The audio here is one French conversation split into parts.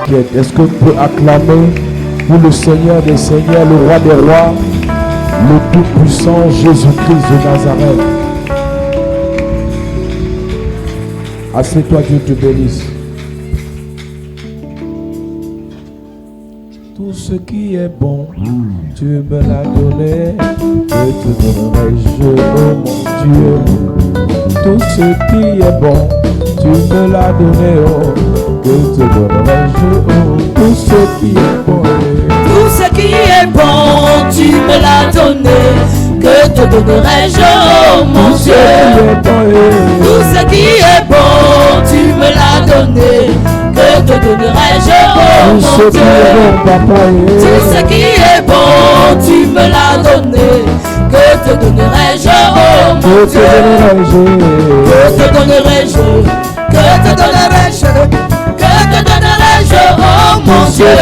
t'inquiète. Est-ce que tu peux acclamer pour le Seigneur des Seigneurs, le Roi des Rois, le Tout-Puissant Jésus-Christ de Nazareth? Assieds-toi, Dieu te bénisse. Tout ce qui est bon, tu me l'as donné, que te donnerai-je, oh mon Dieu. Tout ce qui est bon, tu me l'as donné, oh, que te donnerai-je, oh. Tout ce qui est bon, tout ce qui est bon, tu me l'as donné, que te donnerai-je, oh mon Dieu. Tout ce qui est bon, tu me l'as donné, que te donnerai-je, oh mon Dieu. Tout ce qui est bon, tu me l'as donné, que te donnerai-je, oh mon Dieu. Que te donnerai-je, que te donnerai-je, que te donnerai-je, oh mon Dieu.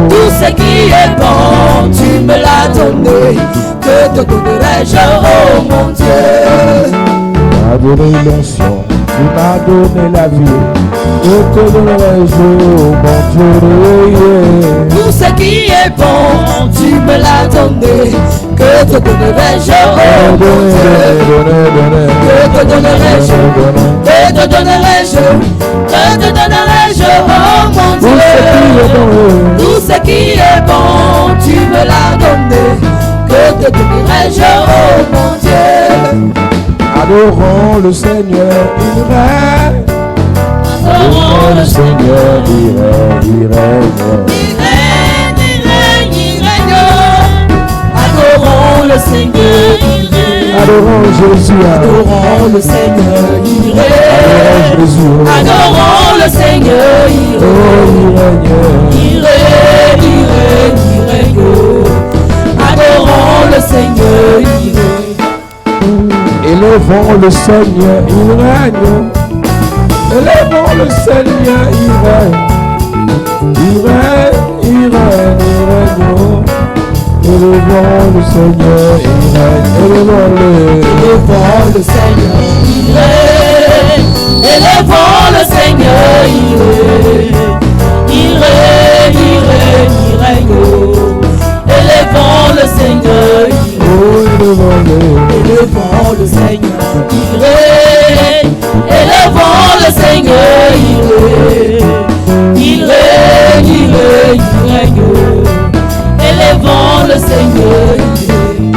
Tout ce qui est bon, tu me l'as donné, que te donnerai-je, oh mon Dieu. Tu m'as donné l'onction, tu m'as donné la vie, que te donnerai-je, oh mon Dieu. Tout ce qui est bon, tu me l'as donné, que te donnerai-je, oh mon Dieu. Que te donnerai-je, que te donnerai-je, que te donnerai-je, oh mon Dieu. Tout ce qui est bon, tu me l'as donné, que te donnerai-je, oh mon Dieu. Adorons le Seigneur, il règne. Adorons le Seigneur, il règne. Adorons le Seigneur, il règne. Adorons Jésus, adorons le Seigneur, il règne. Adorons le Seigneur, il règne. Il règne, il règne, il règne. Adorons le Seigneur, il règne. Élevons le Seigneur, il règne. Élevons le Seigneur, il règne. Il règne, il règne, il règne. Élevons le Seigneur, il règne. Élevons-le. Élevons le Seigneur, il règne. Élevons le Seigneur, il règne. Il règne, il règne, il règne. Élevons le Seigneur, il règne. Élevons le Seigneur, il règne. Élevons le Seigneur, il règne. Il règne, il règne, il règne. Élevons le Seigneur, il règne.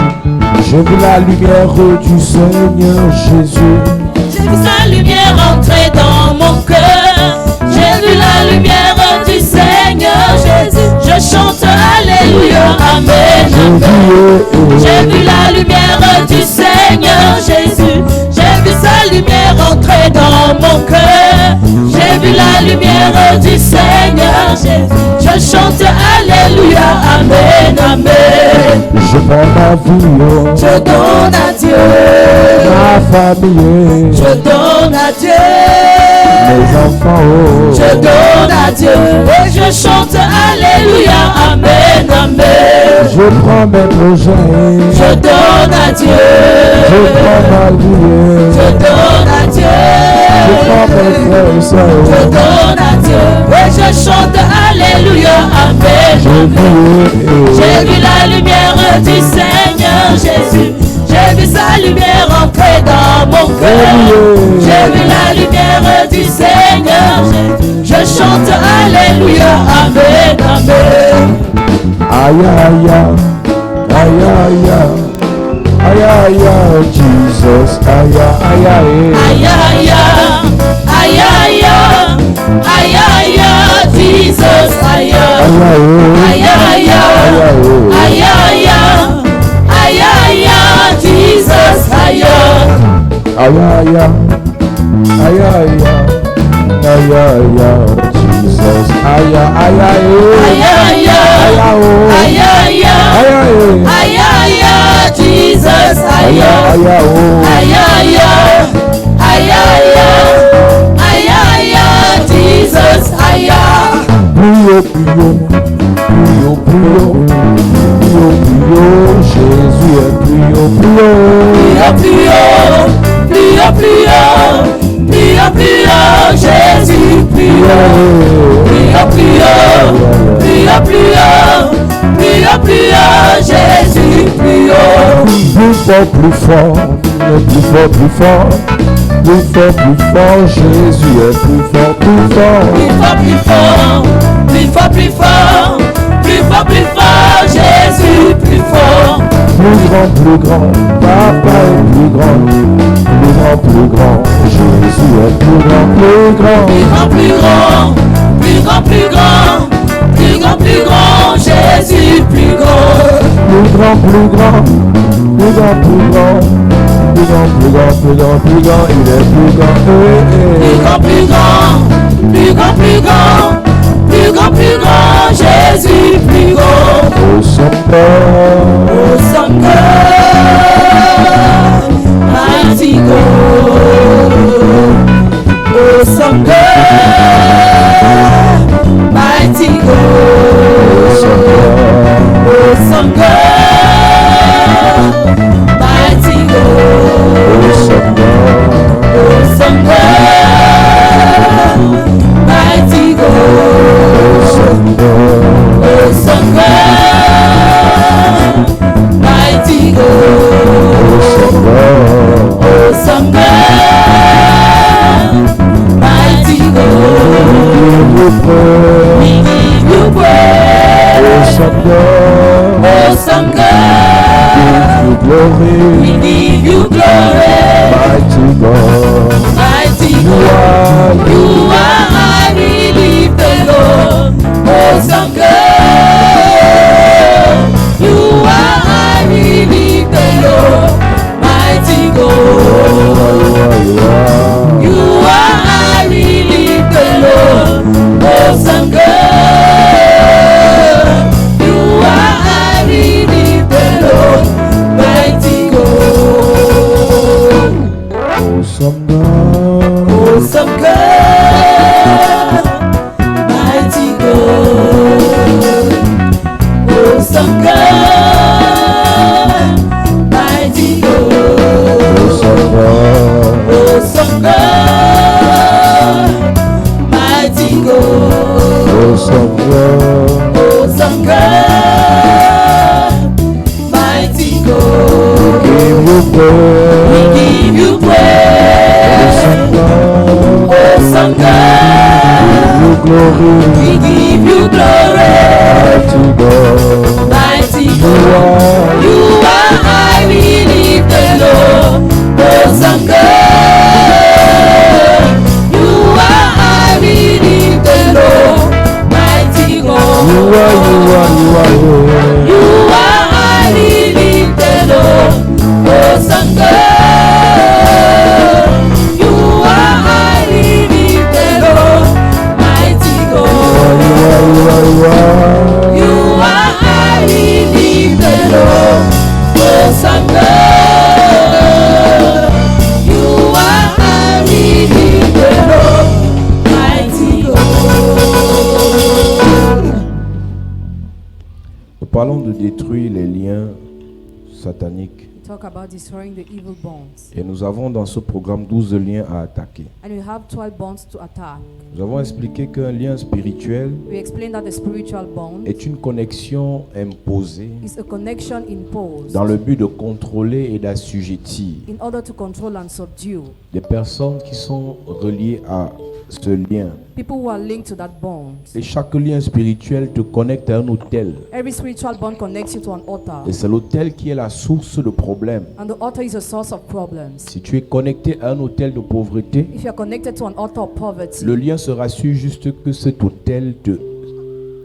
J'ai vu la lumière du Seigneur Jésus. J'ai vu sa lumière entrer dans mon cœur. J'ai vu la lumière du Seigneur Jésus. Je chante Alléluia, Amen, Amen. J'ai vu la lumière du Seigneur Jésus. J'ai vu sa lumière entrer dans mon cœur. J'ai vu la lumière du Seigneur Jésus. Je chante Alléluia, Amen, Amen. Je prends ma vie, je donne à Dieu. Ma famille, je donne à Dieu. Mes enfants, je donne à Dieu. Et je chante Alléluia, Amen, Amen. Je prends mes projets, je donne à Dieu. Je prends ma vie, je donne à Dieu. Je prends mes frères et sœurs, je donne à Dieu. Et je chante Alléluia, Amen, Amen. J'ai vu la lumière du Seigneur Jésus. J'ai vu sa lumière entrer dans mon cœur. J'ai vu la lumière du Seigneur Jésus. Je chante Alléluia, Amen, Amen. Aïe, aïe, aïe, aïe, aïe, aïe, Jesus, aïe, aïe, aïe, aïe, aïe, aïe, aïe, aïe, Jesus, aïe, aïe, aïe, aïe, aïe, aïe, aïe, Jesus, aïe, aïe, aïe, aïe, aïe, Jesus, aïe, aïe, Jesus, aïe, Jesus, aïe. Prions, Jésus est prions, prions, Prions, prions, Jésus, prions. Prions, prions, prions, prions. Prions, prions, Jésus, prions. Plus fort, plus fort, plus fort, plus fort. Plus fort, plus fort, Jésus est plus fort, plus fort. Plus fort, plus fort, plus fort, plus fort. Plus fort, plus fort, Jésus, plus fort. Plus grand, Papa est plus grand. Plus grand, Jésus est plus grand, plus grand. Plus grand, plus grand, plus grand, plus grand. Plus grand, plus grand, Jésus, plus grand. Plus grand, plus grand, plus grand, plus grand. Plus grand, plus grand, plus grand, plus grand, il est plus grand. Plus grand, plus grand, plus grand, plus grand. Plus grand, plus grand, Jésus, plus grand. Awesome God, Awesome God, mighty God. Awesome God, mighty God. Awesome God, mighty God. awesome God, Awesome God, mighty God. awesome God, Awesome God, mighty God. awesome God. Awesome God, mighty God. We give you praise. Awesome God, Awesome God, glory, we give you glory. mighty God. Mighty God, you are highly lifted, Lord. Awesome God, you are highly lifted, Lord. Mighty God, you are highly lifted, Lord. Awesome God, you are highly lifted, Lord. Mighty God. Awesome God, Awesome God, mighty God. Awesome God, mighty God. awesome God, Awesome God, mighty God. awesome God. Awesome God, mighty God. Give you We praise, give you praise. awesome God. Awesome God, Give you glory, we give you glory. mighty God. Mighty God, you are highly lifted, Lord. Awesome God, you are highly lifted, Lord. Mighty God, You are, you are highly lifted, Lord. Awesome God, you are highly lifted, Lord. Mighty God, you are highly lifted, Lord. Awesome God, you are highly lifted, Lord. Mighty God. Nous parlons de détruire les liens sataniques. We talk about destroying the evil bonds. Et nous avons dans ce programme 12 liens à attaquer. And we have 12 bonds to attack. Nous avons expliqué qu'un lien spirituel We explained that the spiritual bond est une connexion imposée is a connection imposed dans le but de contrôler et d'assujettir in order to control and subdue des personnes qui sont reliées à ce lien. people who are linked to that bond. Et chaque lien spirituel te connecte à un autel. Every spiritual bond connects you to an altar. Et c'est l'autel qui est la source de problèmes. And the altar is a source of problems. Si tu es connecté à un autel de pauvreté, If you are connected to an altar of poverty, le lien sera su juste que cet autel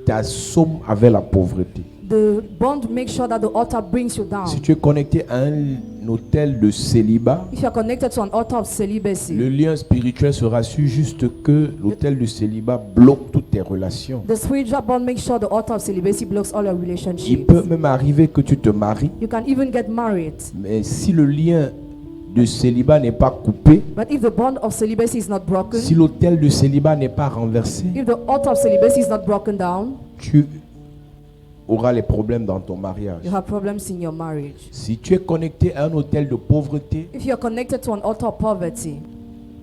t'assomme avec la pauvreté. the bond makes sure that the altar brings you down. Si tu es connecté à un autel de célibat, If you are connected to an altar of celibacy, le lien spirituel sera su juste que l'autel de célibat bloque toutes tes relations. the spiritual bond makes sure the altar of celibacy blocks all your Il relationships. peut même arriver que tu te maries, You can even get married, mais si le lien de célibat n'est pas coupé, but if the bond of celibacy is not broken, si l'autel de célibat n'est pas renversé, if the altar of celibacy is not broken down, tu auras les problèmes dans ton mariage. you have problems in your marriage. Si tu es connecté à un autel de pauvreté, If you are connected to an altar of poverty,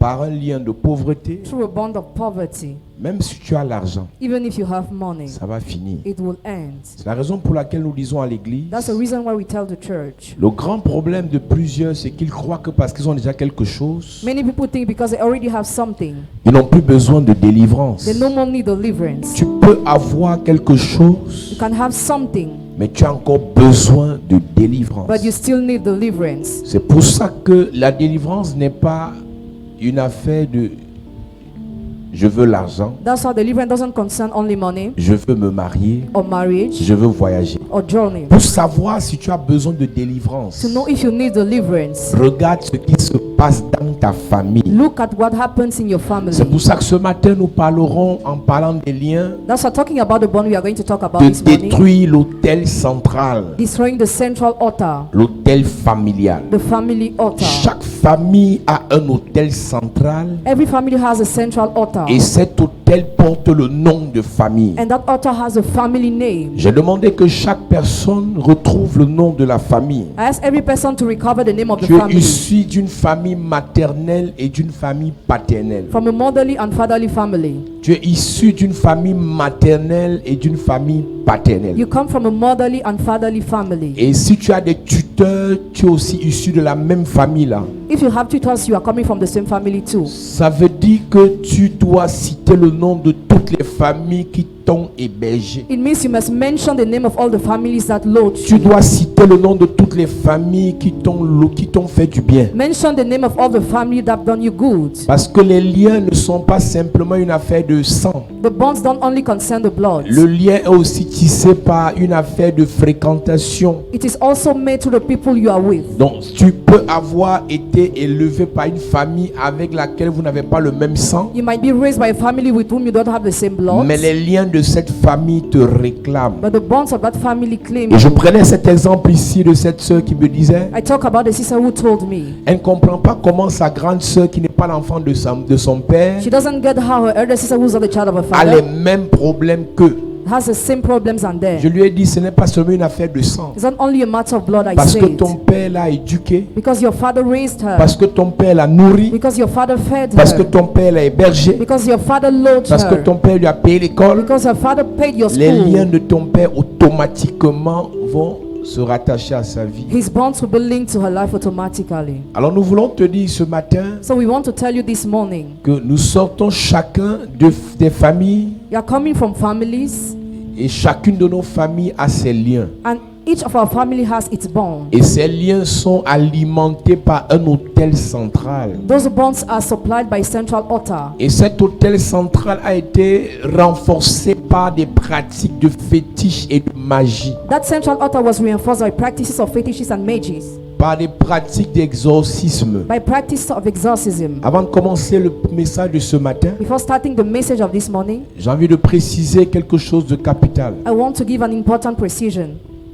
par un lien de pauvreté, through a bond of poverty. même si tu as l'argent, Even if you have money, ça va finir. it will end. C'est la raison pour laquelle nous disons à l'église, That's the reason why we tell the church. le grand problème de plusieurs, c'est qu'ils croient que parce qu'ils ont déjà quelque chose, Many people think because they already have something, ils n'ont plus besoin de délivrance. they no more need deliverance. Tu peux avoir quelque chose, You can have something, mais tu as encore besoin de délivrance. but you still need deliverance. C'est pour ça que la délivrance n'est pas une affaire de je veux l'argent, That's how deliverance doesn't concern only money je veux me marier, or marriage je veux voyager. or journey. Pour savoir si tu as besoin de délivrance, To know if you need deliverance, regarde ce qui se passe dans ta famille. look at what happens in your family. C'est pour ça que ce matin nous parlerons, en parlant des liens, That's why talking about the bond we are going to talk about de this morning. détruire l'autel central, Destroying the central altar, l'autel familial. the family altar. Chaque famille a un autel central Every family has a central altar, et cet autel porte le nom de famille. and that altar has a family name. J'ai demandé que chaque personne retrouve le nom de la famille. I ask every person to recover the name of the Tu es family, issu d'une famille maternelle et d'une famille paternelle. from a motherly and fatherly family. Tu es issu d'une famille maternelle et d'une famille paternelle. You come from a motherly and fatherly family. Et si tu as des tuteurs, tu es aussi issu de la même famille là. If you have tutors, you are coming from the same family too. Ça veut dire que tu dois citer le nom de toutes les familles qui t'ont hébergé. It means you must mention the name of all the families that lodged Tu you. dois citer le nom de toutes les familles qui t'ont fait du bien. Mention the name of all the family that done you good. Parce que les liens ne sont pas simplement une affaire de sang. The bonds don't only concern the blood. Le lien est aussi tissé par une affaire de fréquentation. It is also made to the people you are with. Donc tu peux avoir été élevé par une famille avec laquelle vous n'avez pas le même sang, You might be raised by a family with whom you don't have the same blood, mais les liens de cette famille te réclament. but the bonds of that family claim Et je you. prenais cet exemple ici de cette sœur qui me disait, I talk about the sister who told me elle ne comprend pas comment sa grande sœur qui n'est pas l'enfant de son père she doesn't get how her elder sister, who's not the child of her a les father, mêmes problèmes qu'eux. has the same problems and Je there. lui ai dit, ce n'est pas seulement une affaire de sang. It's not only a matter of blood, I Parce que said, ton père l'a éduquée, because your father raised her, parce que ton père l'a nourrie, because your father fed parce que her, ton père l'a hébergée, because your father lodged parce que her, ton père lui a payé l'école. because her father paid your Les liens school. de ton père automatiquement vont se rattacher à sa vie. His bonds will be linked to her life automatically. Alors nous voulons te dire ce matin So we want to tell you this morning, que nous sortons chacun des familles you are coming from families, et chacune de nos familles a ses liens. and each of our family has its bond. Et ces liens sont alimentés par un autel central. Those bonds are supplied by central altar. Et cet autel central a été renforcé par des pratiques de fétiche et de magie, That central altar was reinforced by practices of fetishes and mages, par des pratiques d'exorcisme. by practice of exorcism. Avant de commencer le message de ce matin, Before starting the message of this morning, j'ai envie de préciser quelque chose de capital. I want to give an important precision.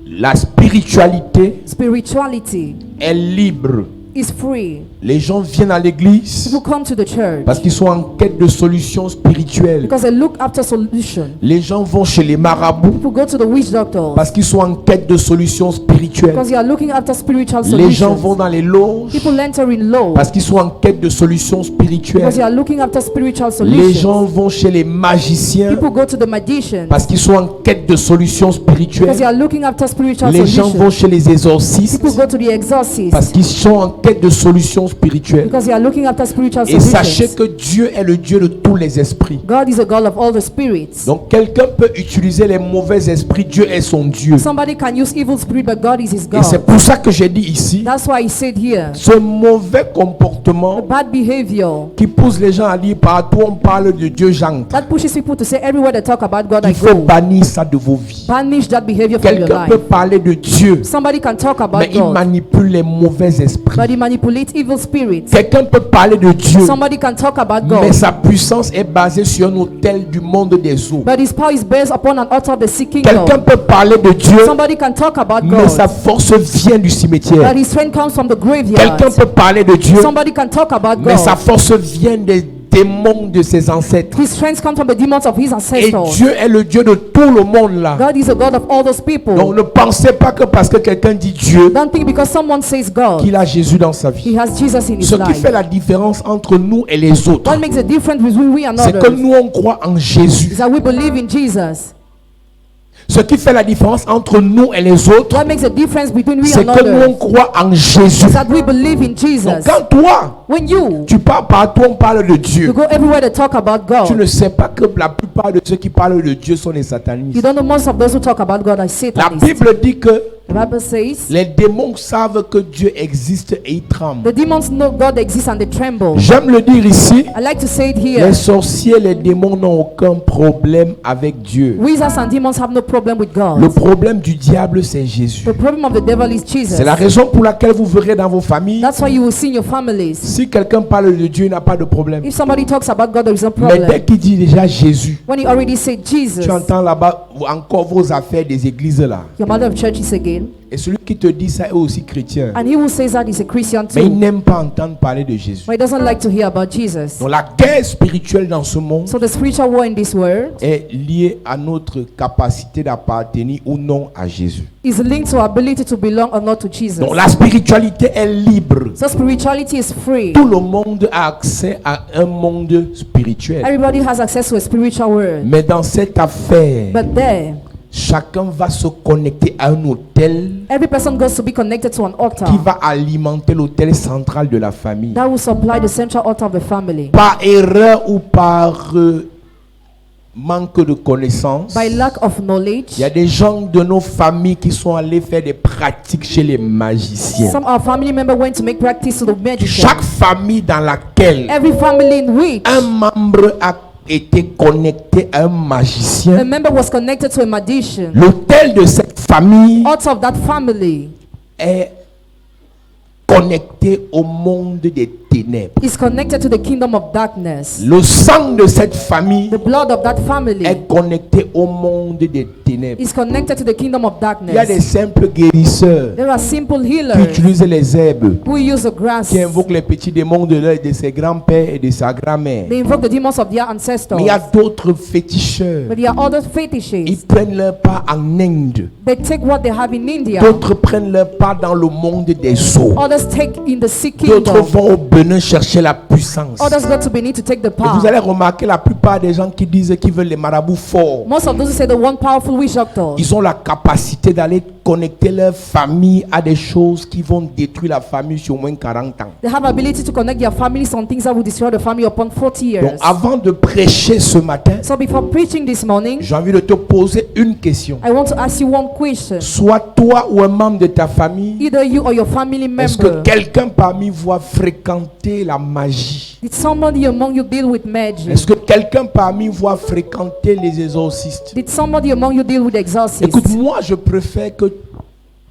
La spiritualité Spirituality est libre. is free. Les gens viennent à l'église People come to the church parce qu'ils sont en quête de solutions spirituelles. because they look after solution. Les gens vont chez les marabouts People go to the witch doctors parce qu'ils sont en quête de solutions spirituelles. because they are looking after spiritual Les gens solutions. vont dans les loges People enter in low parce qu'ils sont en quête de solutions because they spirituelles. are looking after spiritual Les gens solutions. vont chez les magiciens People go to the magicians parce qu'ils sont en quête de solutions because they spirituelles. are looking after spiritual Les gens vont solutions. chez les exorcistes People go to the exorcists parce qu'ils sont en quête de solutions spirituelles. because they are looking after spiritual Et sachez solutions. que Dieu est le Dieu de tous les esprits. God is a God of all the spirits. Donc quelqu'un peut utiliser les mauvais esprits, Dieu est son Dieu. Somebody can use evil spirit, but God is his Et c'est God. pour ça que j'ai dit ici, That's why he said here, ce mauvais the comportement bad behavior qui pousse les gens à dire partout on parle de Dieu, j'entre. that pushes people to say everywhere they talk about God, I Il faut go. bannir ça de vos vies. Banish that behavior from your Quelqu'un life. peut parler de Dieu, Somebody can talk about mais il God, manipule les mauvais esprits. but he manipulates evil spirits. Quelqu'un peut parler de Dieu, Somebody can talk about mais God, sa puissance est basée sur un autel du monde des eaux. but his power is based upon an altar of the sea Quelqu'un kingdom. peut parler de Dieu, Somebody can talk about mais sa God, force vient du cimetière. but his strength comes from the Quelqu'un graveyard. peut parler de Dieu, Somebody can talk about mais sa God, force vient des démons de ses ancêtres. His strength comes from the demons of his Et ancestors. Dieu est le Dieu de tout le monde là. God is a God of all those people. Donc ne pensez pas que parce que quelqu'un dit Dieu, Don't think because someone says God, qu'il a Jésus dans sa vie. he has Jesus in his Ce qui life. fait la différence entre nous et les autres, What makes a difference between we and c'est que others nous on croit en Jésus. is that we believe in Jesus. Ce qui fait la différence entre nous et les autres, What makes a difference between we c'est and que nous on others croit en Jésus. is that we believe in Donc Jesus. quand toi, When you tu pars partout, on parle de Dieu. you go everywhere to talk about Tu God, ne sais pas que la plupart de ceux qui parlent de Dieu sont des you satanistes. don't know most of those who talk about God are La Satanists. Bible dit que The Bible says les démons savent que Dieu existe et ils tremblent. the demons know God exists and they tremble. J'aime le dire ici, I like to say it les here. sorciers, les démons n'ont aucun problème avec Dieu. Wizards and demons have no problem with Le God. problème du diable, c'est Jésus. The problem of the devil is Jesus. C'est la raison pour laquelle vous verrez dans vos familles, That's why you will see in your families. si quelqu'un parle de Dieu, il n'a pas de problème. If somebody talks about God, there is no Mais dès problem. qu'il dit déjà Jésus, When you already say Jesus, tu entends là-bas encore vos affaires des églises là. your mother of churches again, Et celui qui te dit ça est aussi chrétien. and he who says that is a Christian Mais il too, n'aime pas entendre parler de Jésus. but he doesn't like to hear about Jesus. Donc la guerre spirituelle dans ce monde So the spiritual war in this world est liée à notre capacité d'appartenir ou non à Jésus. is linked to our ability to belong or not to Jesus. Donc la spiritualité est libre. So spirituality is free. Tout le monde a accès à un monde spirituel. Everybody has access to a spiritual world. Mais dans cette affaire, But there, chacun va se connecter à un hôtel every person goes to be connected to an altar qui va alimenter l'hôtel central de la famille. that will supply the central altar of the family. Par erreur ou par manque de connaissance, By lack of knowledge, il y a des gens de nos familles qui sont allés faire des pratiques chez les magiciens. some of our family members went to make practice to the magician. Chaque famille dans laquelle Every family in which un membre a été connecté à un a magicien, member was connected to a magician, l'hôtel de cette famille altar of that family est connecté au monde des ténèbres. is connected to the kingdom of darkness. Le sang de cette famille The blood of that family est connecté au monde des ténèbres. is connected to the kingdom of Il y a des darkness. simples guérisseurs There are simple qui healers utilisent les herbes, who use the grass. qui invoquent les petits démons de ses grands-pères et de sa grand-mère. They invoke the demons of their ancestors. Mais il y a d'autres féticheurs. But there are other Ils fetishes. prennent leur part en Inde. They take what they have in India. D'autres prennent leur part dans le monde des eaux. Others take in the sick D'autres kingdom. vont au Bénin chercher la puissance. Others go to Benin to take the Et vous power. allez remarquer la plupart des gens qui disent qu'ils veulent les marabouts forts. Most of those who say the one powerful witch doctor, Ils ont la capacité d'aller connecter leur famille à des choses qui vont détruire la famille sur au moins 40 ans. they have ability to connect their families on things that will destroy the family upon 40 Donc years. avant de prêcher ce matin, So before preaching this morning, j'ai envie de te poser une question. I want to ask you one question. Soit toi ou un membre de ta famille, Either you or your family est-ce que member, quelqu'un parmi vous a fréquenté la magie? did somebody among you deal with magic? Est-ce que quelqu'un parmi vous a fréquenté les exorcistes? Did somebody among you deal with exorcists? Écoute, moi je préfère que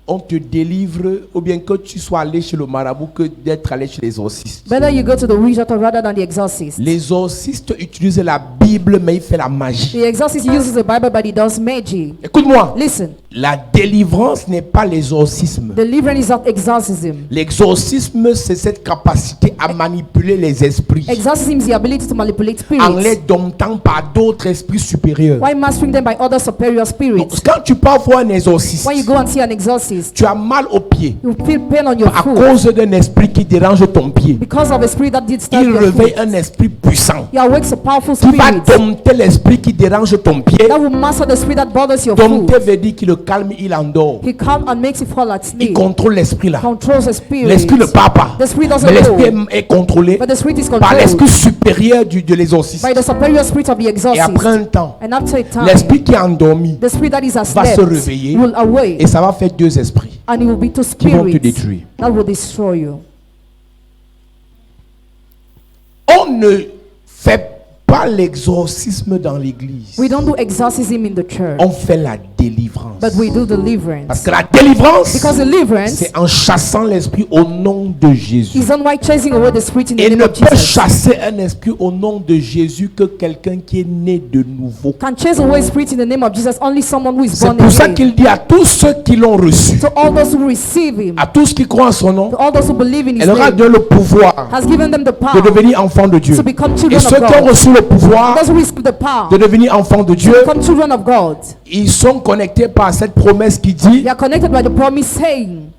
on te délivre ou bien que tu sois allé chez le marabout que d'être allé chez les exorcistes. Better you go to the witch doctor rather than the exorcist. Les exorcistes utilisent la Bible mais il fait la magie. The exorcist uses the Bible, but he does magic. Écoute-moi, Listen, la délivrance n'est pas l'exorcisme. deliverance is not exorcism. L'exorcisme, c'est cette capacité à manipuler les esprits Exorcism is the ability to manipulate en les spirits domptant par d'autres esprits supérieurs. while mastering them by other superior Donc, spirits. quand tu pars voir un exorciste, When you go and see an exorcist, tu as mal au pied you feel pain on your à foot cause d'un esprit qui dérange ton pied. because of a spirit that did start Il your réveille foot. un esprit puissant He awakes a powerful qui va spirit dompter l'esprit qui dérange ton pied. that will master the spirit that bothers your foot. Dompter veut dire qu'il le calme, il endort. He comes and makes it fall Il asleep. contrôle l'esprit là. Controls the spirit. L'esprit ne part pas. The spirit doesn't Mais l'esprit go, est contrôlé but the spirit is par l'esprit controlled supérieur de l'exorciste. by the superior spirit of the Et après exorcist. un temps, And after a time, l'esprit qui est endormi the spirit that is va asleep se réveiller will awake, et ça va faire deux esprits and it will be two qui vont te spirits détruire. that will destroy you. On ne fait pas l'exorcisme dans l'église. We don't do exorcism in the church. On fait la délivrance. but we do Parce deliverance. que la délivrance, Because deliverance c'est en chassant l'esprit au nom de Jésus. is not chasing away the spirit in the Et name ne of peut Jesus. chasser un esprit au nom de Jésus que quelqu'un qui est né de nouveau. Can chase away spirit in the name of Jesus only someone who is C'est born pour ça again. qu'il dit à tous ceux qui l'ont reçu, To all those who receive him, à tous qui croient en son nom, to all those who believe in his elle aura name, donné le pouvoir has given them the de power devenir enfants de Dieu. to become Et children ceux of qui ont God. reçu le pouvoir Those who receive the power de devenir enfants de to Dieu, become children of God, ils sont connectés par cette promesse qui dit: they are connected by the promise saying,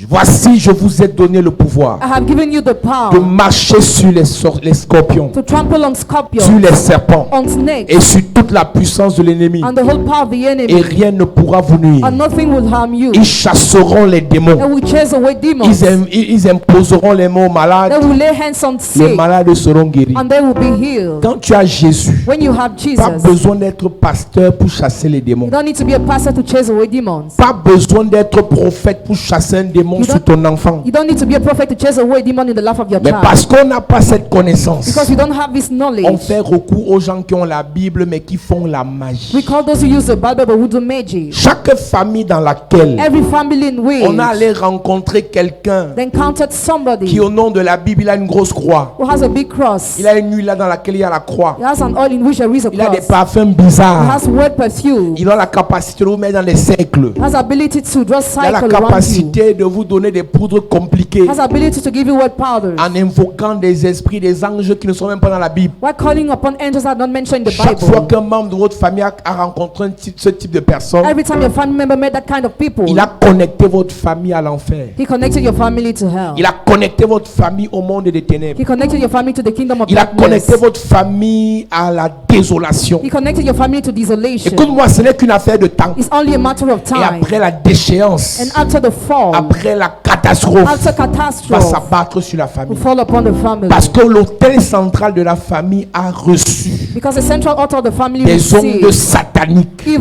voici, je vous ai donné le pouvoir I have given you the de power marcher sur les scorpions, to trample on sur scorpions, les serpents on snakes, et sur toute la puissance de l'ennemi, and the whole power of the et enemy, rien ne pourra vous nuire. and nothing will harm you. Ils chasseront les démons, They will chase away demons. ils imposeront les mots aux They malades, will lay hands on les sick, malades seront guéris. and they will be healed. Quand tu as Jésus, When you have pas Jesus, besoin d'être pasteur pour chasser les démons. you don't need to be a pastor to chase away demons. Pas besoin d'être prophète pour chasser un démon You sur don't- ton enfant. You don't need to be a prophet to chase away a demon in the life of your Mais child. parce qu'on n'a pas cette connaissance, Because you don't have this on knowledge. fait recours aux gens qui ont la Bible mais qui font la magie. We call those who use the Bible but who do magic. Chaque famille dans laquelle Every family in on which est allé rencontrer quelqu'un they encountered somebody qui au nom de la Bible il a une grosse croix. who has a big cross. Il a une huile là dans laquelle il y a la croix. He has an oil in which there is a Il a des cross. parfums He bizarres. has word perfume. Il a la capacité de vous mettre dans des cercles. He has ability to draw Il a la cycle around you. capacité de vous donner des poudres compliquées He has ability to give you word powders. en invoquant des esprits, des anges qui ne sont même pas dans la Bible. While calling upon angels that are not mentioned in the Chaque fois Bible. qu'un membre de votre famille a rencontré ce type de personne, Every time your family member met that kind of people, il a connecté votre famille à l'enfer. he connected your family to hell. Il a connecté votre famille au monde des ténèbres. He connected your family to the kingdom of Il a darkness. connecté votre famille à la désolation. He connected your family to desolation. Écoute-moi, ce n'est qu'une affaire de temps. It's only a matter of Et time. après la déchéance, And after the fall, après la catastrophe, after va catastrophe, s'abattre sur la will famille. fall upon the family. Parce que l'autel central de la famille a reçu Because the central altar of the family des ondes receives sataniques evil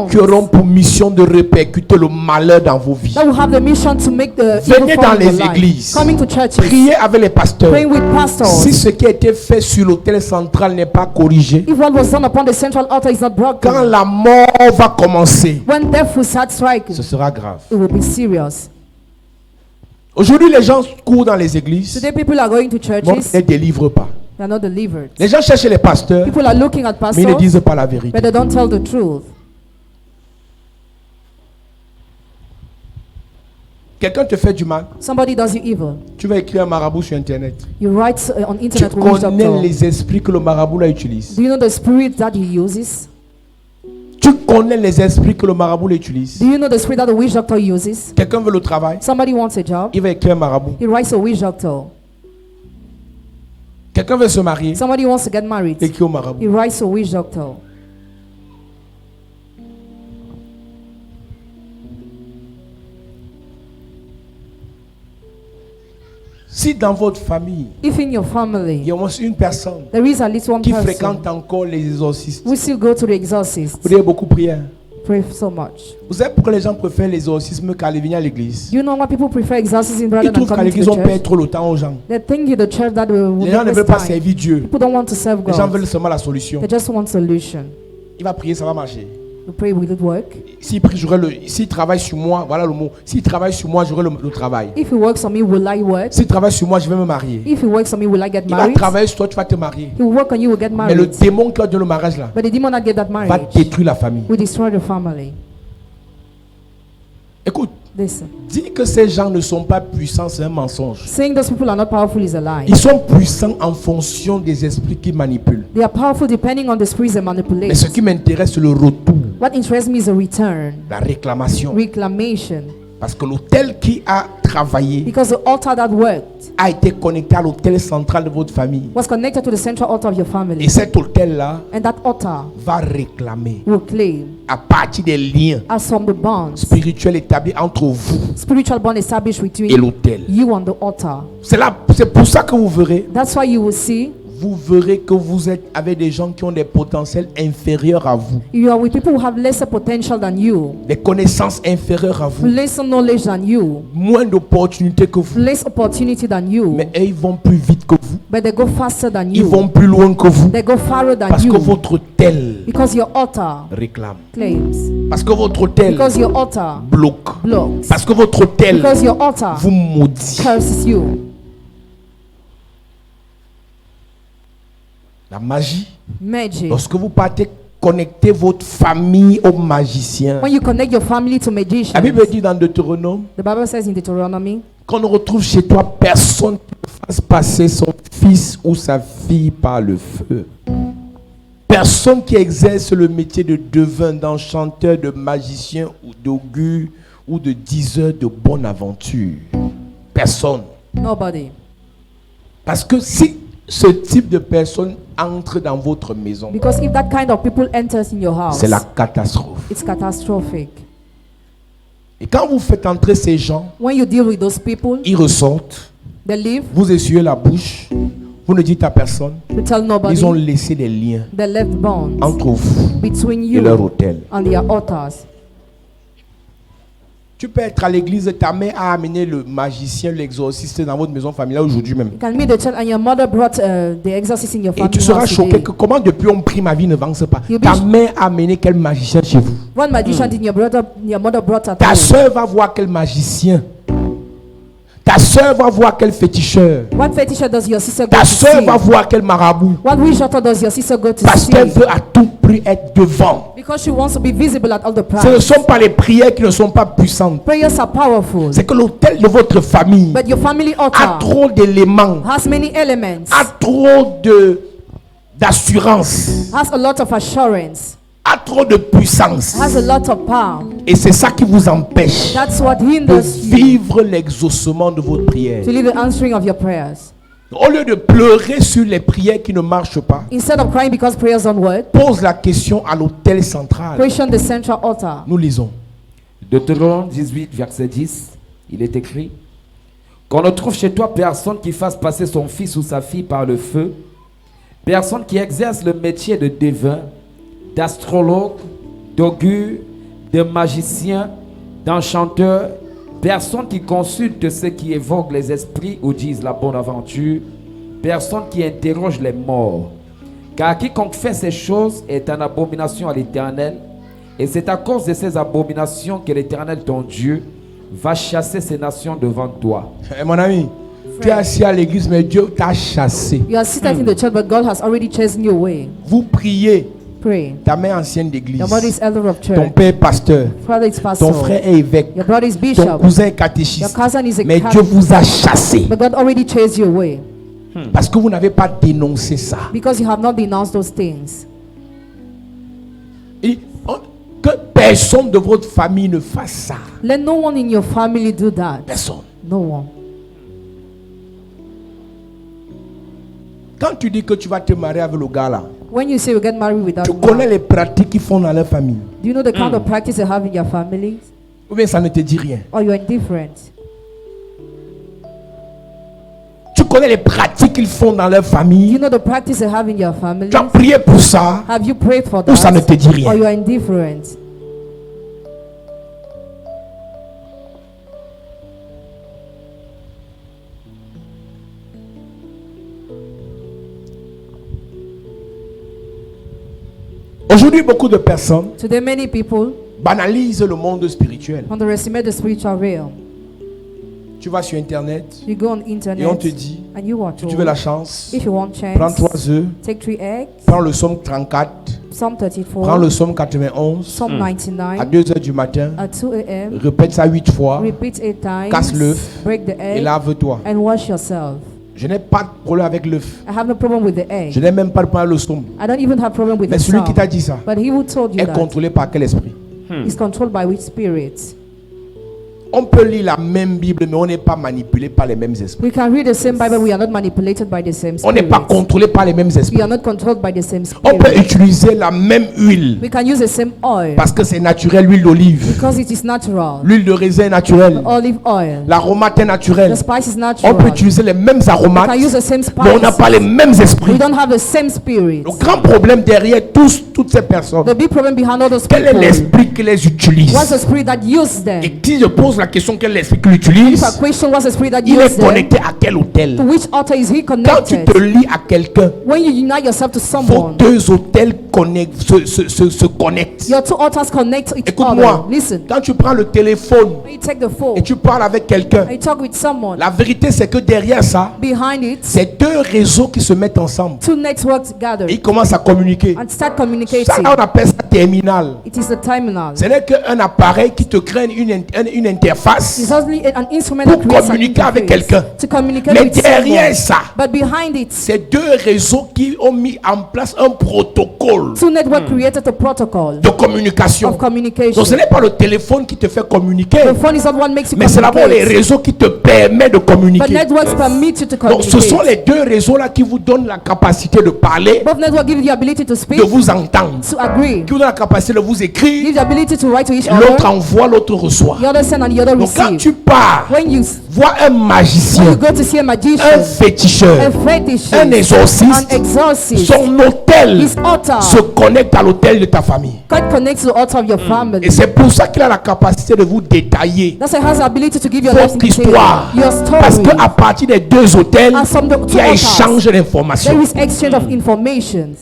qui arms auront pour mission de répercuter le malheur dans vos vies. that will have the mission to make the Venez evil dans fall in les your life. églises. Coming to churches, Priez avec les pasteurs. praying with pastors. Si ce qui a été fait sur l'autel central n'est pas corrigé, If what was done upon the central altar is not quand broken, la mort va commencer, when death will start striking, ce sera grave. it will be serious. Aujourd'hui, les gens courent dans les églises, Today, people are going to mais on ne churches, les délivre pas. they are not delivered. Les gens cherchent les pasteurs, People are looking at mais ils ne pastors, disent pas la vérité. but they don't tell the truth. Quelqu'un te fait du mal, Somebody does you evil. tu vas écrire un marabout sur Internet. You write on Tu internet with witch connais doctor. les esprits que le marabout là utilise. Do you know the spirit that he uses? Tu connais les esprits que le marabout là utilise. Do you know the spirit that the witch doctor uses? Quelqu'un veut le travail, Somebody wants a job, il va écrire un marabout. he writes a witch doctor. Quelqu'un veut se marier, Somebody wants to get married, il écrit au marabout. he writes a witch doctor. Si dans votre famille, If in your il y family a au moins une personne there is at least one qui person fréquente encore les exorcistes, who still go to the exorcist, vous devez beaucoup prier. pray so much. Vous savez pourquoi les gens préfèrent l'exorcisme qu'aller venir à l'église? Do you know why people prefer exorcism rather Ils than trouvent qu'à coming to l'église, on the perd church? trop le temps aux gens. They think in the church that will Les gens ne make veulent this pas time. servir Dieu. People don't want to serve Les gens God. veulent seulement la solution. They just want solution. Il va prier, ça va marcher. You pray, will it work? S'il prie, s'il travaille sur moi, voilà le mot. S'il travaille sur moi, j'aurai le travail. If he works on me, will I work? S'il travaille sur moi, je vais me marier. If he works on me, will I get Il va married? travailler sur toi, tu vas te marier. He will work on you, will get Mais le married. démon qui a donné le mariage là, But the demon that gave that va marriage détruire la famille. will destroy the family. Écoute, Listen, dire que ces gens ne sont pas puissants, c'est un mensonge. saying those people are not powerful is a lie. Ils sont puissants en fonction des esprits qui manipulent. They are powerful depending on the spirits they Mais manipulate. ce qui m'intéresse, c'est le retour, What interests me is a return, la réclamation. reclamation. Parce que l'autel qui a travaillé Because the altar that worked a été connecté à l'autel central de votre famille. was connected to the central altar of your Et family. cet autel-là And that altar va réclamer will claim, à partir des liens as from the bonds, spirituels établis entre vous spiritual bond established et between l'autel. you and the altar. C'est pour ça que vous verrez That's why you will see vous verrez que vous êtes avec des gens qui ont des potentiels inférieurs à vous, You are with people who have lesser potential than you, des connaissances inférieures à vous, lesser knowledge than you, moins d'opportunités que vous. less opportunity than you, Mais eux, ils vont plus vite que vous. but they go faster than Ils vont you. plus loin que vous. They go farther than Parce que you votre tel because your altar réclame. claims, Parce que votre tel because your altar bloque. blocks, Parce que votre tel because your altar vous maudit. curses you. La magie. Magic. Lorsque vous partez connecter votre famille au magicien. When you connect your family to magicians, La Bible dit dans Deutéronome the Bible says in Deuteronomy, qu'on ne retrouve chez toi personne qui fasse passer son fils ou sa fille par le feu. Personne qui exerce le métier de devin, d'enchanteur, de magicien ou d'augure ou de diseur de bonne aventure. Personne. nobody. Parce que si ce type de personne entre dans votre maison, Because if that kind of people enters in your house, c'est la catastrophe. it's catastrophic. Et quand vous faites entrer ces gens, When you deal with those people, ils ressortent, they leave, vous essuyez la bouche, vous ne dites à personne, you tell nobody, ils ont laissé des liens they left bonds entre vous between et leur you hôtel. and their altars. Tu peux être à l'église, ta mère a amené le magicien, l'exorciste dans votre maison familiale aujourd'hui même. You can meet the church and your mother brought the exorcist in your Et family tu seras house choqué today. que comment depuis on prie ma vie ne avance pas. You'll be Ta mère a amené quel magicien chez vous. One magician did your mother brought at Ta home. soeur va voir quel magicien. Ta soeur va voir quel féticheur. What fetisher does your sister go Ta to soeur see? va voir quel marabout. What witch doctor does your sister go to Parce see? qu'elle veut à tout prix être devant. Because she wants to be visible at all the Ce ne price. sont pas les prières qui ne sont pas puissantes. Prayers are powerful, C'est que l'autel de votre famille but your family a altar trop d'éléments, has many elements, a trop d'assurance, has a lot of assurance, a trop de puissance. has a lot of power. Et c'est ça qui vous empêche That's what de hinders you vivre l'exaucement de votre prière. to live the answering of your prayers. Au lieu de pleurer sur les prières qui ne marchent pas, Instead of crying because prayers don't work, pose la question à l'autel central. question the central altar. Nous lisons. Deutéronome 18, verset 10, il est écrit: qu'on ne trouve chez toi personne qui fasse passer son fils ou sa fille par le feu, personne qui exerce le métier de devin, d'astrologue, d'augure, de magicien, d'enchanteur, personne qui consulte ceux qui évoquent les esprits ou disent la bonne aventure, personne qui interroge les morts. Car quiconque fait ces choses est en abomination à l'Éternel, et c'est à cause de ces abominations que l'Éternel ton Dieu va chasser ces nations devant toi. Mon ami, tu es assis à l'église, mais Dieu t'a chassé. You are seated in the church, but God has already chosen your way. Vous priez. Pray. Ta mère ancienne d'église. Your mother is elder of Ton church. père est pasteur. Father is Ton pastor. frère est évêque. Your brother is Ton bishop. cousin est Your catéchiste. cousin is a Mais Dieu Catholic. vous a chassé. But God already chose your way Parce que vous n'avez pas dénoncé ça. because you have not denounced those things. Et que personne de votre famille ne fasse ça. Let no one in your family do that. Personne. No one. Quand tu dis que tu vas te marier avec le gars là, When you say you get married without tu connais man, les pratiques qu'ils font dans leur famille. do you know the kind of practice they have in your families? Ou bien ça ne te dit rien. Or you're indifferent? Tu connais les pratiques qu'ils font dans leur Do famille. you know the practice they have in your families? Tu as prié pour ça. Have you prayed for Ou ça ne that? te dit Or rien. you are indifferent? Aujourd'hui, beaucoup de personnes Today, many people banalisent le monde spirituel. underestimate the spiritual realm. Tu vas sur Internet You go on et on internet te dit, and you are si tu veux la told, chance, if you want prends chance, 3 œufs, take 3 eggs, prends le somme 34, Psalm prends 34, le somme 91, Psalm à 99, 2 heures du matin, at 2 a.m., répète ça 8 fois repeat 8 times, Casse l'œuf break the et egg, lave-toi. and wash yourself. Je n'ai pas de problème avec l'œuf. I have no problem with the Je egg. n'ai même pas de problème avec le somme. I don't even have problem with Mais the celui qui t'a psalm. dit ça But he who told you est that contrôlé par quel esprit? is controlled by which spirit? On peut lire la même Bible, mais on n'est pas manipulé par les mêmes esprits. We can read the same Bible, we are not manipulated by the same On n'est pas spirits. contrôlé par les mêmes We esprits. are not controlled by the same On peut spirit. utiliser la même huile We can use the same oil parce que c'est naturel, l'huile d'olive. because it is natural. L'huile de raisin est naturelle. Olive oil. L'aromate est The naturel. spice is On natural. peut utiliser les mêmes We can aromates, use the same mais on n'a pas spice. les mêmes We esprits. don't have the same spirit. Le grand problème derrière toutes ces personnes, The big problem behind all those quel est people. l'esprit qui les utilise? What's the spirit that used them? Et si je pose la question, quel est l'esprit qui If l'utilise? a question, what's the spirit that Il used est them? connecté à quel hôtel? To which altar is he Quand tu connected? te lis à quelqu'un, When you unite yourself to vos someone, deux hôtels se connectent. your two altars connect to each Écoute-moi, other. Listen, quand tu prends le téléphone when you take the phone et tu parles avec quelqu'un, and you talk with someone, la vérité c'est que derrière ça, behind it, c'est deux réseaux qui se mettent ensemble two networks gather et ils commencent à communiquer. and start Ça, communicating. on appelle ça terminal. It is the terminal. Ce n'est qu'un appareil qui te crée une interface. It's only an instrument Pour that creates an communiquer avec interface quelqu'un. to communicate Mais with derrière someone. ça, But behind it, c'est deux réseaux qui ont mis en place un protocole two networks created a protocol de communication. of communication. Donc ce n'est pas le téléphone qui te fait communiquer, The phone is not what makes you mais c'est d'abord les communicate. réseaux qui te permettent de But communiquer. networks permit you to Donc ce sont communicate. les deux réseaux-là qui vous donnent la capacité de parler, Both networks give you the ability to speak, de vous entendre, to agree, qui vous donnent la capacité de vous écrire. give the ability to write to each L'autre other. envoie, l'autre reçoit. The other send and the other Donc quand receive. tu pars, When you vois un magicien, go to see a un magician, féticheur, a fetishist, un exorciste, an exorcist, son hôtel his altar se connecte à l'hôtel de ta famille. God connects to the altar of your family. Et c'est pour ça qu'il a la capacité de vous détailler That's why it has the ability to give your life votre histoire. your Parce story. qu'à partir des deux hôtels, And from the il two y a altars, échange d'informations. there is exchange of informations.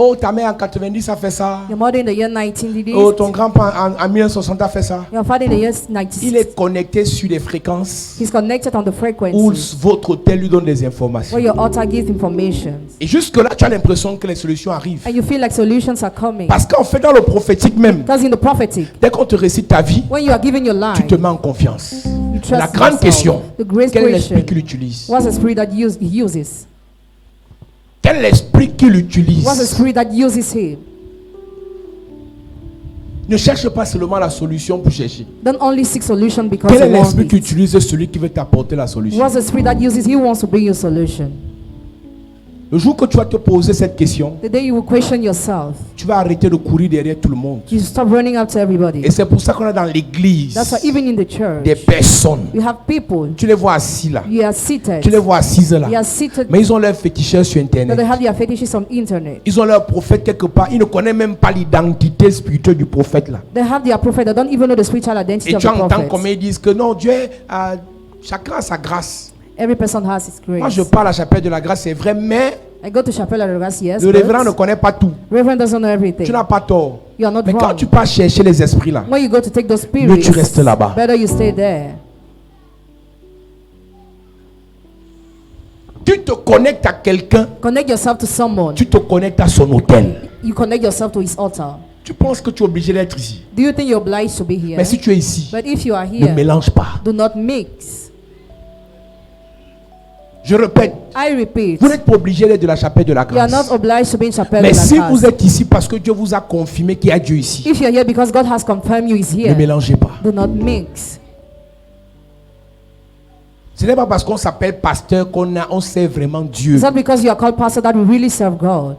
Oh, ta mère en 90 a fait ça. Your mother in the year 19 did Oh, this. ton grand-père en 1960 a fait ça. Your father in the year Il 96. est connecté sur des fréquences He's connected on the où frequency votre hôtel lui donne des informations. where your altar gives information. Et jusque-là, tu as l'impression que les solutions arrivent. And you feel like solutions are coming. Parce qu'en fait, dans le prophétique même, Because in the prophetic, dès qu'on te récite ta vie, when you are giving your tu life, te mets en confiance. you trust La grande yourself. question, The great quel est l'esprit question. qui l'utilise? What's the spirit that he uses? Quel est l'esprit qui What's the l'utilise? spirit that uses him? Ne cherche pas seulement la solution pour chercher. Don't only seek solution because Quel est you want l'esprit qui it. utilise celui qui veut t'apporter la solution? What's the spirit that uses? He wants to bring you solution. Le jour que tu vas te poser cette question, The day you will question yourself, tu vas arrêter de courir derrière tout le monde. you stop running after everybody. Et c'est pour ça qu'on a dans l'église That's why even in the church, des personnes. you have people. Tu les vois assis là. You are seated. Tu les vois assises là. You are seated. Mais ils ont leur féticheur sur But they internet. have their fetishes on internet. Ils ont leur prophète quelque part. Ils ne connaissent même pas l'identité spirituelle du prophète là. They have their prophet. They don't even know the spiritual identity Et of tu the entends prophet. comme ils disent que non, Dieu, chacun a sa grâce. Every person has his Moi grace. je parle à la chapelle de la grâce, c'est vrai, mais I go to chapel at the grass, yes. le but révérend ne connaît pas tout. Reverend doesn't know everything. Tu n'as pas tort. You are not Mais quand wrong. tu pars chercher les esprits là, When you go to take those mieux spirits, tu restes là-bas. better you stay there. Tu te connectes à quelqu'un, Connect yourself to someone. tu te connectes à son hôtel. You connect yourself to his altar. Tu penses que tu es obligé d'être ici. Do you think you're obliged to be here? Mais si tu es ici, But if you are ne here, mélange pas. do not mix. Je répète, I repeat, vous n'êtes pas obligé d'être de la chapelle de la you are grâce. not obliged to be in chapel Mais at the si grass. vous êtes ici parce que Dieu vous a confirmé qu'il y a Dieu ici, If you're here because God has confirmed you is ne here, mélangez pas. do not mix. Ce n'est pas parce qu'on s'appelle pasteur on sait vraiment Dieu. It's not because you are called pastor that we really serve God.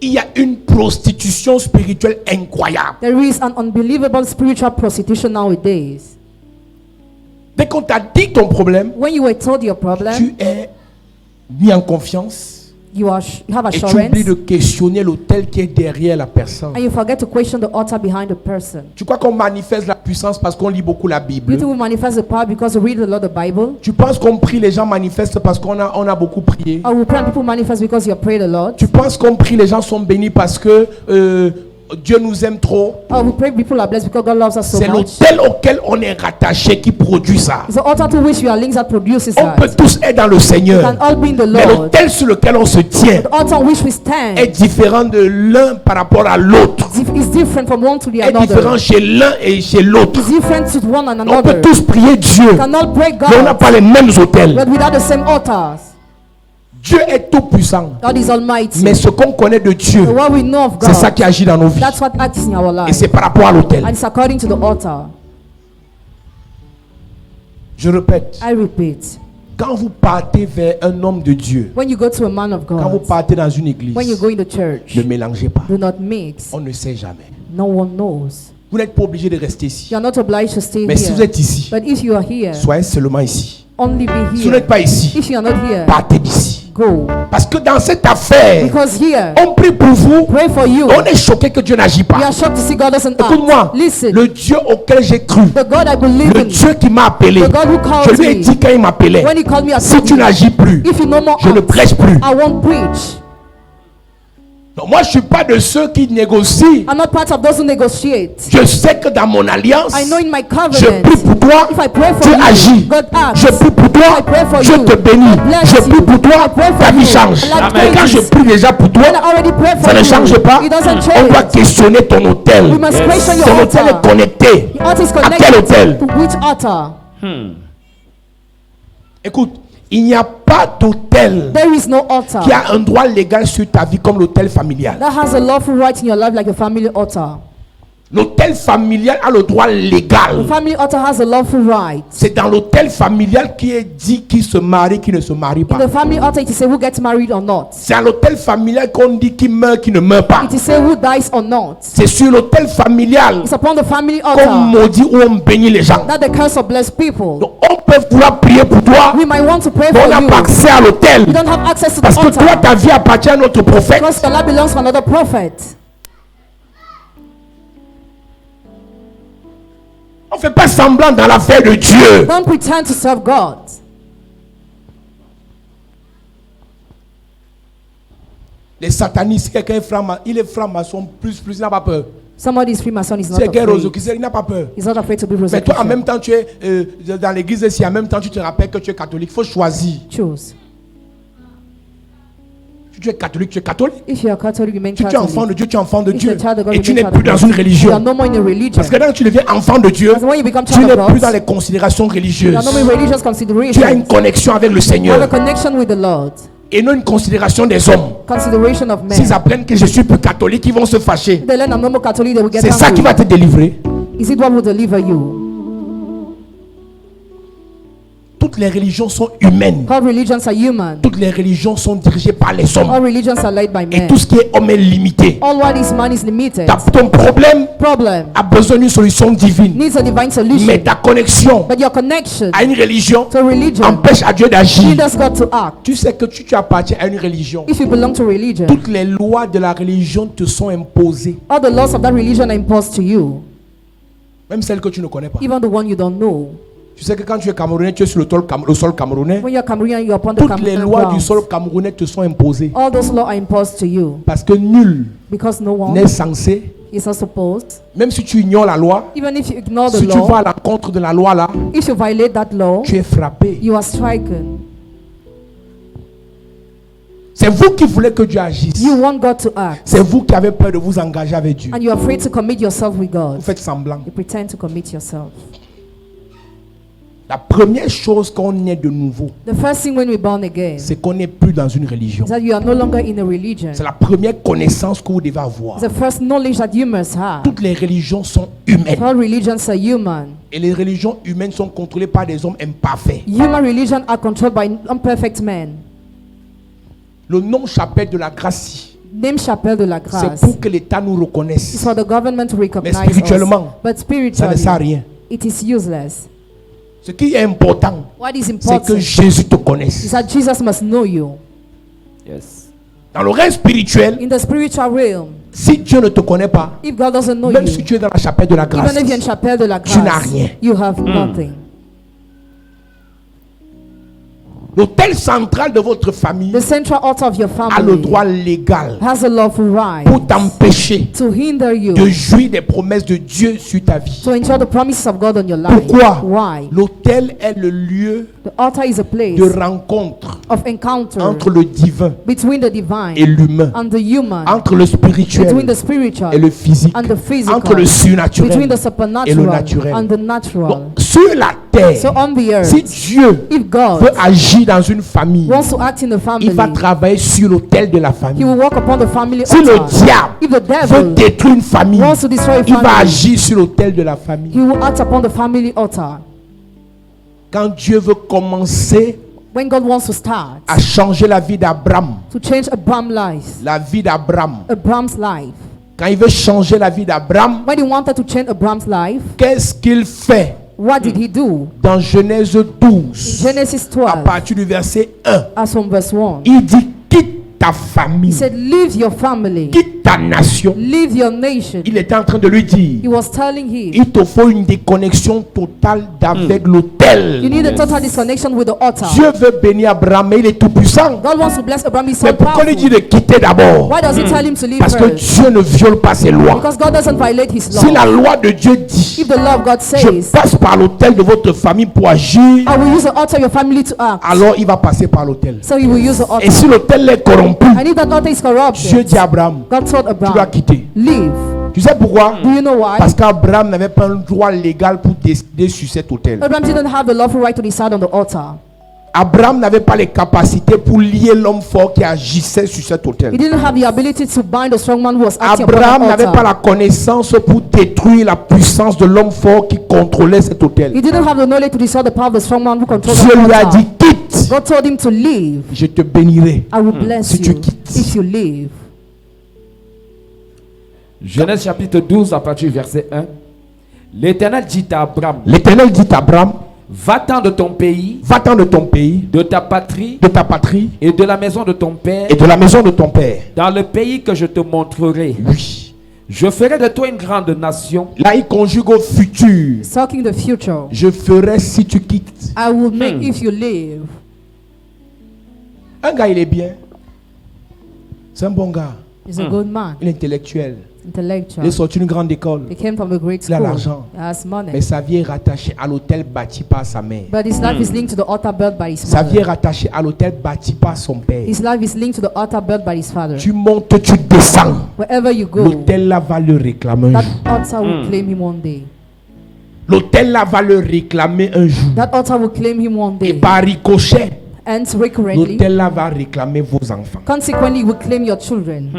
Il y a une prostitution spirituelle incroyable. There is an unbelievable spiritual prostitution nowadays. Dès qu'on t'a dit ton problème, When you were told your problem, tu es mis en confiance you have et tu assurance, oublies de questionner l'autel qui est derrière la personne. and you forget to question the altar behind the person. Tu crois qu'on manifeste la puissance parce qu'on lit beaucoup la You Bible? think we manifest the power because we read a lot of the Bible? Tu penses qu'on prie, les gens manifestent parce qu'on a beaucoup prié? Or we pray and people manifest because you have prayed a lot? Tu penses qu'on prie, les gens sont bénis parce que Dieu nous aime trop? Or we pray people are blessed because God loves us so C'est much? l'autel auquel on est rattaché qui produit ça. It's the altar to which we are linked that produces On peut that. tous être dans le We Seigneur, can all be in the mais Lord. l'autel sur lequel on se tient The altar on which we stand est différent de l'un par rapport à l'autre. is different from one to the Est différent another. chez l'un et chez l'autre. It's different to one and On peut another. tous prier Dieu, We can all pray mais on n'a God, pas les mêmes autels. but without the same altars. Dieu est tout puissant. God is almighty. Mais ce qu'on connaît de Dieu, But what we know of c'est ça God, qui agit dans nos vies. that's what acts in our Et lives. c'est par rapport à l'autel. And it's according to the altar. Je répète, I repeat. quand vous partez vers un homme de Dieu, When you go to a man of quand vous God, partez dans une église, when you go in the church, ne mélangez pas. do not mix. On ne sait jamais. No one knows. Vous n'êtes pas obligé de rester ici. You are not obliged to stay Mais si vous here. êtes ici, But if you are here, soyez seulement ici. only be Si vous here. n'êtes pas ici, If you are not here, partez d'ici. go. Parce que dans cette affaire, Because here, on prie pour vous. pray for you. On est choqué que Dieu n'agit We are pas. shocked to see God doesn't Écoute-moi, act. Listen, le Dieu auquel j'ai cru, the God I believe le in, Dieu qui m'a appelé, the God who je called lui ai me, dit quand il m'appelait, when he called me, I si told tu you, n'agis plus, if you no more je ne act, prêche plus. I won't preach. Donc moi je suis pas de ceux qui négocient. I'm not part of those who negotiate. Je sais que dans mon alliance, I know in my je covenant, prie pour toi, if I pray for tu you, agis. God acts. Je prie pour toi, I pray for je you, te bénis. God bless Je prie you. pour toi, I pray for ta vie you. change. Life Mais quand je changes. prie déjà pour toi, When I already pray for ça ne you, change pas. it doesn't On doit change. questionner ton hôtel. We must question your Ton hôtel altar. est connecté. Your altar is À quel hôtel? connected to which altar? Écoute, il n'y a pas d'hôtel There is no altar qui a un droit légal sur ta vie comme l'hôtel familial. that has a lawful right in your life like a family altar. L'hôtel familial a le droit The légal. family altar has a lawful right. C'est dans l'hôtel familial qui est dit qui se marie, qui ne se marie In pas. the family altar, it is say who gets married or not. C'est à l'hôtel familial qu'on dit qui meurt, qui ne meurt pas. It is say who dies or not. C'est sur l'hôtel familial It's upon the family qu'on altar maudit ou on bénit les gens. that the curse of blessed people. Donc on peut vouloir prier pour toi, We might want to pray mais on for n'a you. pas accès à l'hôtel. You don't have access to the Parce que toi, altar ta vie appartient à notre prophète. because your life belongs to another prophet. On ne fait pas semblant dans l'affaire de Dieu. Don't pretend to serve God. Les satanistes, si quelqu'un est il est franc-maçon, il n'a pas peur. Somebody is Freemason, is Si not quelqu'un est afraid. rosicruciaire, il n'a pas peur. He's not afraid to be Mais toi, en même Rosicrucian. temps, tu es dans l'église ici, en même temps, tu te rappelles que tu es catholique. Il faut choisir. Choose. Si tu es catholique, tu es catholique. If you are Catholic, remain Si tu es enfant de Catholic. Dieu, tu es enfant de If Dieu. you're a child of God, Et tu remain n'es child plus of dans God. une You are religion. no more in a religion. Parce que quand tu deviens enfant de Dieu, Because when you become tu child n'es of plus God, dans les considérations you religieuses. are no more in religious Tu as une considerations. connexion avec le You have a Seigneur. connection with the Lord. Et non une considération des hommes. Consideration of men. S'ils apprennent que je suis plus catholique, ils vont se fâcher. If they learn I'm no more Catholic, they will get C'est ça qui angry. va te délivrer. Is it what will deliver you? Toutes les religions sont humaines. All religions are human. Toutes les religions sont dirigées par les All hommes. religions are led by Et men. tout ce qui est homme est limité. All what is man is limited. Ton problème Problem a besoin d'une solution divine. needs a divine Mais solution. ta connexion But your connection à une religion to religion empêche à Dieu d'agir. hinders God to act. Tu sais que tu appartiens à une religion. If you belong to religion, Toutes les lois de la religion te sont imposées. all the laws of that religion are imposed to you, Même celles que tu ne connais pas. even the one you don't know. Tu sais que quand tu es camerounais, tu es sur le sol camerounais. When you're Cameroonian, you're upon the Toutes les Cameroonian lois du grounds. sol camerounais te sont imposées. All those laws are imposed to you Parce que nul because no one n'est censé, is not supposed. même si tu ignores la loi, Even if you ignore the si tu vas law, à l'encontre de la loi là, if you violate that law, tu es frappé. you are stricken. C'est vous qui voulez que Dieu agisse. You want God to act, C'est vous qui avez peur de vous engager avec Dieu. and you're afraid to commit yourself with Vous God. faites semblant. You pretend to commit yourself. La première chose qu'on est de nouveau, The first thing when we're born again is c'est qu'on n'est plus dans une religion. that you are no longer in a religion. C'est la première connaissance que vous devez avoir. It's the first knowledge that you must have. Toutes les religions sont humaines. All religions are human. Et les religions humaines sont contrôlées par des hommes imparfaits. Human religions are controlled by imperfect men. Le nom chapelle de la grâce, Name Chapelle de la c'est Grâce. pour que l'État nous It's reconnaisse. for the government to recognize Mais spirituellement, us. But Ça ne spiritually, sert à rien. it is useless. Ce qui est important, What is c'est important que Jésus te is connaisse. that Jesus must know you. Yes. Dans le règne spirituel, In the spiritual realm, si Dieu ne te connaît pas, if God doesn't know même si you, tu es dans la chapelle de la grâce, even if you're in Chapelle de la tu n'as Grâce, rien. you have nothing. l'autel central de votre famille The central altar of your a le family droit légal has a lawful right pour t'empêcher to hinder you, de jouir des promesses de Dieu sur ta vie. to ensure the promises of God on your life. Pourquoi? Why? L'autel est le lieu The altar is a place de rencontre of encounter entre le divin between the divine et l'humain, and the human, entre le between spirituel the spiritual et le physique, and the physical, entre le between surnaturel the et le supernatural naturel. and the natural. Donc, sur la terre, So on the earth, si Dieu if God veut agir dans une famille, wants to act in the family, il va travailler sur l'autel de la he famille. will walk upon the family Si le altar. diable If the veut devil détruire une famille, wants to destroy a il va family, agir sur l'autel de la famille. he will act upon the family altar. Quand Dieu veut commencer When God wants to start à changer la vie d'Abraham, to change Abraham's life, la vie d'Abraham, Abraham's life, quand il veut changer la vie d'Abraham, when he wanted to change Abraham's life, qu'est-ce qu'il fait? what did he do? Dans Genèse In 12, Genesis à 12, partir du verset 1, as from verse 1, il dit quitte ta he famille, said, leave your family, quitte ta nation. leave your nation. Il était en train de lui He dire, was telling him, il te faut une déconnexion totale d'avec l'autel. you need a total disconnection with the altar. Dieu veut bénir Abraham, mais il est tout puissant. God wants to bless Abraham, he's so Mais pourquoi il dit powerful. de quitter d'abord? Why does he tell him to leave Parce que first? Dieu ne viole pas ses lois. Because God doesn't violate his Si law. la loi de Dieu dit, If the law of God je says, passe par l'autel de votre famille pour agir, I will use the altar of your family to act, alors il va passer par l'autel. so he will use the Et altar. si l'autel est corrompu, And if that altar is Dieu corrupted, dit à Abraham, God told tu dois Abraham, quitter. leave. Tu sais pourquoi? Do you know why? Parce qu'Abraham n'avait pas un droit légal pour décider sur cet autel. Abraham didn't have the lawful right to decide on the altar. Abraham n'avait pas les capacités pour lier l'homme fort qui agissait sur cet He autel. didn't have the ability to bind the strong man who was acting upon Abraham the n'avait pas altar. la connaissance pour détruire la puissance de l'homme fort qui contrôlait cet He autel. didn't have the knowledge to destroy the power of the strong man who controlled Dieu the lui a altar. dit quitte, God told him to leave. je te bénirai. I will bless Si tu you quittes. if you leave. Genèse chapitre 12 à partir du verset 1. L'Éternel dit à Abraham, L'Éternel dit à Abraham, va-t'en de ton pays, va-t'en de ton pays, de ta patrie de ta patrie et de la maison de ton père, et de la maison de ton père. dans le pays que je te montrerai. Oui. Je ferai de toi une grande nation. Là, il conjugue au futur. He's talking the future. Je ferai si tu quittes. I will make if you leave. Un gars, il est bien. C'est un bon gars. He's a good man, Il est intellectuel. Il est intellectual. sorti d'une grande école. He came from a great Il a school. l'argent. He has money. Mais sa vie est rattachée à l'hôtel bâti par sa mère. But his life is linked to the altar built by his Sa vie est mother. rattachée à l'hôtel bâti par son père. His life is linked to the altar built by his father. Tu montes, tu descends. Wherever you go, L'hôtel là va le réclamer un that jour. altar will claim him one day. L'hôtel là va le réclamer un jour. That altar will claim him one Et day. par ricochet, And recurrently, l'hôtel là va réclamer vos enfants. consequently, will claim your children.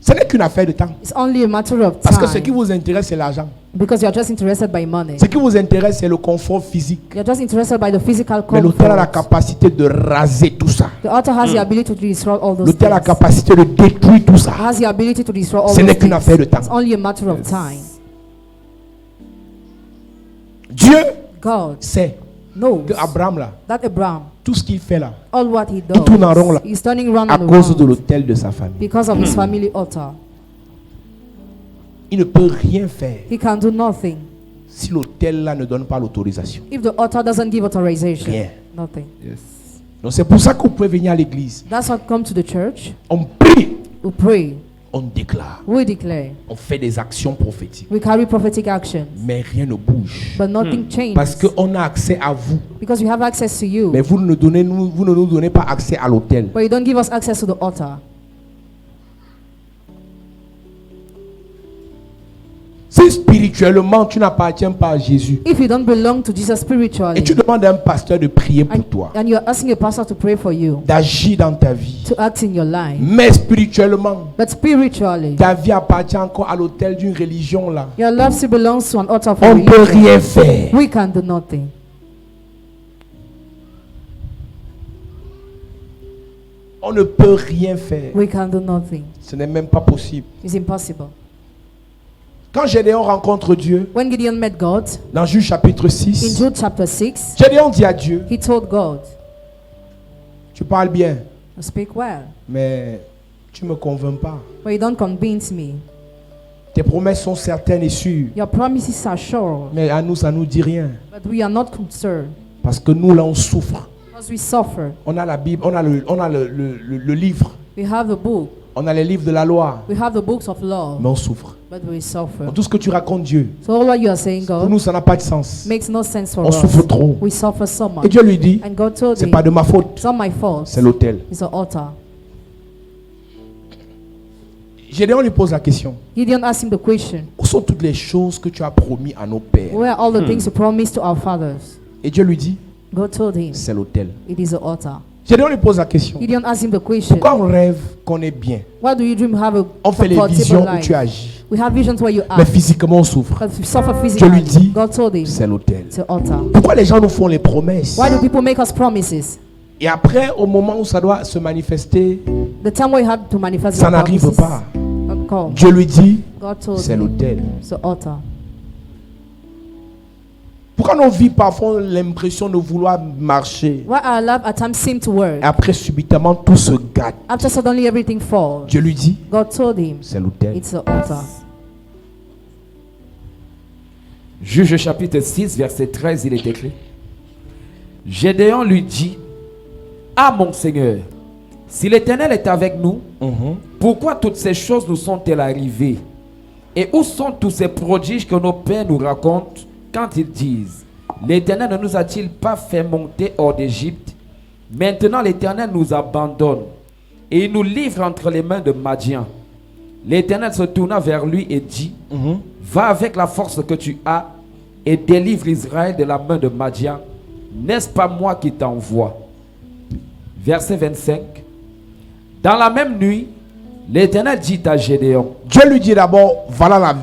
Ce n'est qu'une affaire de temps. It's only a matter of Parce que ce qui time. vous intéresse, c'est l'argent. Because you're just interested by money. Ce qui vous intéresse, c'est le confort physique. You're just interested by the physical Mais l'autel a la comfort. capacité de raser tout ça. The altar has the ability to destroy all those L'autel a la things. capacité de détruire tout ça. It has the ability to destroy all Ce those n'est qu'une things. affaire de temps. It's only a matter of time. Dieu God sait knows que Abraham là, that Abraham, tout ce qu'il fait là, all what he il tourne en rond does, là, he's turning round à and cause de around l'autel de sa famille. because of his family altar. Il ne peut rien faire He can do nothing si l'autel là ne donne pas l'autorisation. if the altar doesn't give authorization. Rien. Nothing. Donc c'est pour ça que vous pouvez venir à l'église. That's what come to the church. On prie, We pray. on déclare, We declare. on fait des actions prophétiques. We carry prophetic actions. Mais rien ne bouge. But nothing changes. Parce qu'on a accès à vous. Because we have access to you. Mais vous ne nous donnez pas accès à l'autel. But you don't give us access to the altar. Si spirituellement tu n'appartiens pas à Jésus If you don't belong to Jesus et spiritually, tu demandes à un pasteur de prier pour toi, and you're asking a pastor to pray for you, d'agir dans ta vie, to act in your life, mais spirituellement, but spiritually, ta vie appartient encore à l'autel d'une religion là, your love still belongs to an altar for on ne peut religion. rien faire. We can do nothing. On ne peut rien faire. We can do nothing. Ce n'est même pas possible. It's impossible. Quand Gédéon rencontre Dieu, When Gideon met God, dans Juge chapitre in 6, Jude chapter 6, Gédéon dit à Dieu, he told God, tu parles bien, I speak well, mais tu ne me convaincs pas. but you don't convince me. Tes promesses sont certaines et sûres, Your promises are sure, mais à nous, ça ne nous dit rien. but we are not concerned Parce que nous, là, on souffre. because we suffer. On a la Bible, on a le livre, We have the book, on a les livres de la loi, we have the books of law, mais on souffre. but we suffer. Donc, tout ce que tu racontes Dieu, So all what you are saying, pour God, nous, ça n'a pas de sens. makes no sense for On us. souffre trop. We suffer so Et much. Dieu lui dit, And God told c'est him, pas de ma faute, it's not my fault. c'est l'autel. It's the altar. Gédéon lui pose la question. Gideon asked him the question, sont toutes les choses que tu as promis à nos pères? Where are all the things you promised to our fathers? Et Dieu lui dit, God told him, c'est l'autel. it is the altar. Gédéon lui pose la question. Gideon asked him the question, Pourquoi on rêve qu'on est bien? why do you dream have a On fait les comfortable visions où life? tu agis. We have visions where you Mais act, physiquement on souffre. but you suffer Dieu lui physically. dit, God told him, c'est l'autel. it's the altar. Pourquoi les gens nous font les promesses? Why do people make us promises? Et après, au moment où ça doit se manifester, The time where you have to manifest ça your n'arrive promises, pas. not come. Dieu lui dit, God told c'est him, l'autel. it's the altar. Pourquoi nos vies parfois ont l'impression de vouloir marcher? Why our life at times seem to work. Et après, subitement, tout se gâte. After suddenly everything falls. Dieu lui dit, God told him, c'est l'autel. it's the altar. Juge chapitre 6, verset 13, il est écrit. Gédéon lui dit, ah mon Seigneur, si l'Éternel est avec nous, pourquoi toutes ces choses nous sont-elles arrivées? Et où sont tous ces prodiges que nos pères nous racontent quand ils disent, l'Éternel ne nous a-t-il pas fait monter hors d'Égypte? Maintenant l'Éternel nous abandonne et il nous livre entre les mains de Madian. L'Éternel se tourna vers lui et dit, va avec la force que tu as et délivre Israël de la main de Madian. N'est-ce pas moi qui t'envoie? Verset 25. Dans la même nuit, l'Éternel dit à Gédéon, Dieu lui dit d'abord, voilà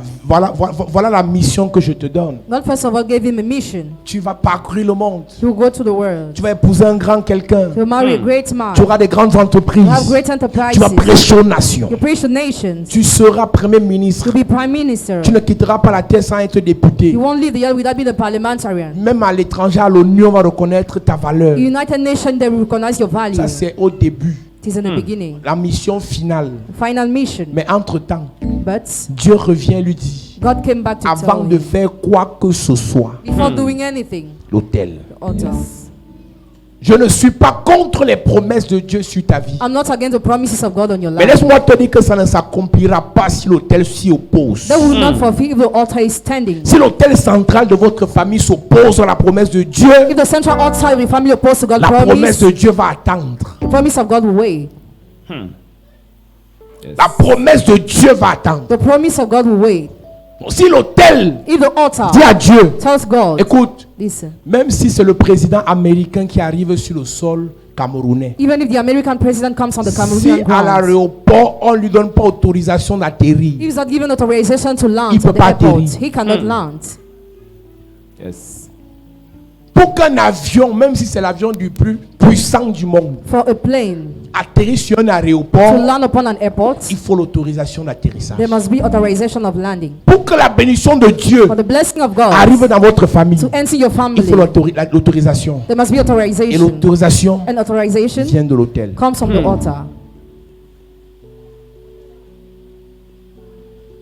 la mission que je te donne. God first of all gave him a mission. Tu vas parcourir le monde. You go to the world. Tu vas épouser un grand quelqu'un. You marry a great man. Tu auras des grandes entreprises. You have great Tu vas enterprises. prêcher aux nations. You preach to nations. Tu seras premier ministre. You'll be prime minister. Tu ne quitteras pas la terre sans être député. You won't leave the earth without being a parliamentarian. Même à l'étranger, à l'ONU, on va reconnaître ta valeur. United Nations, they will recognize your value. Ça, c'est au début. It is in the beginning. La mission finale. Final mission. Mais entre-temps, But Dieu revient et lui dit, God came back to avant tell de him, faire quoi que ce soit, before doing anything, l'autel. the altar. Je ne suis pas contre les promesses de Dieu sur ta vie. I'm not against the promises of God on your Mais life. laisse-moi te dire que ça ne s'accomplira pas si l'autel s'y oppose. That will not fulfill if the altar is standing. Si l'autel central de votre famille s'oppose à la promesse de Dieu, If the central altar of the family opposed to God's la promesse promise, de Dieu va attendre. the promise of God will wait. La promesse de Dieu va attendre. The promise of God will wait. Donc, si l'autel If the altar dit à Dieu, tells God, écoute, listen, même si c'est le président américain qui arrive sur le sol camerounais, even if the American president comes on the si Cameroonian à ground, l'aéroport on ne lui donne pas autorisation d'atterrir, if he's not given authorization to land Il peut at the pas airport, atterrir. he cannot land. yes. pour qu'un avion, même si c'est l'avion du plus puissant du monde, For a plane atterrisse sur un to aéroport, land upon an airport, il faut l'autorisation d'atterrissage. there must be authorization of landing. Pour que la bénédiction de Dieu For the blessing of God arrive dans votre famille, to enter your il family, faut l'autorisation. there must be Et authorization. l'autorisation And authorization vient de l'autel. comes from the altar.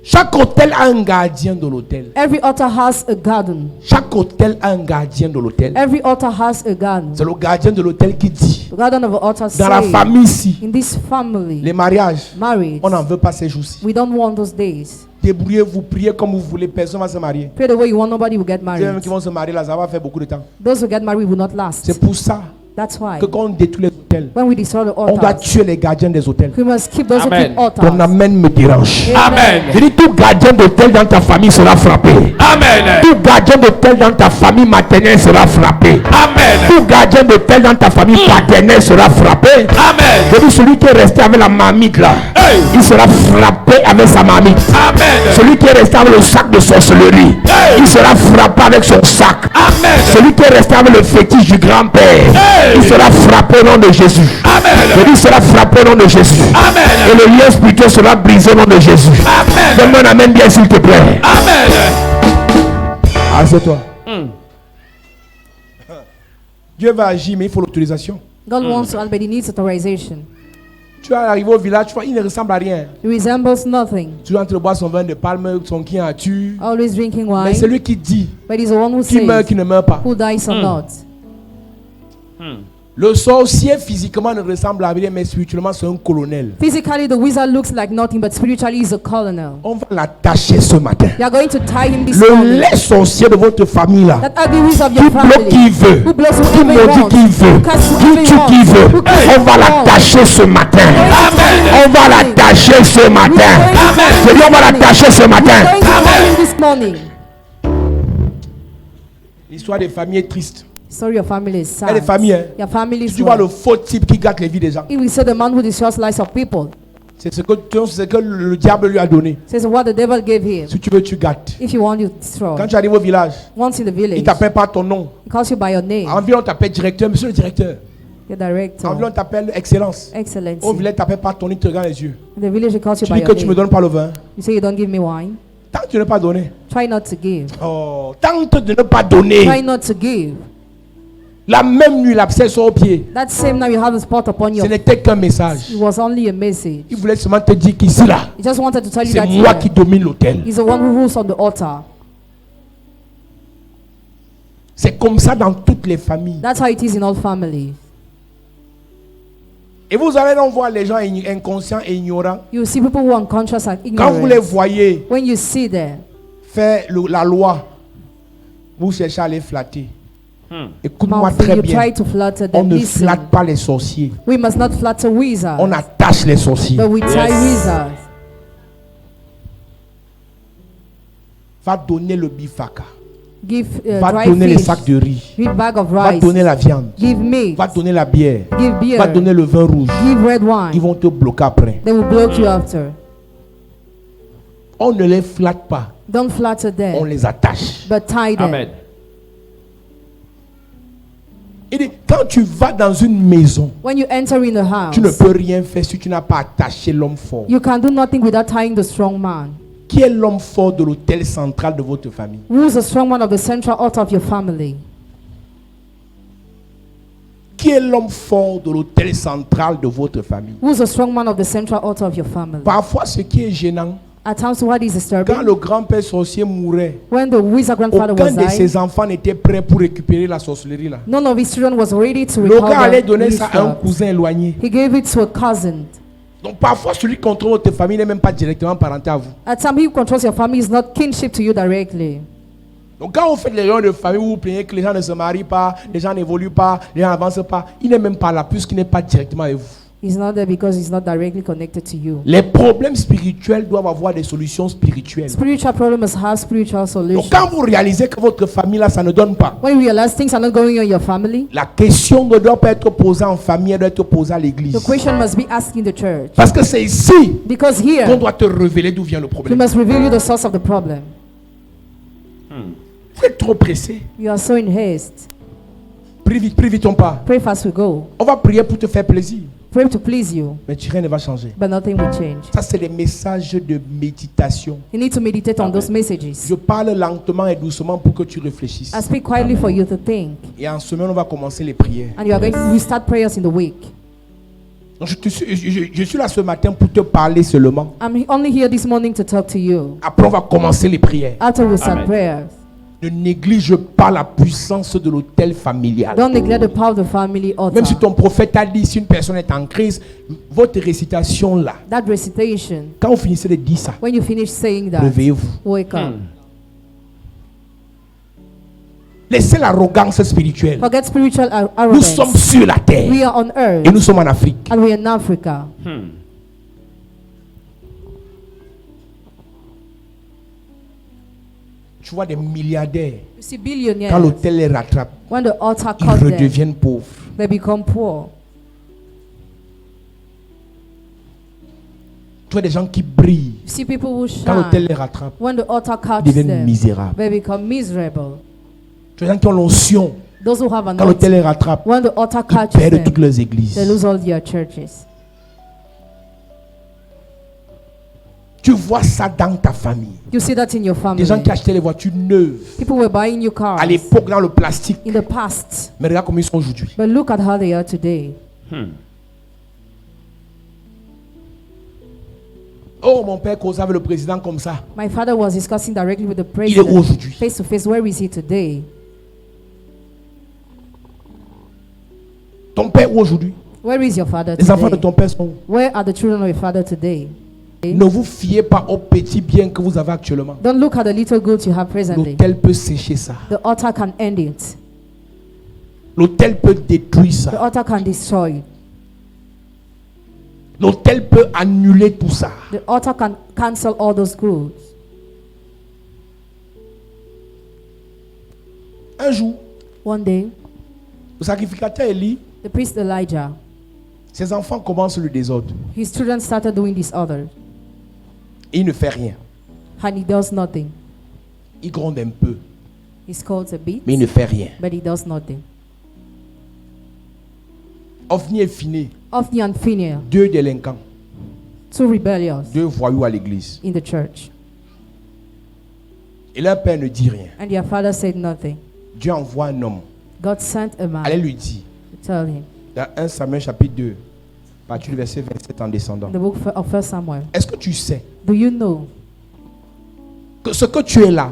Chaque hôtel a un gardien de l'hôtel. Every altar has a garden. Chaque hôtel a un gardien de l'hôtel. Every altar has a garden. C'est le gardien de l'hôtel qui dit, The garden of the altar dans la says, famille ici, in this family, les mariages, marriage, on n'en veut pas ces jours-ci. we don't want those days. Débrouillez-vous, priez comme vous voulez, personne ne va se marier. Pray the way you want, nobody will get Les gens married. qui vont se marier là, ça va faire beaucoup de temps. Those who get married will not last. C'est pour ça That's why que quand on détruit les hôtels, when we destroy the on doit altars, tuer les gardiens des hôtels. we must keep those who Amen. keep Ton altars. amène me dérange. Amen. Je dis tout gardien d'hôtel dans ta famille sera frappé. Amen. Tout gardien d'hôtel dans ta famille maternelle sera frappé. Amen. Tout gardien d'hôtel dans ta famille paternelle sera frappé. Amen. Je dis celui qui est resté avec la marmite là, Hey. il sera frappé avec sa marmite. Amen. Celui qui est resté avec le sac de sorcellerie, Hey. il sera frappé avec son sac. Amen. Celui qui est resté avec le fétiche du grand-père, Hey. il sera frappé au nom de Jésus. Amen. Je dis, il sera frappé au nom de Jésus. Amen. Et le lien spirituel sera brisé au nom de Jésus. Amen. Donne-moi un amen bien s'il te plaît. Amen. Assieds-toi. Dieu va agir, mais il faut l'autorisation. God wants to, but he needs authorization. Tu vas arriver au village, tu vois, il ne ressemble à rien. He resembles nothing. Tu es en train de boire son vin de palme, son qui a tu. Always drinking Mais wine, c'est lui qui dit but he's the one who qui meurt, says qui ne meurt pas. who dies or not. Le sorcier physiquement ne ressemble à rien, mais spirituellement c'est un colonel. Physically, the wizard looks like nothing, but spiritually, he's a colonel. On va l'attacher ce matin. You are going to tie him this Le morning. laid sorcier de votre famille là, That ugly wizard of qui your bloque qui family. veut, Who blocks qui whoever he maudit wants. qui veut, Who casts qui whoever he tue qui wants. veut. Who kills On va whoever he wants. l'attacher ce matin. On va l'attacher ce matin. Je dis on va l'attacher ce We're matin. going to tie him this morning. L'histoire des familles est triste. Sorry, your family is Il y a des sad. familles, hein. Your family is Tu vois le wrong. faux type qui gâte les vies des gens. If we say the man who destroys lives of people, C'est ce que le diable lui a donné. says what the devil gave him. Si tu veux, tu gâtes. If you want, you destroy. Quand tu arrives au village, Once in the il village, ne t'appelle pas ton nom. he calls you by your name. Environ, on t'appelle directeur, monsieur le directeur. Your director. Environ, on t'appelle excellence. Excellency. Au village, il t'appelle pas ton nom, il te regarde les yeux. In the village, he calls you Tu by dis que your tu me name. donnes pas le vin. You say you don't give me wine. Tant que tu n'as pas donné. Try not to give. Oh, tente de ne pas donner. Try not to give. La même nuit, l'abcès sort au pied. That same night you have the spot upon Ce you. n'était qu'un message. It was only a message. Il voulait seulement te dire qu'ici, là, He just wanted to tell you c'est that moi here, qui domine l'hôtel. he's the one who rules on the altar. C'est comme ça dans toutes les familles. That's how it is in all families. Et vous allez donc voir les gens inconscients et ignorants. You see people who are unconscious and Quand vous les ignorant. voyez When you see them, faire la loi, vous cherchez à les flatter. Écoute-moi Mouthful, très you bien. try to flatter On them. ne Listen, flatte pas les sorciers. we must not flatter wizards, On attache les sorciers. but we tie wizards. Va donner le bifaka. Give Va dry donner les fish. sacs de riz. Give bag of Va rice. donner la viande. Give meat. Va donner la bière. Give beer. Va donner le vin rouge. Give red Ils wine. vont te bloquer après. They will block you after. On ne les flatte pas. Don't flatter On them, les attache. but tie them. Amen. Il dit, quand tu vas dans une maison, When you enter in the house, tu ne peux rien faire si tu n'as pas attaché l'homme fort. you can do nothing without tying the strong man. Qui est l'homme fort de l'hôtel central de votre famille? Who is the strong man of the central altar of your family? Qui est l'homme fort de l'hôtel central de votre famille? Who is the strong man of the central altar of your family? Parfois, ce qui est gênant, At times, what is quand disturbing? le grand-père sorcier mourait, When the wizard grandfather aucun was de dying, ses enfants n'était prêt pour récupérer la sorcellerie là. none of his children was ready to Le gars allait recover donner ça à un witchcraft. cousin éloigné. He gave it to a cousin. Donc parfois, celui qui contrôle votre famille n'est même pas directement parenté à vous. At times, he who controls your family is not kinship to you directly. Donc quand vous faites les réunions de famille, vous vous plaignez que les gens ne se marient pas, les gens n'évoluent pas, les gens n'avancent pas, il n'est même pas là puisqu'il n'est pas directement avec vous. He's not there because he's not directly connected to you. Les problèmes spirituels doivent avoir des solutions spirituelles. Spiritual problems have spiritual Donc solutions. quand vous réalisez que votre famille là, ça ne donne pas, When you realize things are not going on in your family, la question ne doit pas être posée en famille, elle doit être posée à l'église. the question must be asked in the church. Parce que c'est ici Because qu'on here, doit te révéler d'où vient le we problème. must reveal you the source of the problem. Vous êtes trop pressé. You are so in haste. Prie vite on part. Pray fast we go. On va prier pour te faire plaisir. Pray to please you, Mais rien ne va changer. but nothing will change. Ça, c'est des messages de méditation. You need to meditate on those messages. Je parle lentement et doucement pour que tu réfléchisses. I speak quietly for you to think. Et en semaine, on va commencer les prières. And you are going to we start prayers in the week. Donc, je suis là ce matin pour te parler seulement. I'm only here this morning to talk to you. Après, on va commencer les prières. After we start Amen. prayers, Ne néglige pas la puissance de l'hôtel familial. don't neglect the power of the family altar. Même si ton prophète a dit, si une personne est en crise, votre récitation là, That recitation, quand vous finissez de dire ça, when you finish saying that, réveillez-vous. wake up. Laissez l'arrogance spirituelle. Forget spiritual Nous arrogance. sommes sur la terre We are on earth et nous sommes en Afrique. and we are in Africa. Tu vois des milliardaires, You see quand billionaires, l'hôtel les rattrape, when the altar ils caught them, redeviennent pauvres. they become poor. Tu vois des gens qui brillent, You see people who quand l'hôtel shine, les rattrape, when the altar ils catches deviennent them, misérables. they become miserable. Tu vois des gens qui ont l'onction, Those who have quand l'hôtel anointing, les rattrape, when the altar ils catches perdent toutes them, leurs églises. they lose all their churches. Tu vois ça dans ta famille. You see that in your family. Des gens qui achetaient les voitures neuves, People were buying new cars à l'époque dans le plastique. in the past, Mais regarde comment ils sont aujourd'hui. but look at how they are today. Oh, mon père causait avec le président comme ça. My father was discussing directly with the Il est president, aujourd'hui. face to face. Where is he today? Ton père où aujourd'hui? Where is your father Les enfants de today? ton père sont où? Where are the children of your father today? Ne vous fiez pas au petit bien que vous avez actuellement. Don't look at the little goods you have presently. L'autel peut sécher ça. The altar can end it. L'autel peut détruire The ça. altar can destroy it. L'autel peut annuler tout ça. The altar can cancel all those goods. Un jour, One day, le sacrificateur Élie, the priest Elijah, ses enfants commencent le désordre. his children started doing disorder, Et il ne fait rien. and he does nothing. Il gronde un peu, He scolds a bit, mais il ne fait rien. but he does nothing. Ophni et Phiné, Ophni and Phinehas, 2 délinquants, two rebellious 2 voyous à l'église. in the church, Et leur père ne dit rien. and their father said nothing. Dieu envoie un homme. God sent a man Allez lui dire, to tell him. dans 1 Samuel chapitre 2, à partir du verset 27 en descendant. In the book of 1 Samuel, Est-ce que tu sais do you know que ce que tu es là,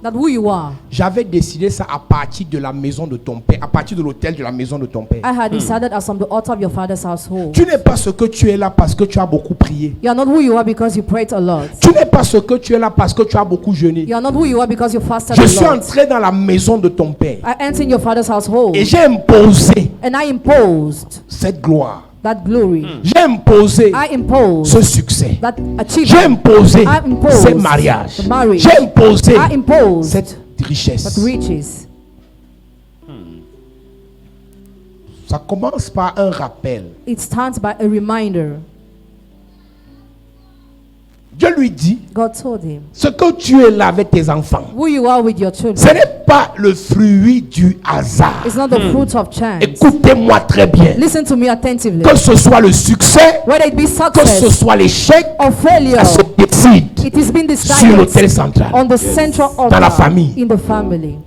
that who you are? j'avais décidé ça à partir de la maison de ton père, à partir de l'autel de la maison de ton père. I had decided as from the altar of your father's household. Tu n'es pas ce que tu es là parce que tu as beaucoup prié. You are not who you are because you prayed a lot. Tu n'es pas ce que tu es là parce que tu as beaucoup jeûné. You are not who you are because you fasted Je a suis lot. entré dans la maison de ton père I entered your father's household et j'ai imposé and I imposed cette gloire. that glory. J'ai imposé I imposed ce succès. that J'ai achievement. imposé I imposed ces mariages. the marriage. J'ai imposé I imposed cette richesse. that riches. Ça commence par un rappel. It starts by a reminder. Dieu lui dit, God told him, ce que tu es là avec tes enfants, who you are with your ce children n'est pas le fruit du hasard. is not the fruit of chance. Écoutez-moi très bien. Listen to me attentively. Que ce soit le succès, Whether it be que ce success soit l'échec, or failure, ça se décide it has been sur l'autel decided central. on the central Dans la altar famille. in the family.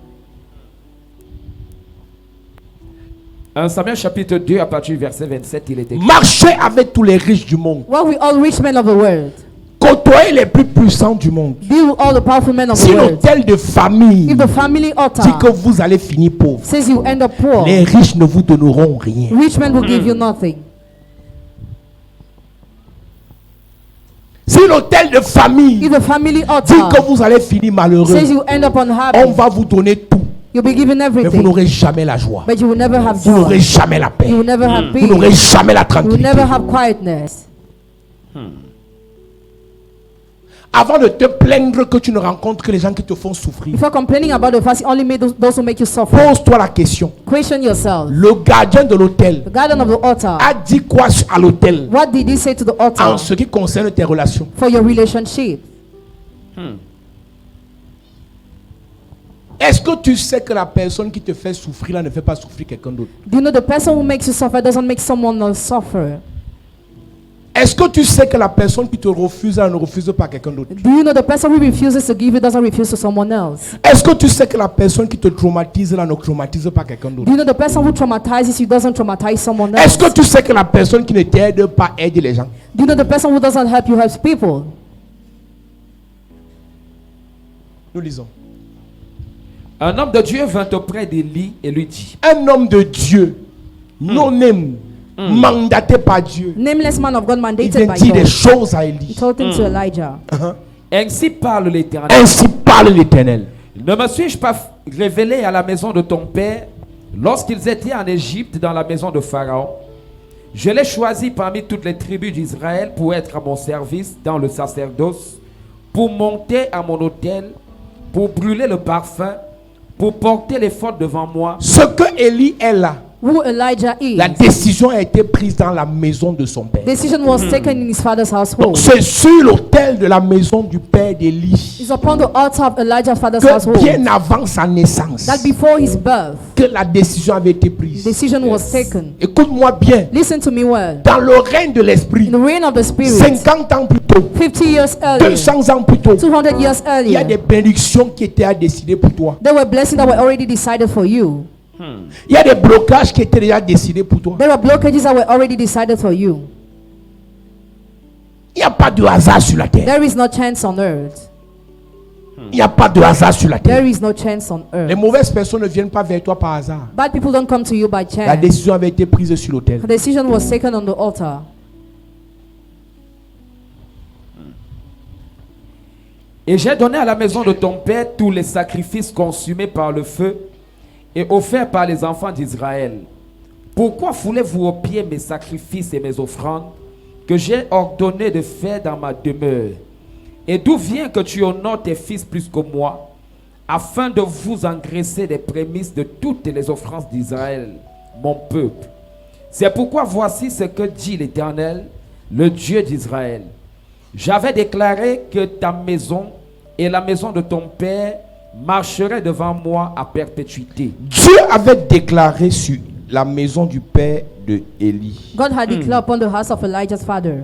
1 Samuel chapitre 2 à partir du verset 27, il est écrit. Marchez avec tous les riches du monde. While we all rich men of the world, Côtoyez les plus puissants du monde. deal with all the powerful men of Si the world. l'autel de famille If the family dit altar que vous allez finir pauvre, says you end up poor, les riches ne vous donneront rien. rich men will give you nothing. Si l'autel de famille If the family dit que altar vous allez finir malheureux, says you end up on unhappy, va vous donner tout. you'll be given Mais vous everything, n'aurez jamais la joie. but you will never have Vous n'aurez joy. jamais la paix. You will never have Vous n'aurez peace. jamais la You will tranquillité. never have quietness. Avant de te plaindre que tu ne rencontres que les gens qui te font souffrir, Before complaining about the fast, only made those who make you suffer. pose-toi la question. Question yourself. Le gardien de l'autel The guardian of the altar, a dit quoi à l'autel what did he say to the en altar ce qui concerne tes relations? for your relationship? Est-ce que tu sais que la personne qui te fait souffrir là ne fait pas souffrir quelqu'un d'autre? Do you know the person who makes you suffer doesn't make someone else suffer? Est-ce que tu sais que la personne qui te refuse là ne refuse pas quelqu'un d'autre? Do you know the person who refuses to give you doesn't refuse to someone else? Est-ce que tu sais que la personne qui te traumatise là ne traumatise pas quelqu'un d'autre? Do you know the person who traumatizes you doesn't traumatize someone Est-ce else? que tu sais que la personne qui ne t'aide pas aide les gens? Do you know the person who doesn't help you helps people? Nous lisons. Un homme de Dieu vint auprès d'Élie et lui dit. Un homme de Dieu, non-name, mandaté par Dieu, Nameless man of God il mandated vient by dire des God. choses à He Élie. told him to Elijah. Ainsi parle l'Éternel. Ainsi parle l'Éternel. Ne me suis-je pas révélé à la maison de ton père lorsqu'ils étaient en Égypte dans la maison de Pharaon? Je l'ai choisi parmi toutes les tribus d'Israël pour être à mon service dans le sacerdoce, pour monter à mon autel, pour brûler le parfum, pour porter les fautes devant moi. Ce que Élie est là, Who Elijah is. la décision a été prise dans la maison de son père. Decision was taken in his father's Donc household. c'est sur l'autel de la maison du père d'Élie It's upon the altar of Elijah's father's que household bien avant sa naissance, that before his birth, que la décision avait été prise. decision was taken. Écoute-moi bien, Listen to me well. dans le règne de l'esprit, In the reign of the Spirit, 50 ans plus tôt, 50 years earlier, 200 ans plus tôt, 200 years il y a des earlier, bénédictions qui étaient à décider pour toi. there were blessings that were already decided for you. Il y a des blocages qui étaient déjà décidés pour toi. There were blockages that were already decided for you. Il n'y a pas de hasard sur la terre. There is no chance on earth. Il n'y a pas de hasard sur la terre. There is no chance on Les earth. mauvaises personnes ne viennent pas vers toi par hasard. Bad people don't come to you by La chance. décision avait été prise sur l'autel. The decision was taken on the altar. Et j'ai donné à la maison de ton père tous les sacrifices consumés par le feu et offerts par les enfants d'Israël. Pourquoi foulez-vous aux pieds mes sacrifices et mes offrandes que j'ai ordonné de faire dans ma demeure? Et d'où vient que tu honores tes fils plus que moi, afin de vous engraisser des prémices de toutes les offrandes d'Israël, mon peuple? C'est pourquoi voici ce que dit l'Éternel, le Dieu d'Israël. J'avais déclaré que ta maison et la maison de ton père marcheraient devant moi à perpétuité. Dieu avait déclaré sur la maison du père de Élie God had declared upon the house of Elijah's father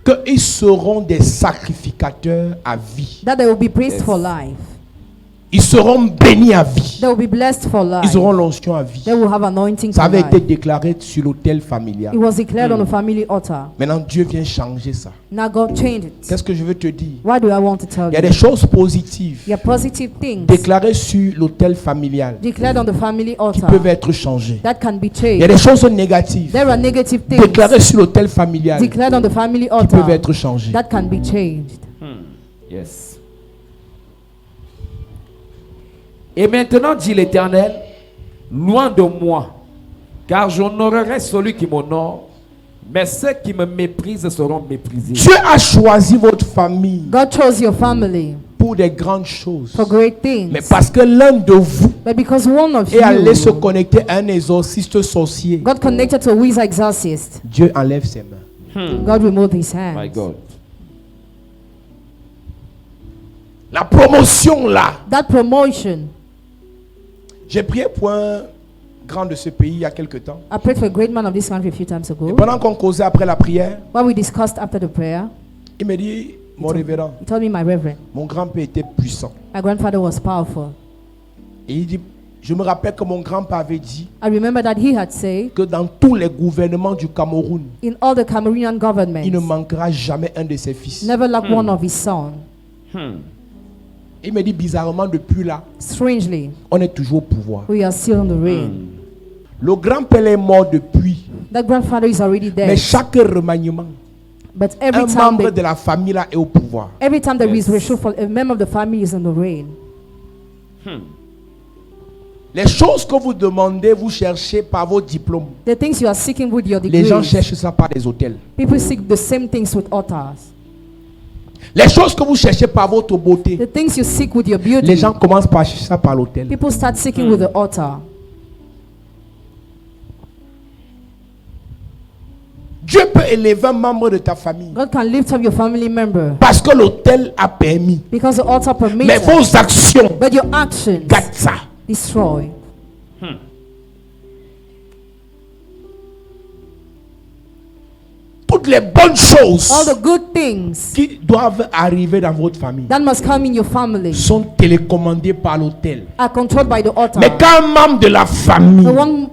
qu'ils seront des sacrificateurs à vie. that they will be praised Yes. for life. Ils seront bénis à vie. They will be blessed for life. Ils auront l'onction à vie. They will have anointing Ça for avait été life. déclaré sur l'autel familial. It was declared on the family altar. Maintenant, Dieu vient changer ça. Now God changed it. Qu'est-ce que je veux te dire? What do I want to tell Il y a you? des choses positives Your positive things déclarées sur l'autel familial declared on the family qui altar peuvent être changées. that can be Il y a changed. des choses négatives There are negative things déclarées sur l'autel familial qui declared on the family peuvent altar être changées. that can be changed. Yes. Et maintenant, dit l'Éternel, loin de moi, car j'honorerai celui qui m'honore, mais ceux qui me méprisent seront méprisés. Dieu a choisi votre famille God chose your family pour des grandes choses. for great things. Mais parce que l'un de vous But because one of est allé se you connecter à un exorciste sorcier, got connected to a wizard exorcist, Dieu enlève ses mains. God removed his hands. My God. La promotion là. That promotion, J'ai prié pour un grand de ce pays il y a quelque temps. I prayed for a great man of this country a few times Et ago. pendant qu'on causait après la prière, What we discussed after the prayer, il me dit, mon révérend, he told me, my reverend, mon grand-père était puissant. my grandfather was powerful. Et il dit, je me rappelle que mon grand-père avait dit I remember that he had said, que dans tous les gouvernements du Cameroun, in all the Cameroonian il ne governments, manquera jamais un de ses fils. never lack one of his sons. Il me dit bizarrement, depuis là, Strangely, on est toujours au pouvoir. we are still in the reign. Le grand-père est mort depuis, That grandfather is already mais dead. chaque remaniement, But un membre de la famille là est au pouvoir. every time there is Yes. reshuffle, a member of the family is in the reign. Les choses que vous demandez, vous cherchez par vos diplômes. The things you are seeking with your Les gens degrees, cherchent ça par les hôtels. people seek the same things with altars. Les choses que vous cherchez par votre beauté, The things you seek with your les beauty, gens commencent par chercher ça par l'hôtel. people start seeking with the altar. Dieu peut élever un membre de ta famille God can lift up your family member parce que l'hôtel a permis. because the altar permits Mais it. vos actions But your actions gâtent ça. destroy. Toutes les bonnes choses All the good things qui doivent arriver dans votre famille that must come in your family sont télécommandées par l'hôtel. are controlled by the altar. Mais quand un membre de la famille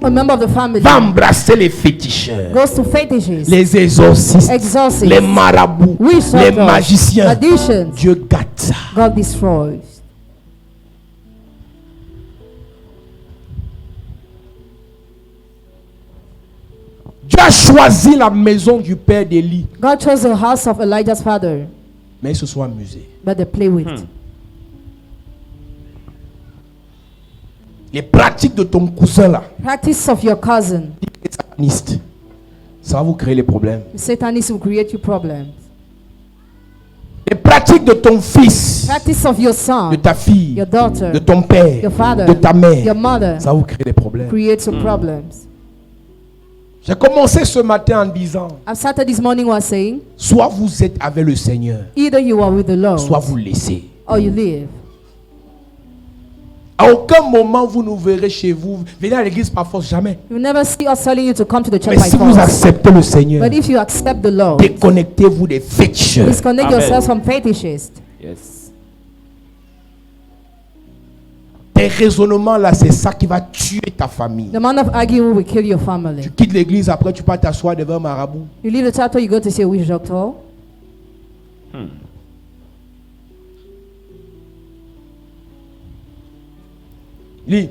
A member of the family va embrasser les féticheurs, goes to fetishes, les exorcistes, exorcists, les marabouts, witch les doctors, magiciens, magicians, Dieu gâte ça. God destroys. Dieu a choisi la maison du père d'Élie, God chose the house of Elijah's father, mais ils se sont amusés. but they play with. Les pratiques de ton cousin là, Practice of your cousin, les satanistes, ça va vous créer les problèmes. Satanism will create you problems. Les pratiques de ton fils, Practice of your son, de ta fille, your daughter, de ton père, your father, de ta mère, your mother, ça va vous créer des problèmes. creates you problems. J'ai commencé ce matin en disant, I started this morning was saying, soit vous êtes avec le Seigneur, either you are with the Lord soit vous laissez. or you live. À aucun moment vous nous verrez chez vous. Venez à l'église par force, jamais. You never see us telling you to come to the church Mais by si vous force. acceptez le Seigneur, But if you accept the Lord, déconnectez-vous des féticheurs. disconnect Amen. yourself from fetishists. Yes. Tes raisonnements là, c'est ça qui va tuer ta famille. The amount of arguing will kill your family. Tu quittes l'église, après tu pars t'asseoir devant un marabout. You leave the chapter, you go to see a witch doctor. Lis.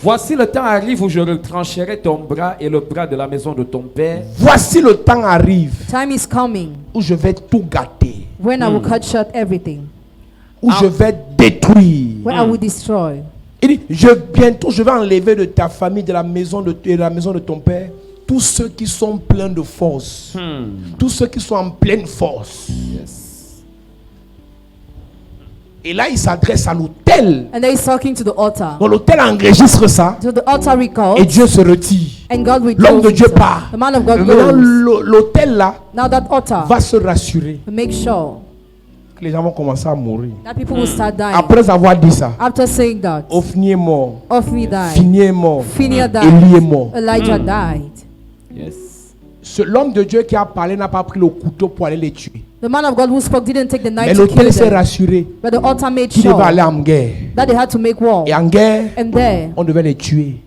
Voici le temps arrive où je retrancherai ton bras et le bras de la maison de ton père. Voici le temps arrive Time is coming où je vais tout gâter, when I will cut short everything, où je vais détruire. when I will destroy. Il dit, bientôt je vais enlever de ta famille, de la maison de ton père, tous ceux qui sont pleins de force, tous ceux qui sont en pleine force. Et là, il s'adresse à l'autel. And then he's talking to the altar. Donc l'autel enregistre ça So the altar records, et Dieu se retire. and God L'homme de withdraws Dieu himself. part. The man of God Maintenant, goes. l'autel là Now that altar va se rassurer will make sure que les gens vont commencer à mourir. that people will start dying. Après avoir dit ça, After saying that, Ophni est mort, Ophni died, Fini est mort, Phinehas died, Élie est mort. Elijah died. Yes. L'homme de Dieu qui a parlé n'a pas pris le couteau pour aller les tuer. The man of God who spoke didn't take the Mais knife to kill l'autel s'est them, rassuré but the altar made qu'il devait sure aller en guerre. that they had to make war, Et en guerre, and there on devait les tuer.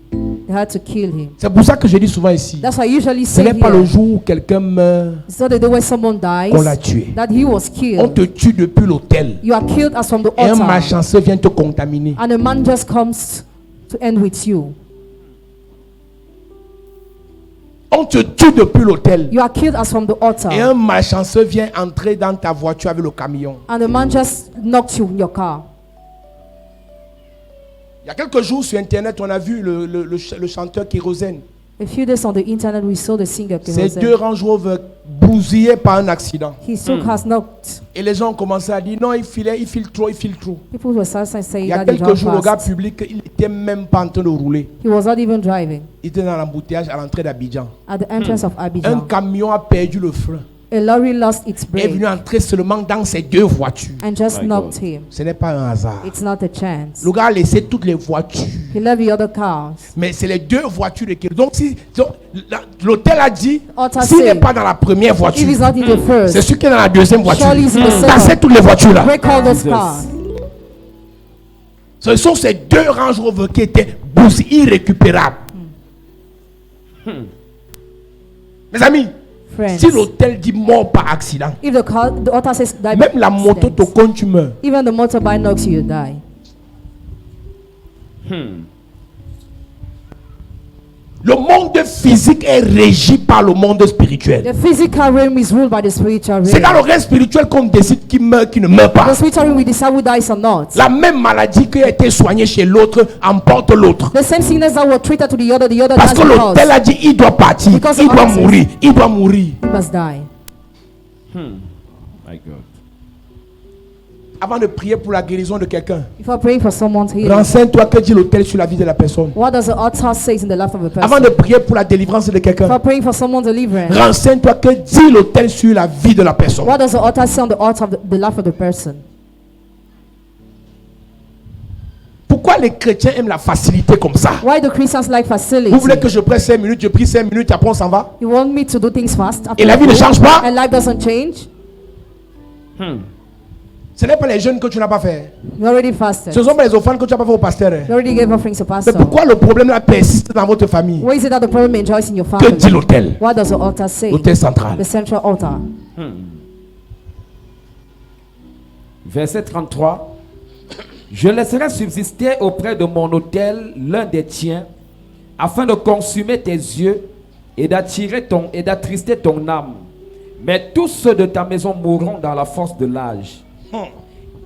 they had to kill him. C'est pour ça que je dis souvent ici, That's why I usually ce say n'est pas le here, jour où quelqu'un meurt it's not the day when someone dies qu'on l'a tué. that he was On killed. te tue depuis l'autel. You are killed as from the Et un altar, malchanceux vient te contaminer. and a man just comes to end with you. On te tue depuis l'autel. You are killed as from the Et altar, un malchanceux vient entrer dans ta voiture avec le camion. and a man just knocked you in your car. Il y a quelques jours sur internet, on a vu le chanteur Kérosène. A few days on the internet, we saw the singer Ces Kérosène. deux Range Rover bousillés par un accident. His soul has knocked. Et les gens ont commencé à dire non, il file trop. People were starting Il saying y a that he quelques drove jours, le gars fast. public, il n'était même pas en train de rouler. He was not even driving Il était dans l'embouteillage à l'entrée d'Abidjan. at the entrance of Un Abidjan. camion a perdu le frein. A lorry lost its Il est venu brake entrer seulement dans ces deux voitures. and just My knocked God. him. Ce n'est pas un hasard. It's not a chance. Le gars a laissé toutes les voitures. He left the other cars. Mais c'est les deux voitures de Kérosène. Donc, l'hôtel a dit, Altar s'il n'est said, pas dans la première voiture, if he's not in the c'est first, celui qui est dans la deuxième voiture. surely he's in the Cassez second. toutes les voitures là. Break all those Jesus. cars. Ce sont ces deux Range Rover qui étaient bousillés, irrécupérables. Mes amis, Friends, si l'hôtel dit mort par accident, if the altar says die by même la moto te accident, compte, tu meurs. even the motorbike knocks you, you die. Le monde physique est régi par le monde spirituel. The physical realm is ruled by the spiritual C'est dans realm. le règne spirituel qu'on décide qui meurt, qui ne meurt pas. The spiritual realm we decide who dies or not. La même maladie qui a été soignée chez l'autre emporte l'autre. The same sickness that were treated to the other Parce dies que because l'hôtel a dit il doit partir, Because il the doit Bible mourir, il doit mourir. he must die. My God. Avant de prier pour la guérison de quelqu'un, Before praying for someone's healing, renseigne-toi que dit l'hôtel sur la vie de la personne. what does the altar say in the life of a person? Avant de prier pour la délivrance de quelqu'un, Before praying for someone's deliverance, renseigne-toi que dit l'hôtel sur la vie de la personne. what does the altar say on the altar of the life of the person? Pourquoi les chrétiens aiment la facilité comme ça? Why do Christians like facility? Vous voulez que je prenne 5 minutes, je prie 5 minutes, après on s'en va? You want me to do things fast? Et la vie ne change pas? And life doesn't change? Ce n'est pas les jeûnes que tu n'as pas fait. You already fasted. Ce ne sont pas les offrandes que tu n'as pas fait au pasteur. You already gave offerings to Mais pastor. pourquoi le problème là persiste dans votre famille? Why is it that the problem enjoys in your Que dit family? l'hôtel? What does the altar say? L'hôtel central. The central altar. Verset 33. Je laisserai subsister auprès de mon autel l'un des tiens, afin de consumer tes yeux et d'attrister ton âme. Mais tous ceux de ta maison mourront dans la force de l'âge.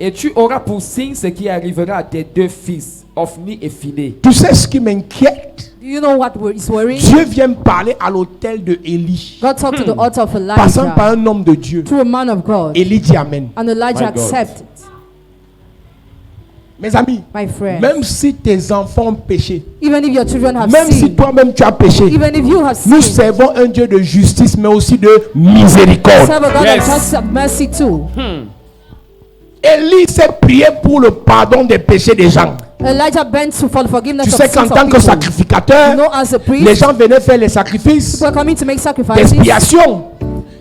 Et tu auras pour signe ce qui arrivera à tes deux fils, Ophni et Phinehas. Tu sais ce qui m'inquiète? Do you know what is worrying? Dieu vient parler à l'autel de Élie, God talked to the altar of passant par Elijah un homme de Dieu. through a man of God. Élie dit Amen. And Elijah My God. accepted. Mes amis, My friend, même si tes enfants ont péché, even if your children have même si sinned, toi-même tu as péché, even if you have nous sinned, servons un Dieu de justice, mais aussi de miséricorde. serve a God Yes. that just have mercy too. Élie s'est prié pour le pardon des péchés des gens. Elijah bent for the forgiveness Tu of sais sins qu'en of tant que people. sacrificateur, You know, as a priest, les gens venaient faire les sacrifices people are coming to make sacrifices. d'expiation.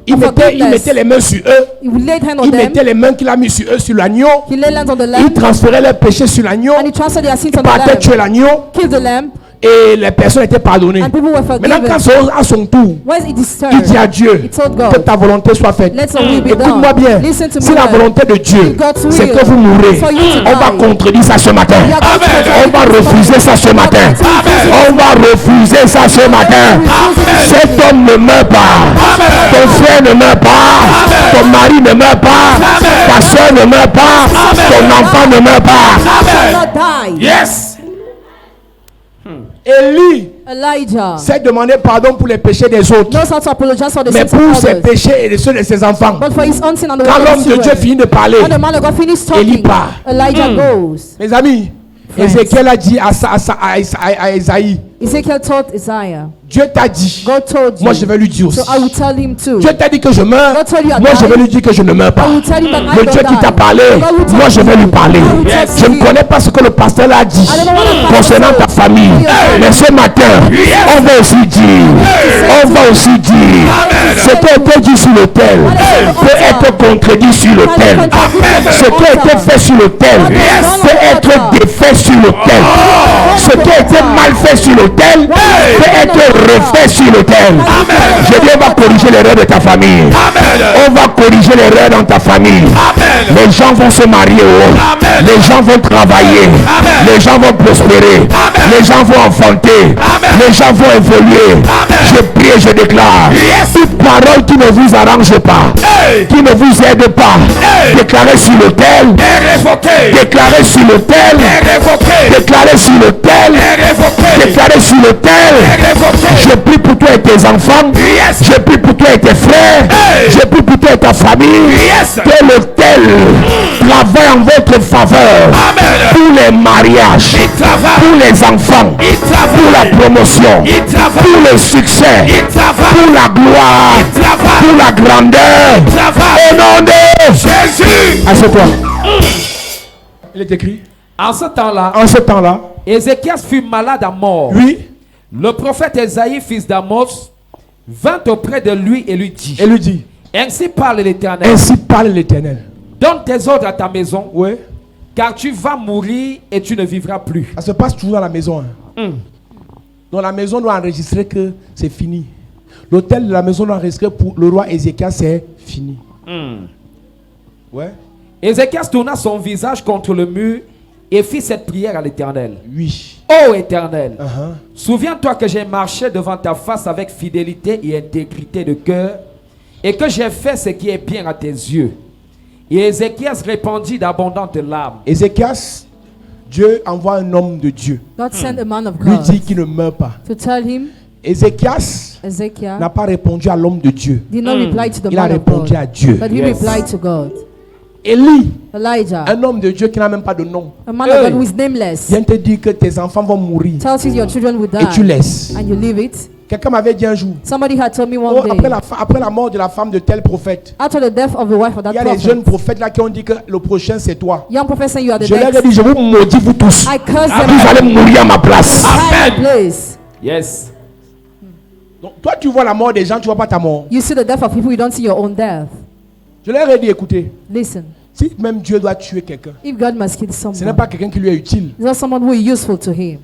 Il Of mettait forgiveness. les mains sur eux. He would lay hand on Il them. mettait les mains qu'il a mis sur eux sur l'agneau. He laid hands on the Il lamb, transférait leurs péchés sur l'agneau. and he transferred their sins Il on the partait lamb. tuer l'agneau. Killed the lamb. Et les personnes étaient pardonnées. And people were Maintenant, forgiven. quand c'est à son tour, When it is il dit à turned, Dieu he told que God, ta volonté soit faite. let your will be done. Écoute-moi bien. Listen to Si me la well. volonté de Dieu, God's c'est will que vous mourrez, for you to on va die. contredire ça ce matin. We are going to On va continue refuser ça ce matin. On va refuser ça ce matin. Cet homme ne meurt pas. Ton frère ne meurt pas. Ton mari ne meurt pas. Ta soeur ne meurt pas. Ton enfant ne meurt pas. shall not die. Yes. Élie Elijah s'est demandé pardon pour les péchés des autres. knows how to apologize for the Mais sins of pour ses others. péchés et ceux de ses enfants, But for his own sin and the quand world l'homme of de Dieu children, finit de parler, when the man of God finished Élie talking, part. Elijah goes. mes amis, Friends. Ézéchiel a dit à Isaïe, Ezekiel told Isaiah, Dieu t'a dit, God told you, moi je vais lui dire aussi. so I will tell him too. Dieu t'a dit que je meurs, God told you I moi je die. vais lui dire que je ne meurs pas. I will tell him that I Le don't Dieu qui die. t'a parlé, God will tell moi je vais lui parler. I will tell Je ne you. connais pas ce que le pasteur a dit I don't know what the pastor concernant ta said. famille. Hey. Mais ce matin, on va aussi dire, on va aussi dire, ce qui a été dit sur l'autel peut être contredit sur l'autel. Ce qui a été fait sur l'autel peut être défait sur l'autel. Ce qui a été mal fait sur l'autel peut être refait sur l'autel. Je dis, on va corriger l'erreur de ta famille. On va corriger l'erreur dans ta famille. Les gens vont se marier. Les gens vont travailler. Les gens vont prospérer. Les gens vont enfanter. Les gens vont évoluer. Je prie et je déclare. Toute parole qui ne vous arrange pas, qui ne vous aide pas, déclarez sur l'autel. Déclarez sur l'autel. Déclarez sur l'autel. Déclarez sur l'autel. Je prie pour toi et tes enfants. Je prie pour toi et tes frères. Je prie pour toi et ta famille. Que l'autel travaille en votre faveur. Pour les mariages, pour les enfants, pour la promotion, pour le succès, pour la gloire, pour la grandeur. Au nom de Jésus. Assieds-toi. Il est écrit. En ce temps-là, En ce temps-là, Ézéchias fut malade à mort. oui, Le prophète Esaïe, fils d'Amos, vint auprès de lui et lui dit, et lui dit, ainsi parle l'Éternel, ainsi parle l'Éternel. donne tes ordres à ta maison, Oui, car tu vas mourir et tu ne vivras plus. ça se passe toujours dans la maison. Hein. Donc la maison doit enregistrer que c'est fini. L'hôtel de la maison doit enregistrer pour le roi Ézéchias, c'est fini. Ouais. Ézéchias tourna son visage contre le mur et fit cette prière à l'Éternel. Oui. Ô Éternel, souviens-toi que j'ai marché devant ta face avec fidélité et intégrité de cœur, et que j'ai fait ce qui est bien à tes yeux. Et Ézéchias répandit d'abondantes larmes. Ézéchias, Dieu envoie un homme de Dieu. God sent a man of Lui God dit qu'il ne meurt pas. to tell him, Ézéchias Ezekiel n'a pas répondu à l'homme de Dieu. did not reply to the Il a man of répondu à God, Dieu. but he Yes. replied to God. Élie, Elijah, un homme de Dieu qui n'a même pas de nom, a man of God who is nameless, vient te dire que tes enfants vont mourir tells you your children will et tu die, laisses. and you leave it. Quelqu'un m'avait dit un jour, Somebody had told me oh, one day, après la mort de la femme de tel prophète, after the death of the wife of il y that a des prophet, jeunes prophètes là qui ont dit que le prochain c'est toi. young prophet saying you are the Je leur ai next. dit, je vous maudis vous tous. I curse them. Vous allez mourir à ma place. Die in place. Yes. Donc, toi tu vois la mort des gens, tu vois pas ta mort. You see the death of people, you don't see your own death. Je leur ai dit, écoutez, Listen, si même Dieu doit tuer quelqu'un, if God must kill ce n'est someone, pas quelqu'un qui lui est utile. it's not someone who is useful to him.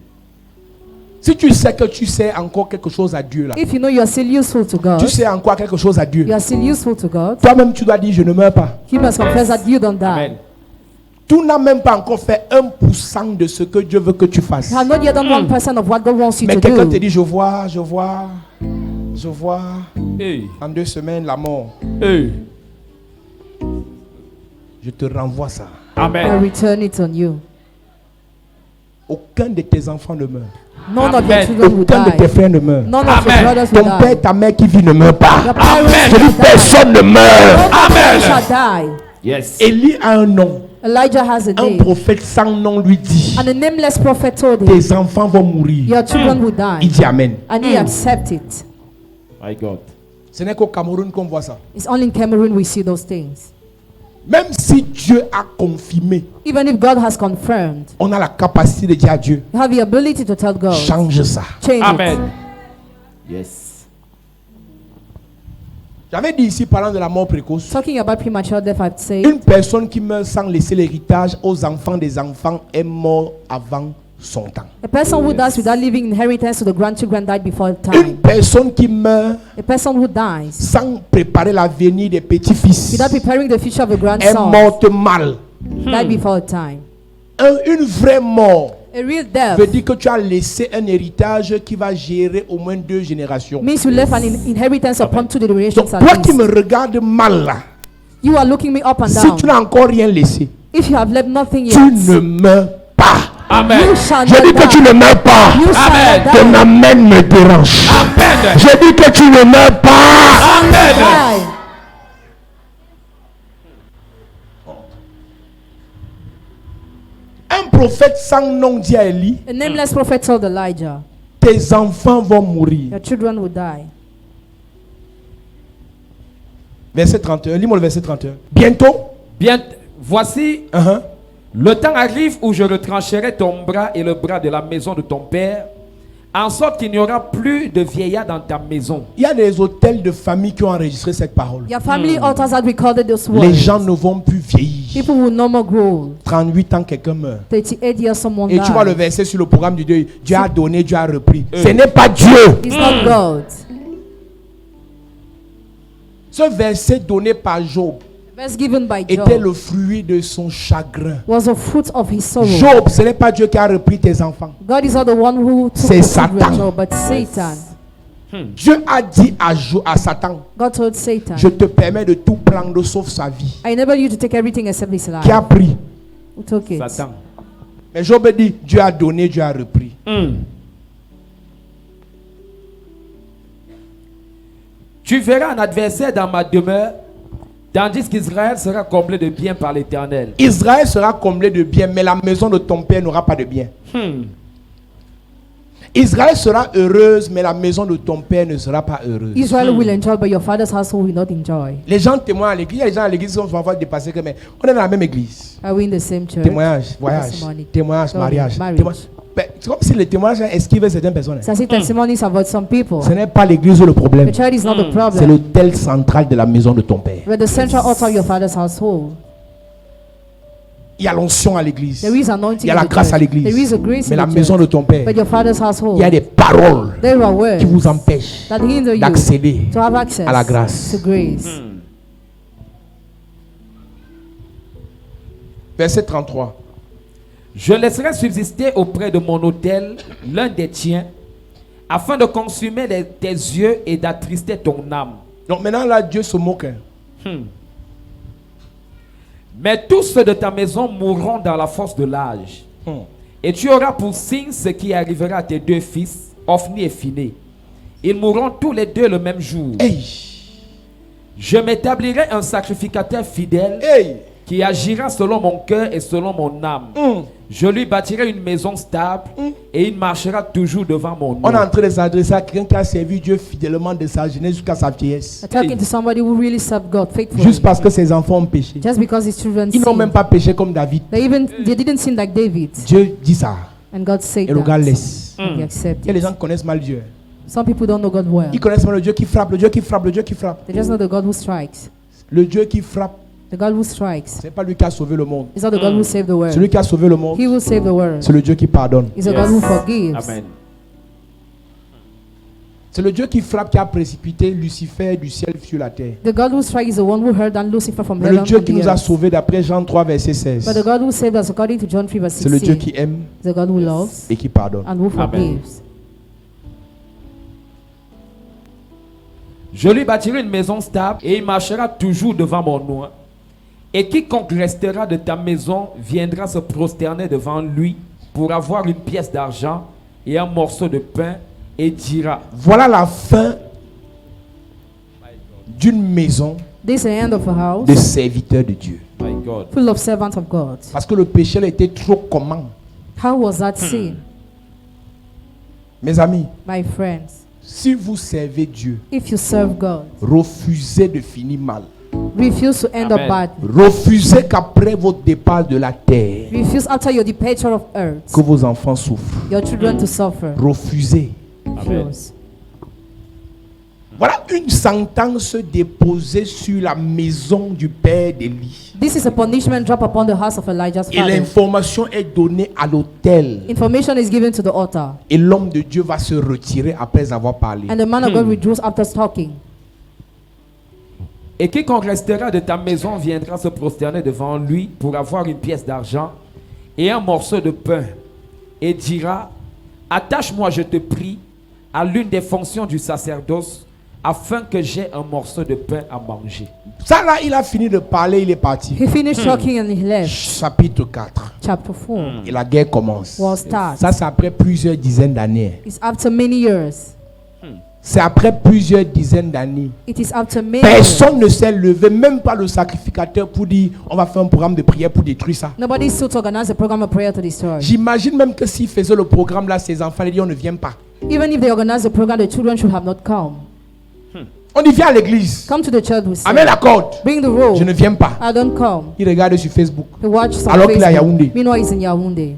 Si tu sais que tu sais encore quelque chose à Dieu là, If you know you are still useful to God, tu sais encore quelque chose à Dieu, you are still useful to God, toi-même tu dois dire je ne meurs pas. you must confess that you don't die. Amen. Tu n'as même pas encore fait 1% de ce que Dieu veut que tu fasses. You have not yet done 1% of what God wants you Mais to quelqu'un te do. dit je vois Hey. en 2 semaines la mort. Hey. Je te renvoie ça. I Amen. return it on you. Aucun de tes enfants ne meurt. None of your Amen. children will Aucun de tes die. frères ne meurt. None of your Amen. brothers will Ton die. père, ta mère qui vit ne meurt pas. Your parents Je dis will die. personne ne meurt. None shall die. Yes. Élie a un nom. Elijah has a Un name. prophète sans nom lui dit And a nameless prophet told him, tes enfants vont mourir. your children will Il die. dit Amen. And he accepted it. My God. Ce n'est qu'au Cameroun qu'on voit ça. It's only in Cameroon we see those things. Même si Dieu a confirmé, Even if God has confirmed, on a la capacité de dire à Dieu, you have the ability to tell God, change ça. change Amen. it. Yes. J'avais dit ici, parlant de la mort précoce, Talking about premature death, I'd say une personne qui meurt sans laisser l'héritage aux enfants des enfants est mort avant son temps. A person who dies without leaving inheritance to the grandchildren died before Une time. personne qui meurt A person who dies sans préparer l'avenir des petits-fils without preparing the future of a est grandson morte mal. died before time. Une vraie mort A real veut death dire que tu as laissé un héritage qui va gérer au moins 2 générations. means you left an inheritance upon 2 Donc generations at toi qui me least. regardes mal là, You are looking me up and si down. tu n'as encore rien laissé, If you have left nothing tu yet, ne meurs pas. Amen. you shall Je not dis que tu die. ne meurs pas. You shall Amen. not Ton die. amen me dérange. Amen. Je dis que tu ne meurs pas. Amen. Die. Un prophète sans nom dit à Élie, A nameless prophet told Elijah, tes enfants vont mourir. your children will die. Verset 31, lis-moi le verset 31. Bientôt, Bien, voici, uh-huh, le temps arrive où je retrancherai ton bras et le bras de la maison de ton père, en sorte qu'il n'y aura plus de vieillard dans ta maison. il y a des hôtels de famille qui ont enregistré cette parole. Your family altars had recorded those Les words. gens ne vont plus vieillir. People will no more grow. 38 ans, quelqu'un meurt. 38 years, someone Et tu vois le died. verset sur le programme du Dieu. Dieu a donné, Dieu a repris. Ce n'est pas Dieu. It's not God. Ce verset donné par Job The verse given by était Job le fruit de son chagrin. was a fruit of his sorrow. Job, ce n'est pas Dieu qui a repris tes enfants. God is not the one who took C'est the Satan. children, Job, but Satan. Dieu a dit à Satan, God told Satan, je te permets de tout prendre sauf sa vie. I enable you to take everything except his Qui a life. pris? Who took it? Satan. Mais Job dit, Dieu a donné, Dieu a repris. Tu verras un adversaire dans ma demeure, tandis qu'Israël sera comblé de biens par l'Éternel. Israël sera comblé de biens, mais la maison de ton père n'aura pas de biens. Israël sera heureuse, mais la maison de ton père ne sera pas heureuse. Israel will enjoy, but your father's household will not enjoy. Les gens témoignent à l'église. Il y a des gens à l'église qui sont parfois dépassés que mais on est dans la même église. Are we in the same church? Témoignage, voyage, Testimony. témoignage, Glory, mariage. marriage. témoignage. Mais c'est comme si les témoignages esquivaient certaines personnes. So I say testimonies about some people. Ce n'est pas l'église le problème. The church is not the C'est problem, l'autel central de la maison de ton père. but the central altar of your father's household. Il y a l'onction à l'église. There is anointing Il y a in la the grâce church. à l'église. There is a grace Mais in la the maison church. de ton père, But your father's il y a household, des paroles there are words qui vous empêchent that hinder you d'accéder to have access à la grâce. to grace. Verset 33. Je laisserai subsister auprès de mon autel l'un des tiens, afin de consumer tes yeux et d'attrister ton âme. Donc maintenant là, Dieu se moque. Mais tous ceux de ta maison mourront dans la force de l'âge. Et tu auras pour signe ce qui arrivera à tes 2 fils, Ophni et Phiné. Ils mourront tous les 2 le même jour. Hey, Je m'établirai un sacrificateur fidèle hey. qui agira selon mon cœur et selon mon âme. Je lui bâtirai une maison stable et il marchera toujours devant mon nom. On est en train de s'adresser à quelqu'un qui a servi Dieu fidèlement de sa jeunesse jusqu'à sa vieillesse. I'm talking to somebody who really served God faithfully. Juste parce que ses enfants ont péché. Just because his children Ils n'ont même sinned. pas péché comme David. They didn't sin like David. Dieu dit ça. And God said Et le gars that. laisse. And he Il y a accepted. des gens qui connaissent mal Dieu. Some people don't know God well. Ils connaissent mal le Dieu qui frappe, le Dieu qui frappe, le Dieu qui frappe. They just know the God who strikes. Le Dieu qui frappe, The God who strikes. ce n'est pas lui qui a sauvé le monde. Is not the God who saved the world. Celui qui a sauvé le monde, He will save the world. c'est le Dieu qui pardonne. Is a God who forgives. Amen. C'est le Dieu qui frappe qui a précipité Lucifer du ciel sur la terre. The God who strikes is the one who heard down Lucifer from Mais le heaven Dieu on qui the nous a earth. sauvés d'après Jean 3 verset 16, But the God who saved us according to John 3 verse c'est le Dieu 16 qui aime is the God who loves et qui pardonne. and who forgives. Je lui bâtirai une maison stable et il marchera toujours devant mon nom. Et quiconque restera de ta maison viendra se prosterner devant lui pour avoir une pièce d'argent et un morceau de pain et dira: Voilà la fin d'une maison This is the end of a house de serviteurs de Dieu. My God. full of servants of God. Parce que le péché a été trop commun. How was that sin? Mes amis, My friends, si vous servez Dieu, if you serve God, refusez de finir mal. refuse to end up Amen. bad. Refusez qu'après votre départ de la terre, Refuse after your departure of earth, que vos enfants souffrent. your children to suffer. Refusez. Amen. Refuse. Voilà une sentence déposée sur la maison du père d'Élie. This is a punishment drop upon the house of Elijah's Et father. l'information est donnée à l'autel. Information is given to the altar. Et l'homme de Dieu va se retirer après avoir parlé. And the man of God withdraws after talking. Et quiconque restera de ta maison viendra se prosterner devant lui pour avoir une pièce d'argent et un morceau de pain et dira: attache-moi, je te prie, à l'une des fonctions du sacerdoce afin que j'aie un morceau de pain à manger. Ça là, il a fini de parler, il est parti. He finished talking and he left. Chapitre 4. Chapter 4. Et la guerre commence. War starts. Ça, c'est après plusieurs dizaines d'années. It's after many years. C'est après plusieurs dizaines d'années. It is after many years. Personne ne s'est levé, même pas le sacrificateur, pour dire on va faire un programme de prière pour détruire ça. Nobody stood to organize a program of prayer to destroy. J'imagine même que s'il faisait le programme là, ses enfants, ils disent on ne vient pas. Even if they organize the program, the children should have not come. On y vient à l'église. Come to the church with Amène la corde. Bring the roll. Je ne viens pas. I don't come. Il regarde sur Facebook. He watches on Alors qu'il est à Facebook. Yaoundé. Meanwhile, he's in Yaoundé.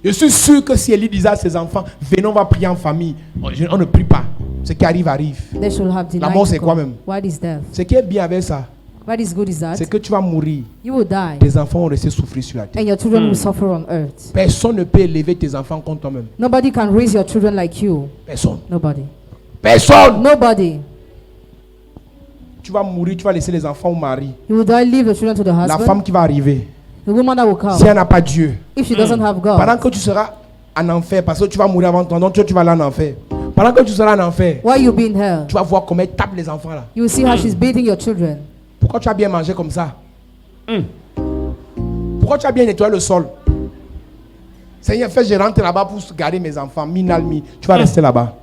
Je suis sûr que si Élie disait à ses enfants, venez, on va prier en famille, on ne prie pas. Ce qui arrive, arrive. They should have denied La mort, to c'est quoi come. même? What is death? Ce qui est bien avec ça, What is good is that c'est que tu vas mourir. you will die Tes enfants vont rester souffrir sur la terre. and your children will suffer on earth. Personne ne peut élever tes enfants contre toi-même. Nobody can raise your children like you. Personne. Nobody. Personne. Nobody. Tu vas mourir, tu vas laisser les enfants au mari. You will die, leave the children to the La husband. femme qui va arriver, The woman that will si come. elle n'a pas Dieu, If she doesn't have God. pendant que tu seras en enfer, parce que tu vas mourir avant ton donc tu vas aller en enfer. Pendant que tu seras en enfer, While you be in hell, tu vas voir comment elle tape les enfants là. you will see how she's beating your children. Pourquoi tu as bien mangé comme ça? Pourquoi tu as bien nettoyé le sol? Seigneur, fais, je rentre là-bas pour garder mes enfants. Minalmi, tu vas rester là-bas.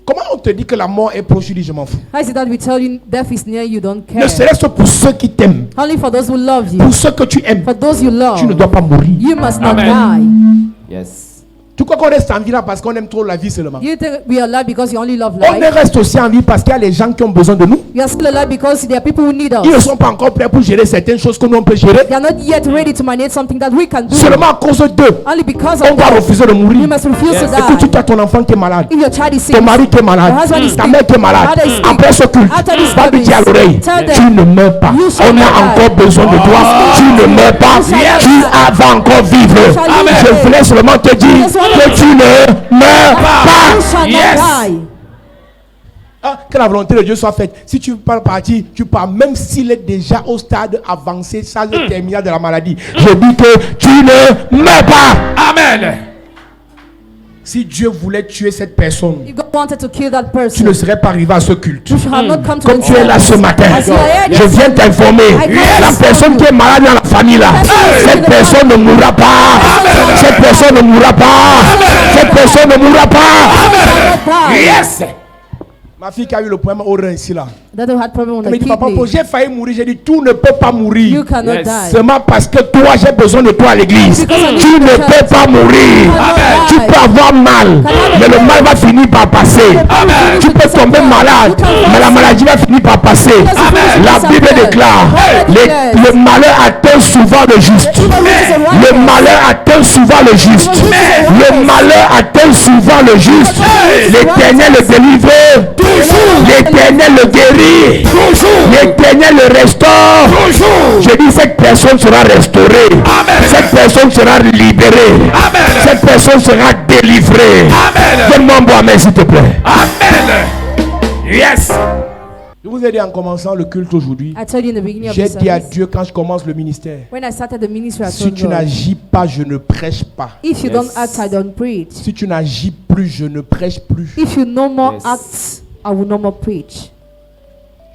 Comment on te dit que la mort est proche? Tu dis je m'en fous. How is it that we tell you death is near you, don't Ne care? serait-ce pour ceux qui t'aiment, Only for those who love you. pour ceux que tu aimes, For those you love, tu ne dois pas mourir. you must not Amen. die. Yes. Tu crois qu'on reste en vie là parce qu'on aime trop la vie seulement? You think we are alive because you only love On life? reste aussi en vie parce qu'il y a les gens qui ont besoin de nous. We are still alive because there are people who need us. Ils ne sont pas encore prêts pour gérer certaines choses que nous on peut gérer. They are not yet ready to manage something that we can do. Seulement à cause d'eux, Only because on of va that, refuser de you mourir. must refuse to Écoute, tu die. as ton enfant qui est malade, If your child is sick, ton mari qui est malade, your husband is ta sick, mère qui est malade. your mother is sick. Après ce culte, After this va lui dire à l'oreille, tell them, tu ne meurs pas. you shall On not a die. encore besoin de toi. Tu ne meurs pas. You shall Tu not vas encore vivre. shall live. Je voulais seulement te dire Just want que to- tu ne meurs You pas. shall not die. Ah, que la volonté de Dieu soit faite. Si tu pars partir, tu pars, même s'il est déjà au stade avancé, stade terminal de la maladie. Je dis que tu ne meurs pas. Amen. Si Dieu voulait tuer cette personne, If God wanted to kill that tu person, ne serais pas arrivé à ce culte. you should have not come to Comme the tu es là ce service. matin, As you are here je this viens t'informer. La personne qui est malade dans la famille là, cette personne ne mourra pas. Cette personne ne mourra pas. Cette personne ne mourra pas. Die. Yes. Ma fille qui a eu le problème au rein ici là. That who had problem Elle with me the dit papa, kidney. j'ai failli mourir. J'ai dit tout ne peut pas You mourir. cannot Yes. die. Seulement parce que toi j'ai besoin de toi à l'église. Because I need Tu you ne to peux church. pas mourir. Amen. Tu peux avoir mal, mais le mal va finir par passer. Amen. Tu peux tomber malade, mais la maladie va finir par passer. Amen. La Bible déclare le malheur atteint souvent le juste. Le malheur atteint souvent le juste. Le malheur atteint souvent le juste. L'Éternel le délivre. L'Éternel le guérit. L'Éternel le restaure. Je dis cette personne sera restaurée. Cette personne sera libérée. Cette personne sera délivrée. Donne-moi un bon amen s'il te plaît. Amen. Yes. Je vous ai dit en commençant le culte aujourd'hui, I told you in the beginning of j'ai the dit à service, Dieu quand je commence le ministère, when I started the ministry, I si told tu God, n'agis pas, je ne prêche pas. if you Yes. don't act, I don't preach. Si tu n'agis plus, je ne prêche plus. If you no more Yes. act, I will no more preach.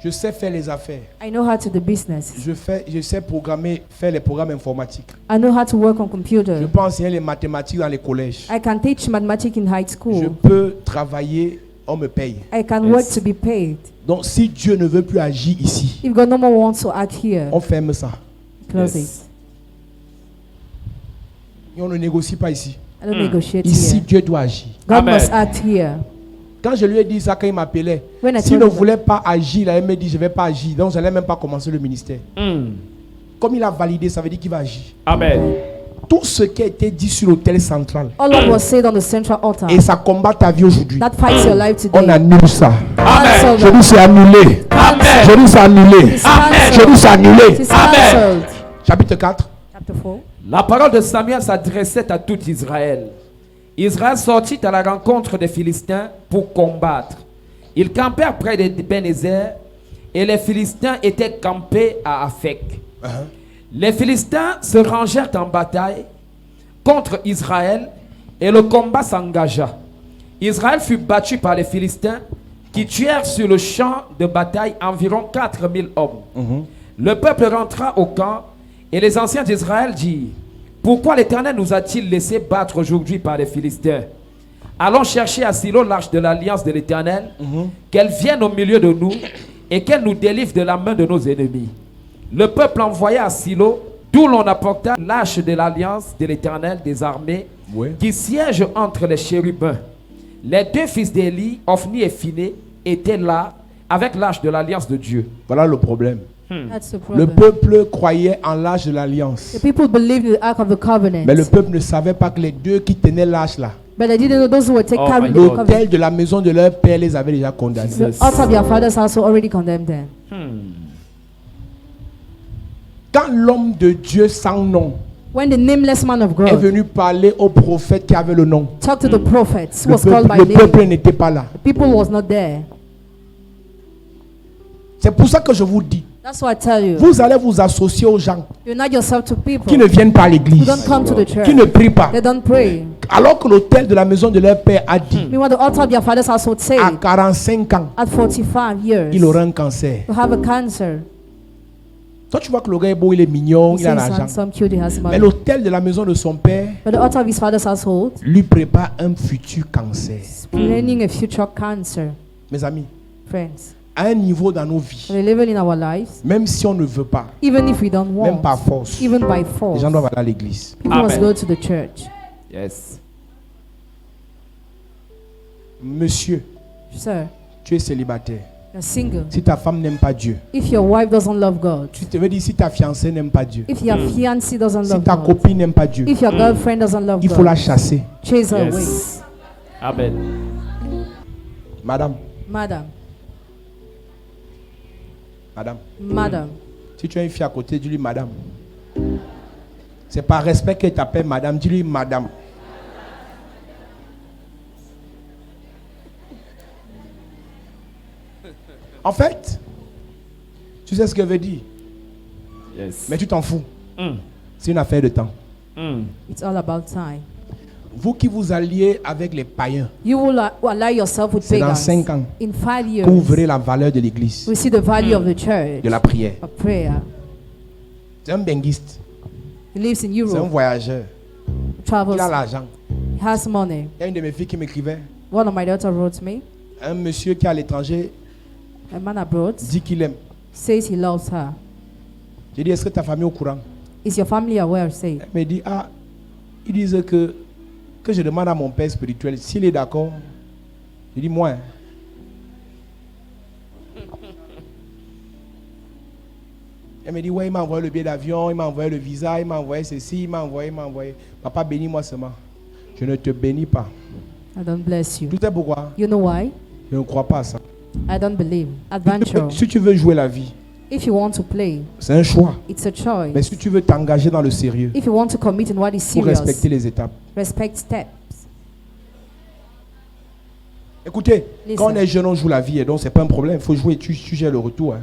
Je sais faire les affaires. I know how to do business. Je sais programmer, faire les programmes informatiques. I know how to work on Je computer. peux enseigner les mathématiques dans les collèges. I can teach mathematics in high Je school. peux travailler, on me paye. I can Yes. work to be paid. Donc si Dieu ne veut plus agir ici, If God no more wants to act here, on ferme ça. close Yes. it. Et on ne négocie pas ici. I don't negotiate Ici, here. Dieu doit agir. God Amen. must act here. Quand je lui ai dit ça, quand il m'appelait, When I s'il told ne him voulait pas agir, il m'a dit je ne vais pas agir. Donc je n'allais même pas commencer le ministère. Comme il a validé, ça veut dire qu'il va agir. Amen. tout ce qui a été dit sur l'autel central All what was said on the central altar. et ça combat ta vie aujourd'hui, That fights your life on today. annule ça. Cancel Je that. dis c'est annulé. Je dis c'est annulé. It's cancelled. Je dis c'est annulé. It's cancelled. Chapitre 4. Chapter 4. La parole de Samuel s'adressait à tout Israël. Israël sortit à la rencontre des Philistins pour combattre. Ils campèrent près de Ben-Ezer et les Philistins étaient campés à Aphek. Les Philistins se rangèrent en bataille contre Israël et le combat s'engagea. Israël fut battu par les Philistins qui tuèrent sur le champ de bataille environ 4000 hommes. Le peuple rentra au camp et les anciens d'Israël dirent: pourquoi l'Éternel nous a-t-il laissé battre aujourd'hui par les Philistins? Allons chercher à Silo l'arche de l'alliance de l'Éternel, qu'elle vienne au milieu de nous et qu'elle nous délivre de la main de nos ennemis. Le peuple envoya à Silo, d'où l'on apporta l'arche de l'alliance de l'Éternel des armées, qui siège entre les chérubins. Les deux fils d'Élie, Ophni et Phiné, étaient là avec l'arche de l'alliance de Dieu. Voilà le problème. That's the Le problem. peuple croyait en l'arche de l'alliance. The people believed in the ark of the covenant. Mais le peuple ne savait pas que les deux qui tenaient l'arche là, But they didn't know those who were Oh carrying my the God. covenant. l'autel de la maison de leur père les avait déjà condamnés. The altar of their father's house already condemned them. Quand l'homme de Dieu sans nom When the nameless man of est God venu parler au prophète qui avait le nom, talked to the prophets who le was called by peuple, le peuple name, n'était pas là. the people was not there. C'est pour ça que je vous dis, That's why I tell you, vous allez vous associer aux gens unite yourself to people qui ne viennent pas à who l'église, don't come to the church. qui ne prient pas. They don't pray. Alors que l'autel de la maison de leur père a dit, Meanwhile, the altar of their father's house would say, à 45 ans, at 45 years, il aura un cancer. you have a cancer. Toi, tu vois que le gars est beau, il est mignon, He il a seems l'argent. handsome, cute, he has Mais money. l'autel de la maison de son père But the altar of his father's household lui prépare un futur cancer. is planning a future cancer. Mes amis, Friends, à un niveau dans nos vies, we're living in our lives, même si on ne veut pas, even if we don't même par want, force, even by les force, gens doivent aller à l'église. people must Amen. go to the church. Yes. Monsieur, Sir, tu es célibataire. you're single. Si ta femme n'aime pas Dieu, If your wife doesn't love God, tu te veux dire si ta fiancée n'aime pas Dieu, if your fiancé doesn't si love ta God, copine n'aime pas Dieu, if your girlfriend doesn't love il faut la God, chasser. chase her away. Yes. Amen. Madame, Madam, madame, madam, si tu as une fille à côté, dis-lui madame. C'est par respect qu'elle t'appelle madame, dis-lui madame. En fait, tu sais ce que veut dire, Yes. mais tu t'en fous. Mm. C'est une affaire de temps. Mm. it's all about time. Vous qui vous alliez avec les païens, You will ally yourself with c'est dans pagans. 5 ans In 5 que vous years, verrez la valeur de l'église, we see the value of the church, de la prière. of prayer. C'est un benguiste, He lives in c'est un Europe, voyageur. travels, Il a l'argent. he has money. Il y a une de mes filles qui m'écrivait, One of my daughters wrote me, un monsieur qui est à l'étranger a man abroad dit qu'il aime. says he loves her. J'ai dit, est-ce que ta famille est au courant? Is your family aware? Say, Elle me dit, ah, ils disent que je demande à mon père spirituel s'il est d'accord. Je dis, moi. Hein. Elle me dit, ouais, il m'a envoyé le billet d'avion, il m'a envoyé le visa, il m'a envoyé ceci, il m'a envoyé. Papa, bénis-moi seulement. Je ne te bénis pas. I don't bless you. Tout est pourquoi? You know why? Je ne crois pas à ça. I don't believe. Adventure. Si tu veux jouer la vie, If you want to play, c'est un choix. it's a choice. Mais si tu veux t'engager dans le sérieux, If you want to commit in what is il faut serious, respecter les étapes. respect steps. Écoutez, Listen. quand on est jeune, on joue la vie et donc c'est pas un problème. Il faut jouer, tu gères le retour. Hein.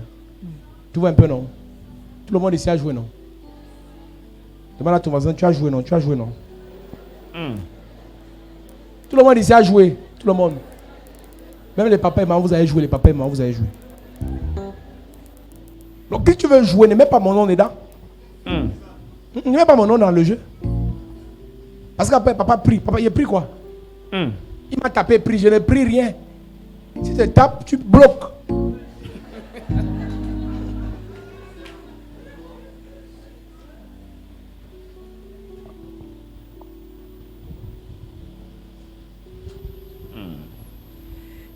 Tu vois un peu, non? Tout le monde ici a joué, non? Demande à ton voisin, tu as joué, non? Tu as joué, non? Tout le monde ici a joué. Tout le monde. Même les papas et mamans, vous avez joué. Les papas et mamans, vous avez joué. Donc, si tu veux jouer, ne mets pas mon nom dedans. Ne mets pas mon nom dans le jeu. Parce qu'après, papa prie. Papa, il a pris quoi? Il m'a tapé, pris. Je n'ai pris rien. Si tu tapes, tu bloques.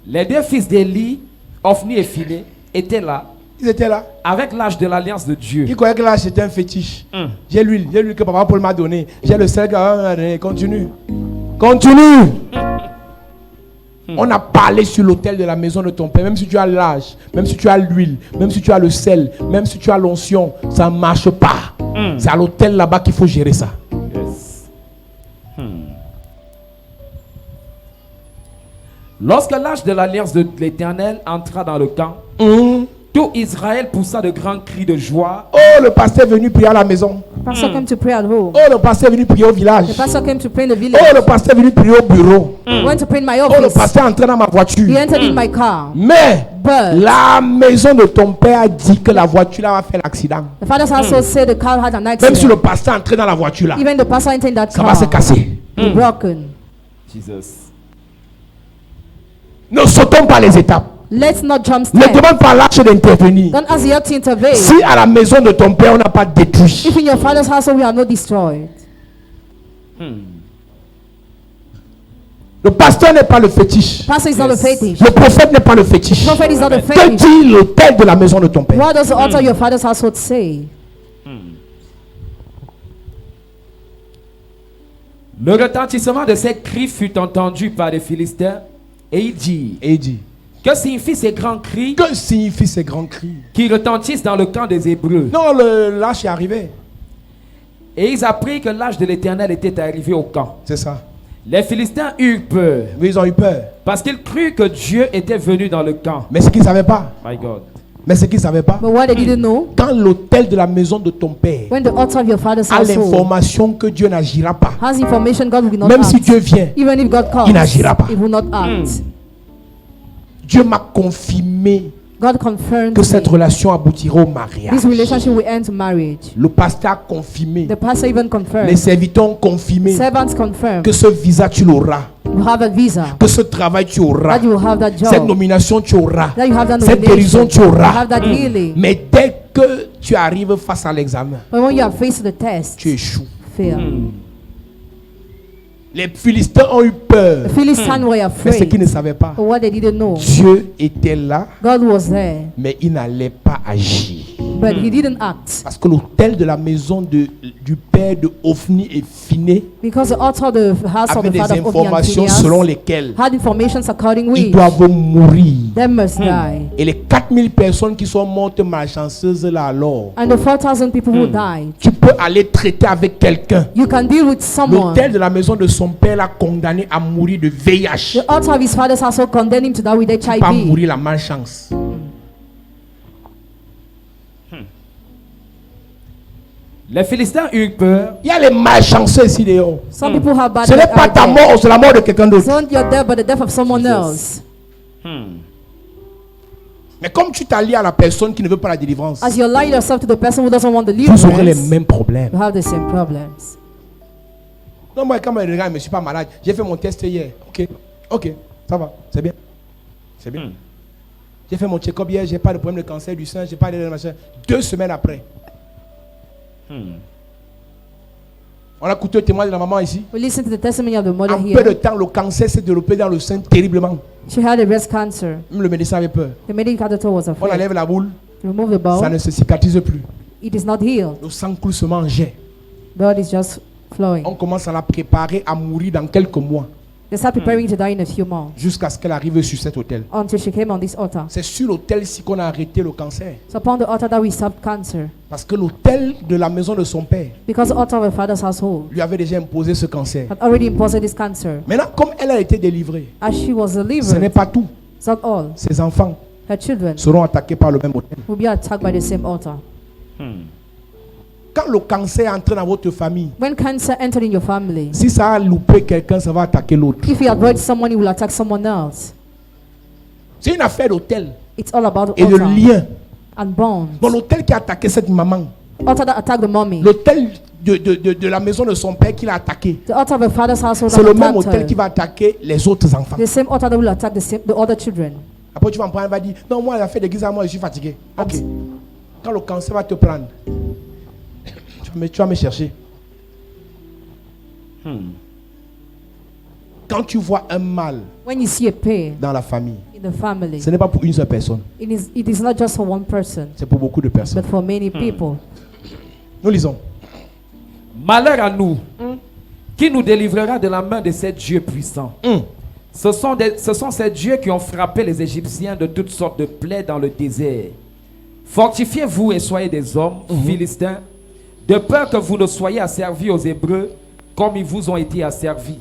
Les deux fils d'Élie, Ophni et Phiné, étaient là Ils étaient là. avec l'âge de l'alliance de Dieu. Ils croyaient que là c'était un fétiche. J'ai l'huile que papa Paul m'a donné. J'ai le sel que papa m'a donné. Continue. Continue. On a parlé sur l'autel de la maison de ton père. Même si tu as l'âge, même si tu as l'huile, même si tu as le sel, même si tu as l'onction, ça ne marche pas. C'est à l'autel là-bas qu'il faut gérer ça. Yes. Lorsque l'âge de l'alliance de l'Éternel entra dans le camp, tout Israël poussa de grands cris de joie. Oh, le pasteur est venu prier à la maison. The pastor came to pray at home. Oh, le pasteur est venu prier au village. The pastor came to pray in the Oh, village. le pasteur est venu prier au bureau. He went to pray in my Oh, le office. pasteur est entré dans ma He voiture. entered in my car. Mais But la maison de ton père a dit que la voiture là va faire l'accident. the father's also said the car had an Même si accident. le pasteur est entré dans la voiture là, Even the pastor entered that ça va se car casser. be broken. Jesus. Ne sautons pas les étapes. Let's not jump Ne steps. demande pas à l'arche d'intervenir. Don't ask the earth to intervene. Si à la maison de ton père on n'a pas détruit, If in your father's household we are not destroyed. le pasteur n'est pas le fétiche. Pastor is not a fetish. Le prophète n'est pas le fétiche. Prophet is not a Que fetish. dit l'autel de la maison de ton père? What does the altar of your father's household say? Le retentissement de ces cris fut entendu par les Philistins et il dit, Et il dit, que signifient ces grands cris que signifient ces grands cris? qui retentissent dans le camp des Hébreux? Non, l'arche est arrivé. Et ils apprirent que l'âge de l'Éternel était arrivé au camp. C'est ça. Les Philistins eurent peur Mais ils ont eu peur. parce qu'ils crurent que Dieu était venu dans le camp. Mais ce qu'ils ne savaient pas, My God. But what they didn't know, quand l'autel de la maison de ton père when the altar of your father's a household l'information que Dieu n'agira pas, has information, God will not même act. si Dieu vient, Even if God comes, il n'agira pas. it will not act. Dieu m'a confirmé God confirmed que cette me. relation aboutira au mariage. This relationship will end to marriage. Le pasteur a confirmé, The pastor even les confirmed. serviteurs ont confirmé Servants confirmed. que ce visa tu l'auras, You have that visa. que ce travail tu auras, That you will have that cette job. nomination tu auras, That you have that cette guérison nomination. tu You auras. have that healing. Mais dès que tu arrives face à l'examen, But when you are faced with the test, tu échoues. fail. Les Philistins ont eu peur, The Philistines were mais ce qu'ils afraid. ne savaient pas, But what they didn't know, Dieu était là, God was there. mais il n'allait pas agir. But he didn't act. Parce que l'autel de la maison du père de Ophni et Phiné Because the altar of the house of avait the des father of Ophni and informations selon Phinehas lesquelles had informations according ils which doivent mourir. them must die. Et les 4000 personnes qui sont mortes malchanceuses là alors, And the 4,000 people who died, tu peux aller traiter avec quelqu'un. you can deal with someone. L'autel de la maison de son père l'a condamné à mourir de VIH. The altar of his father's household condemned him to die with Pas HIV. mourir la malchance. Les Philistins eurent peur Il y a les malchanceux ici dehors. Some people have bad Ce n'est luck pas out ta there. mort, c'est la mort de quelqu'un d'autre. It's not your death, but the death of someone else. Mais comme tu t'allies à la personne qui ne veut pas la délivrance, As you align yourself to the person who doesn't want the vous aurez les deliverance, mêmes problèmes. you have the same problems. Non, moi, quand je regarde, je ne suis pas malade. J'ai fait mon test hier. Ok, ça va, c'est bien. C'est bien. J'ai fait mon check-up hier, j'ai pas de problème de cancer du sein, j'ai pas de machin. 2 semaines après, on a écouté le témoignage de la maman ici. We listen to the testimony of the mother En peu de here. temps, le cancer s'est développé dans le sein terriblement. She had a breast cancer. Même le médecin avait peur. The medical doctor was On afraid. enlève la boule, To remove the ça bone, ne se cicatrise plus. it is not healed. Le sang coule seulement en jet. Blood is just flowing. On commence à la préparer à mourir dans quelques mois, They start preparing to die in a few months jusqu'à ce qu'elle arrive sur cet hôtel. until she came on this altar. C'est sur l'hôtel-ci qu'on a arrêté le cancer. So upon the altar that we stopped cancer, Parce que l'hôtel de la maison de son père because the altar of her father's household lui avait déjà imposé ce cancer. had already imposed this cancer. Maintenant, comme elle a été délivrée, As she was ce n'est delivered, pas tout. it's not all. Ses enfants Her children seront attaqués par le même hôtel. will be attacked by the same altar. Quand le cancer entre dans votre famille, When cancer entered in your family, si ça a loupé quelqu'un, ça va attaquer l'autre. if you avoid someone, you will attack someone else. C'est une affaire d'hôtel It's all about the et de altar lien. and bonds. Dans l'hôtel qui a attaqué cette maman, Altar that attacked the mommy. l'hôtel de la maison de son père qui l'a attaqué, The altar of her father's household c'est that le même attacked hôtel qui her. va attaquer les autres enfants. The same altar that will attack the other children. Après, tu vas me prendre, elle va dire, non, moi, elle a fait l'église à moi, je suis fatigué. Ok. Quand le cancer va te prendre, tu vas me chercher. Quand tu vois un mal When you see a pain dans la famille, in the family, ce n'est pas pour une seule personne, it is not just for one person, c'est pour beaucoup de personnes. but for many people. Nous lisons. Malheur à nous, qui nous délivrera de la main de ces dieux puissants. Ce sont ces dieux qui ont frappé les Égyptiens de toutes sortes de plaies dans le désert. Fortifiez-vous et soyez des hommes, Philistins, de peur que vous ne soyez asservis aux Hébreux comme ils vous ont été asservis.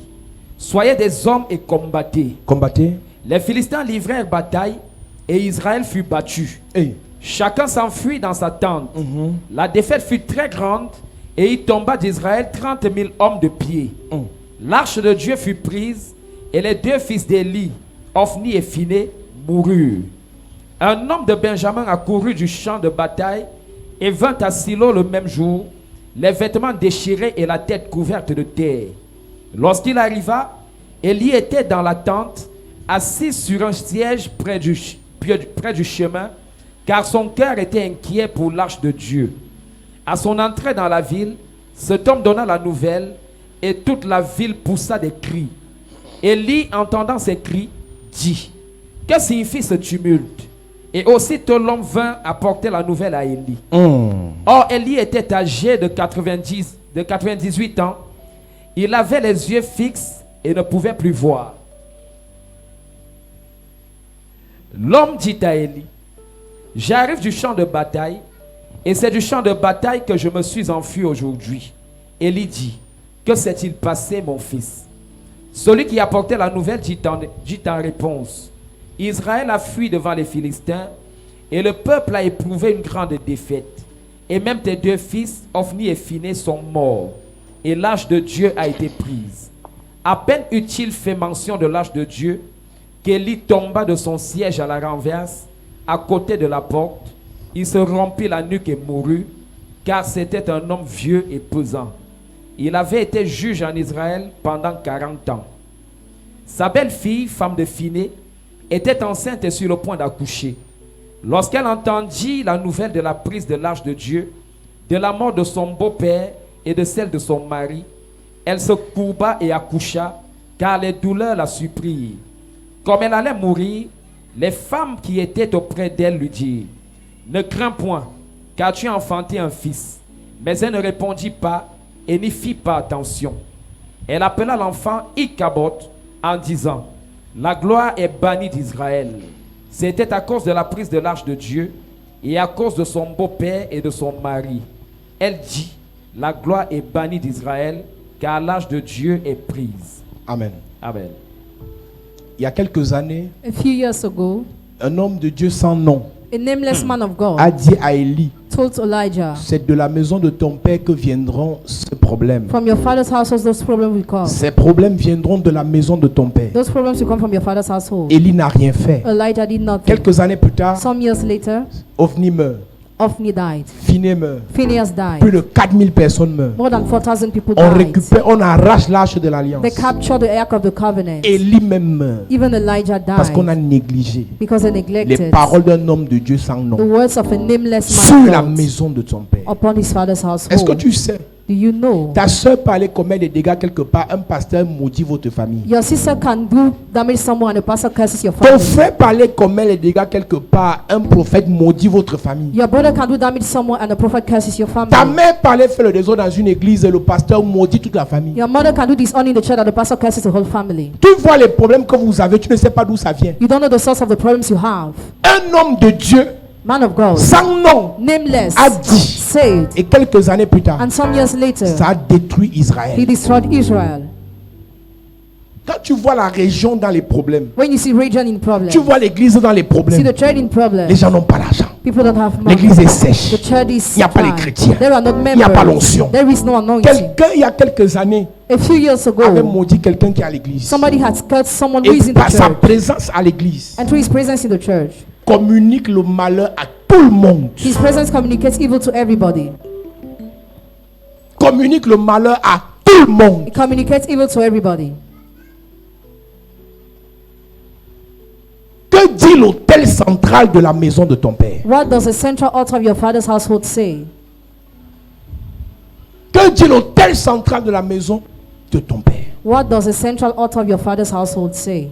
Soyez des hommes et combattez. Combattez. Les Philistins livrèrent bataille et Israël fut battu. Hey. Chacun s'enfuit dans sa tente. La défaite fut très grande et il tomba d'Israël 30 000 hommes de pied. L'arche de Dieu fut prise et les deux fils d'Élie, Ophni et Phiné, moururent. Un homme de Benjamin accourut du champ de bataille et vint à Silo le même jour, les vêtements déchirés et la tête couverte de terre. Lorsqu'il arriva, Élie était dans la tente, assis sur un siège près du chemin, car son cœur était inquiet pour l'arche de Dieu. À son entrée dans la ville, cet homme donna la nouvelle et toute la ville poussa des cris. Élie, entendant ces cris, dit: que signifie ce tumulte? Et aussitôt l'homme vint apporter la nouvelle à Élie. Or Élie était âgé de 98 ans. Il avait les yeux fixes et ne pouvait plus voir. L'homme dit à Élie: j'arrive du champ de bataille, et c'est du champ de bataille que je me suis enfui aujourd'hui. Élie dit: que s'est-il passé, mon fils? Celui qui apportait la nouvelle dit en réponse: Israël a fui devant les Philistins, et le peuple a éprouvé une grande défaite. Et même tes deux fils, Ophni et Phiné, sont morts, et l'arche de Dieu a été prise. À peine eut-il fait mention de l'arche de Dieu, qu'Élie tomba de son siège à la renverse, à côté de la porte. Il se rompit la nuque et mourut, car c'était un homme vieux et pesant. Il avait été juge en Israël pendant 40 ans. Sa belle-fille, femme de Phiné, était enceinte et sur le point d'accoucher. Lorsqu'elle entendit la nouvelle de la prise de l'arche de Dieu, de la mort de son beau-père et de celle de son mari, elle se courba et accoucha, car les douleurs la surprirent. Comme elle allait mourir, les femmes qui étaient auprès d'elle lui dirent: ne crains point, car tu as enfanté un fils. Mais elle ne répondit pas et n'y fit pas attention. Elle appela l'enfant Ichabod en disant: la gloire est bannie d'Israël. C'était à cause de la prise de l'arche de Dieu et à cause de son beau-père et de son mari. Elle dit: la gloire est bannie d'Israël, car l'arche de Dieu est prise. Amen. Amen. Il y a quelques années, A few years ago, un homme de Dieu sans nom a nameless man of God a dit à Élie: told Elijah, c'est de la maison de ton père que viendront ces problèmes. from your father's household those problems will come. Ces problèmes viendront de la maison de ton père. Those problems will come from your father's household. Élie n'a rien fait. Elijah did nothing. Quelques années plus tard, Some years later, Ophni meurt, Ophni died. Phiné meurt. Phineas Plus died. de 4000 personnes meurent. More than 4,000 people On died. récupère, on arrache l'arche de l'alliance. They captured the ark of the covenant. Élie même meurt Even Elijah parce qu'on a died négligé because they les neglected paroles d'un homme de Dieu sans the nom words of a nameless sur man la of God maison de ton père. upon his father's Est-ce que household. tu sais, Do you know ta soeur peut aller commettre des dégâts quelque part, un pasteur maudit votre famille. your sister can do damage someone and the pastor curses your Ton family? frère peut aller commettre des dégâts quelque part, un prophète maudit votre famille. Your brother can do damage someone and the prophet curses your Ta family. mère peut aller faire le désordre dans une église et le pasteur maudit toute la famille. Your mother can do dishonor in the church and the pastor curses the whole family. Tu vois les problèmes que vous avez, tu ne sais pas d'où ça vient. You don't know the source of the problems you have. Un homme de Dieu Man of God, sans nom nameless, a dit, said, et quelques années plus tard, and some years later, ça a détruit he Israël. destroyed Israel. Quand tu vois la région dans les problèmes, When you see region in problem, tu vois l'église dans les see problèmes, the church in problem, les gens n'ont pas l'argent. people don't have money. L'église est sèche. The church is Il n'y a pas les dry. chrétiens. There are not Il n'y a pas members. l'onction. There is no anointing. Quelqu'un, il y a quelques années, A few years avait ago, maudit quelqu'un qui est à l'église. somebody had cursed someone who Et is in the par sa church. présence à l'église, And through his presence in the church, communique le malheur à tout le monde. his presence communicates evil to everybody. Communique le malheur à tout le monde. It communicates evil to everybody. Que dit l'autel central de la maison de ton père? What does the central altar of your father's household say? Que dit l'autel central de la maison de ton père? What does the central altar of your father's household say?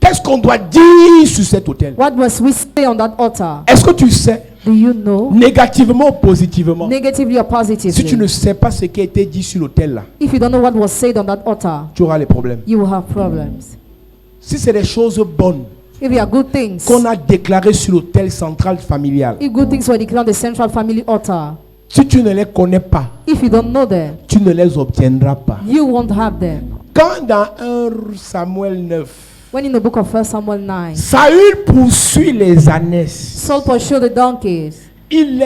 Qu'est-ce qu'on doit dire sur cet autel? What must we say on that altar? Est-ce que tu sais, Do you know? négativement ou positivement, Negatively or positively. si tu ne sais pas ce qui a été dit sur l'autel là, If you don't know what was said on that altar, tu auras les problèmes. you will have problems. Si c'est des choses bonnes If there are good things, qu'on a déclarées sur l'autel central familial, if good things were declared on the central family altar, si tu ne les connais pas, if you don't know them, tu ne les obtiendras pas. you won't have them. Quand dans 1 Samuel 9, When in the book of 1 Samuel 9, Saül poursuit les ânesses. Saul pursued the donkeys. Il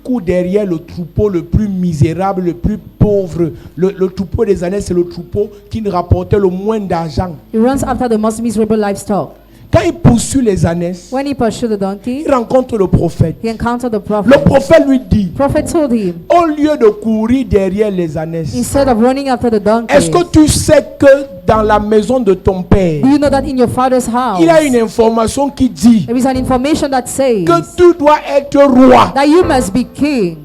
court derrière le troupeau le plus misérable, le plus pauvre. Le troupeau des ânesses, c'est le troupeau qui ne rapportait le moins d'argent. He runs after the most miserable livestock. Quand il poursuit les ânesses, When he pursued the donkeys, il rencontre le prophète. he encountered the Le prophet. prophèt lui dit, The prophet told him, au lieu de courir derrière les ânesses, instead of running after the donkeys, est-ce que tu sais que dans la maison de ton père, do you know that in your father's house, il y a une information qui dit there is an information that says que tu dois être roi. that you must be king.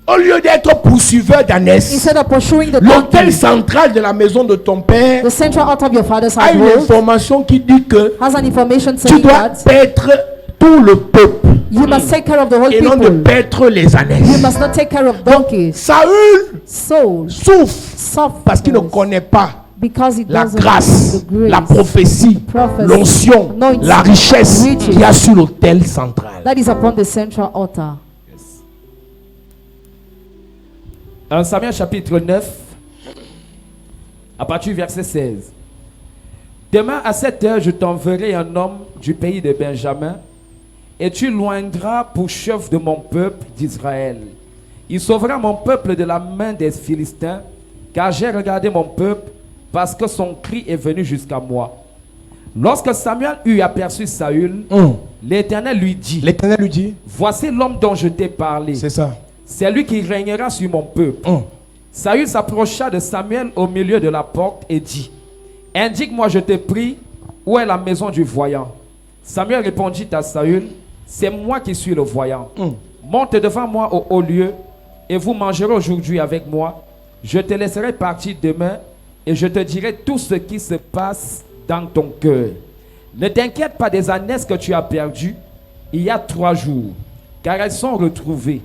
Au lieu d'être poursuiveur d'ânesses, Instead of pursuing the l'autel donkeys, central de la maison de ton père the central altar of your father's a une household information qui dit que has an information tu saying dois that paître tout le peuple you must take care of the whole et non de people. paître les You ânesses. must not take care of donkeys. Saül Soul souffre parce qu'il ne suffers connaît pas because he la doesn't grâce, know the la grace prophétie, prophecy, l'onction, anointing, la richesse riches qu'il y a sur l'autel central. that is upon the central altar. 1 Samuel chapitre 9, à partir du verset 16. Demain à 7 heures, je t'enverrai un homme du pays de Benjamin, et tu loindras pour chef de mon peuple d'Israël. Il sauvera mon peuple de la main des Philistins, car j'ai regardé mon peuple, parce que son cri est venu jusqu'à moi. Lorsque Samuel eut aperçu Saül, l'Éternel lui dit, L'Éternel lui dit, voici l'homme dont je t'ai parlé. c'est ça. C'est lui qui régnera sur mon peuple. Saül s'approcha de Samuel au milieu de la porte et dit, indique-moi, je te prie, où est la maison du voyant? Samuel répondit à Saül, c'est moi qui suis le voyant. Monte devant moi au haut lieu, et vous mangerez aujourd'hui avec moi. Je te laisserai partir demain, et je te dirai tout ce qui se passe dans ton cœur. Ne t'inquiète pas des ânesses que tu as perdues il y a 3 jours, car elles sont retrouvées.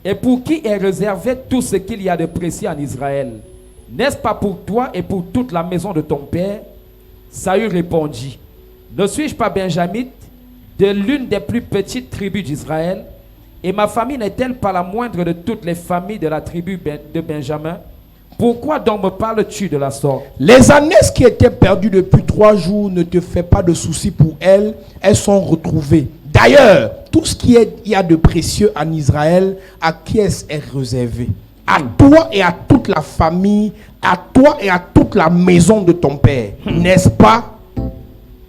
Et pour qui est réservé tout ce qu'il y a de précieux en Israël? N'est-ce pas pour toi et pour toute la maison de ton père? Saül répondit, ne suis-je pas benjamite, de l'une des plus petites tribus d'Israël? Et ma famille n'est-elle pas la moindre de toutes les familles de la tribu de Benjamin? Pourquoi donc me parles-tu de la sorte? Les ânesses qui étaient perdues depuis 3 jours, ne te fais pas de soucis pour elles, elles sont retrouvées. D'ailleurs, tout ce qu'il y a de précieux en Israël, à qui est réservé? À toi et à toute la famille, à toi et à toute la maison de ton père, n'est-ce pas?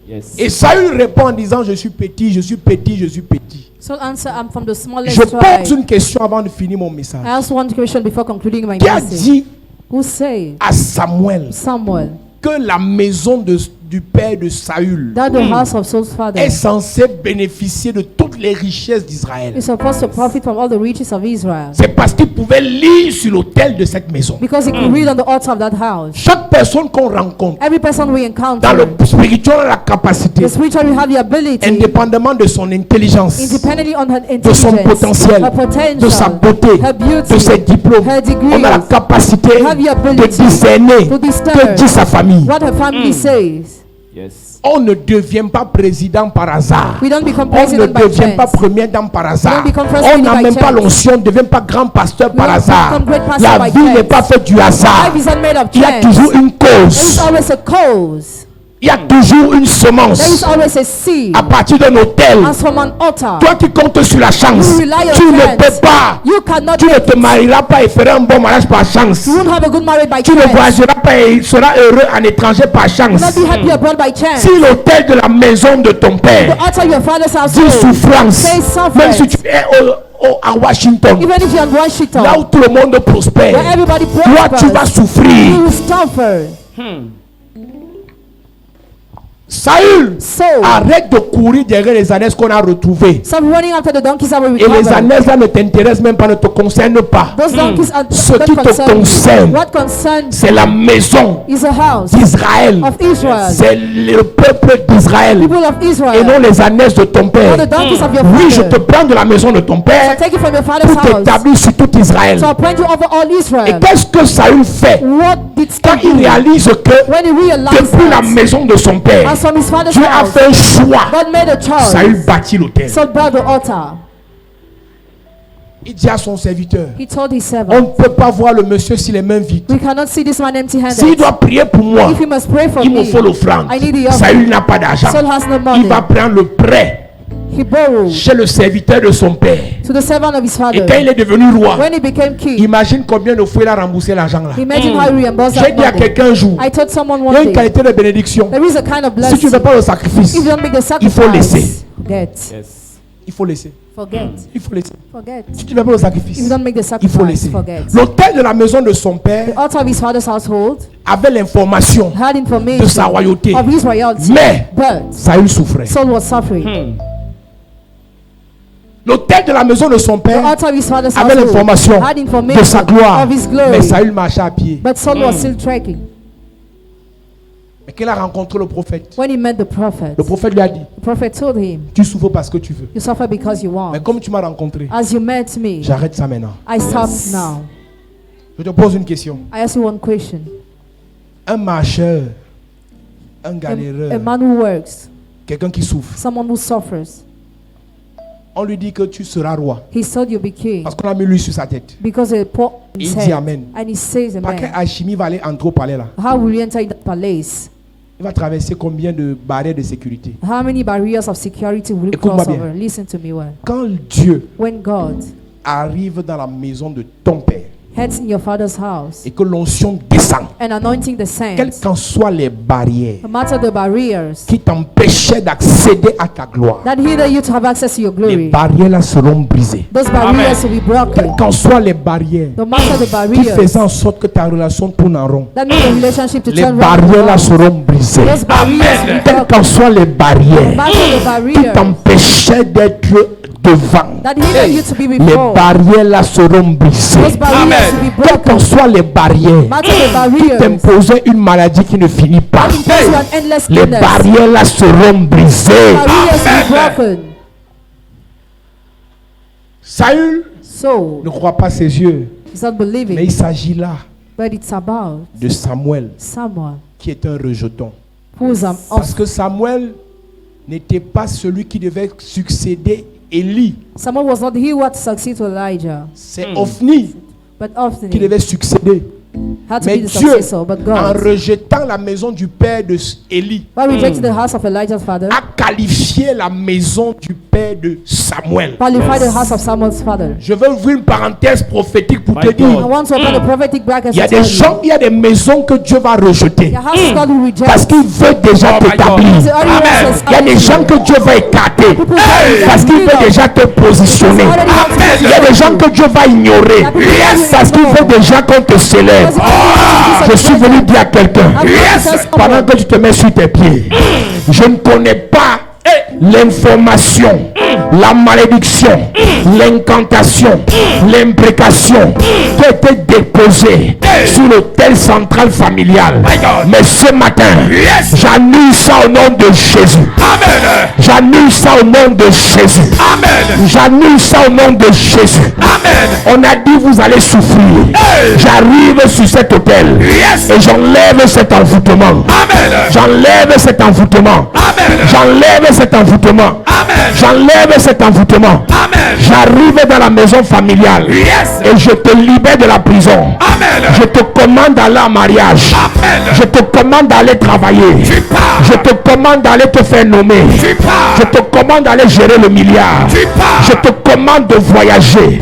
Yes. Et Saül répond en disant, je suis petit, je suis petit, je suis petit. So answer, I'm from the smallest Je tribe. pose une question avant de finir mon message. I ask one question before concluding my Qui a message. dit Who said? à Samuel Samuel. que la maison du père de Saül That the house of Saul's father est censée bénéficier de toutes les richesses d'Israël? is supposed to profit from all the riches of Israel. C'est parce qu'il pouvait lire sur l'autel de cette maison. Because he could read on the altar of that house. Chaque personne qu'on rencontre Every person we dans encounter, le spirituel a la capacité, the spiritual will have the ability, indépendamment de son intelligence, independently on her de son intelligence, potentiel, her potential, de sa beauté, her beauty, de ses diplômes, her degrees, on a la capacité have the de ability discerner to discern que dit sa famille. what her family says. Yes. On ne devient pas président par hasard. We don't become On ne president by devient pas chance. première dame par hasard. become first On lady n'a by même pas chance. l'onction, on ne devient pas grand pasteur par don't hasard. become great pastor La by vie chance. n'est pas faite du hasard. Life is not made of Il y a chance. toujours une There is cause. always a cause. Il y a toujours une There is semence always a seed. à partir d'un hôtel. As from an altar, Toi qui comptes sur la chance, You rely on tu ne chance. peux pas. you cannot Tu ne make te it. marieras pas et feras un bon mariage par chance. You won't have a good marriage by Tu ne chance. voyageras pas et seras heureux en étranger par You will chance. not be happy abroad by chance. Si l'hôtel de la maison de ton The père altar of your father's dit household, souffrance, say suffrance. même si tu es à Washington, Even if you're in Washington, là où tout le monde prospère, where everybody toi tu vas prospers, you souffrir. will suffer. Saül, Saul, arrête de courir derrière les ânesse qu'on a retrouvées. stop running after the donkeys that were Et les recovered. ânesse là ne t'intéressent même pas, ne te concernent pas. Those donkeys are Ce not qui te concerned. concerne, What concerns c'est la maison is a house d'Israël. of Israel. C'est le peuple d'Israël. People of Et Israel. non les ânesse de ton Not père. the donkeys of your Oui, je te father. prends de la maison de ton So père take it from your father's pour house. t'établir sur tout Israël. So appoint you over all Et Israel. qu'est-ce que Saül fait What did quand Saul il do? réalise que When he realized depuis la that, maison de son père, and from his father's Dieu a house, fait un choix. God made a choice. Saül bâtit l'autel. So build the altar. Il dit à son serviteur, He told his on ne servant, peut pas voir le monsieur s'il est main vide. we cannot see this man S'il empty-handed. doit prier pour moi, If he must pray for il me me, faut l'offrande. I need the offering. Saül n'a pas d'argent. Saul has no Il money. va prendre le prêt He borrowed chez le serviteur de son père. to the servant of his Et father. quand il est devenu roi, When he became king, imagine combien de fois il a remboursé l'argent là. imagine how he reimbursed J'ai that dit à money. quelqu'un un jour, I told someone il y a one une day, qualité de bénédiction. there is a kind of Si tu ne blessing. fais pas le sacrifice, If you don't make the il faut laisser. sacrifice, forget. Il faut laisser. Forget. Il faut laisser. Forget. Si tu ne fais pas le If sacrifice, you don't make the il faut sacrifice, laisser. forget. L'autel de la maison de son père The altar of his father's household avait l'information had de information sa royauté. of his royalty, Mais but Saül souffrait. Saul was suffering. L'autel de la maison de son The père altar of his father's avait household l'information had de information sa gloire. of his Mais glory, Saül marchait à pied. but Saul was still trekking. Mais qu'il a rencontré le prophète. When he met the prophet, Le prophète lui a dit, the prophet told him, tu souffres parce que tu veux. you suffer because you Mais want. comme tu m'as rencontré, As you met me, j'arrête ça maintenant. I stop now. Je te pose une question. I ask you one question. Un marcheur, un A galéreur, man who works, quelqu'un qui souffre, someone who suffers, on lui dit que tu seras roi. he's told you'll be king Parce qu'on a mis lui sur sa tête. because they pour Il his dit head, amen. and he says Par quel amen. Hachimi va aller entrer au palais là? How will you enter that palace? Il va traverser combien de barrières de sécurité? How many barriers of security will you Écoute-moi cross bien. over? Listen to me well. Quand Dieu When God arrive dans la maison de ton père heads in your father's house et que l'onction descend, and anointing quelles descends, qu'en soient les barrières no matter the barriers qui t'empêchaient d'accéder à ta gloire, that hinder you to have access to your les glory, barrières là seront brisées. those barriers will be Quelles broken. qu'en soient les barrières No matter the qui barriers faisaient en sorte que ta relation tourne en rond, that make the relationship to les turn barrières là round. seront brisées. Those barriers will be Quelles broken. qu'en soient les No barrières matter the qui barriers t'empêchaient d'être devant, that hinder you to be les before, barrières là seront brisées. those barriers will be Quelles qu'en broken. soient les barrières No matter the qui barriers t'imposaient une maladie qui ne finit pas, that impose you an endless les illness, barrières là seront brisées. barriers will be broken. Saül So ne croit pas ses yeux, he's not mais believing, il s'agit là but it's about de Samuel someone qui est un rejeton. who's Parce que Samuel n'était pas celui qui devait succéder Élie. someone was not he who had to succeed to Elijah, C'est Ophni but often qui he devait succéder. had to Mais be the Dieu, successor. But en God, rejetant la maison du père de Élie, by rejecting the house of Elijah's father, a qualifié la maison du père de Samuel. qualified the house of Samuel's father. Je vais ouvrir une parenthèse prophétique pour te I dire, want to open a prophetic bracket il y a to des tell gens, you. il y a des maisons que Dieu va rejeter. Your house God will Parce reject. qu'il veut déjà t'établir. He already wants to Il y a des gens que Dieu va écarter. Parce qu'il veut déjà te positionner. Il y a des gens que Dieu va ignorer. Parce qu'il veut déjà qu'on te célèbre. Je suis venu dire à quelqu'un, pendant que tu te mets sur tes pieds, je ne connais pas l'information, la malédiction, l'incantation, l'imprécation qui a été déposée sur l'autel central familial. Mais ce matin, j'annule ça au nom de Jésus. J'annule ça au nom de Jésus. J'annule ça au nom de Jésus. On a dit vous allez souffrir. J'arrive sur cet autel et j'enlève cet envoûtement. J'enlève cet envoûtement. J'enlève cet envoûtement. J'enlève cet envoûtement. J'arrive dans la maison familiale et je te libère de la prison. Je te commande d'aller en mariage. Je te commande d'aller travailler. Je te commande d'aller te faire nommer. Je te commande d'aller gérer le milliard. Je te commande de voyager.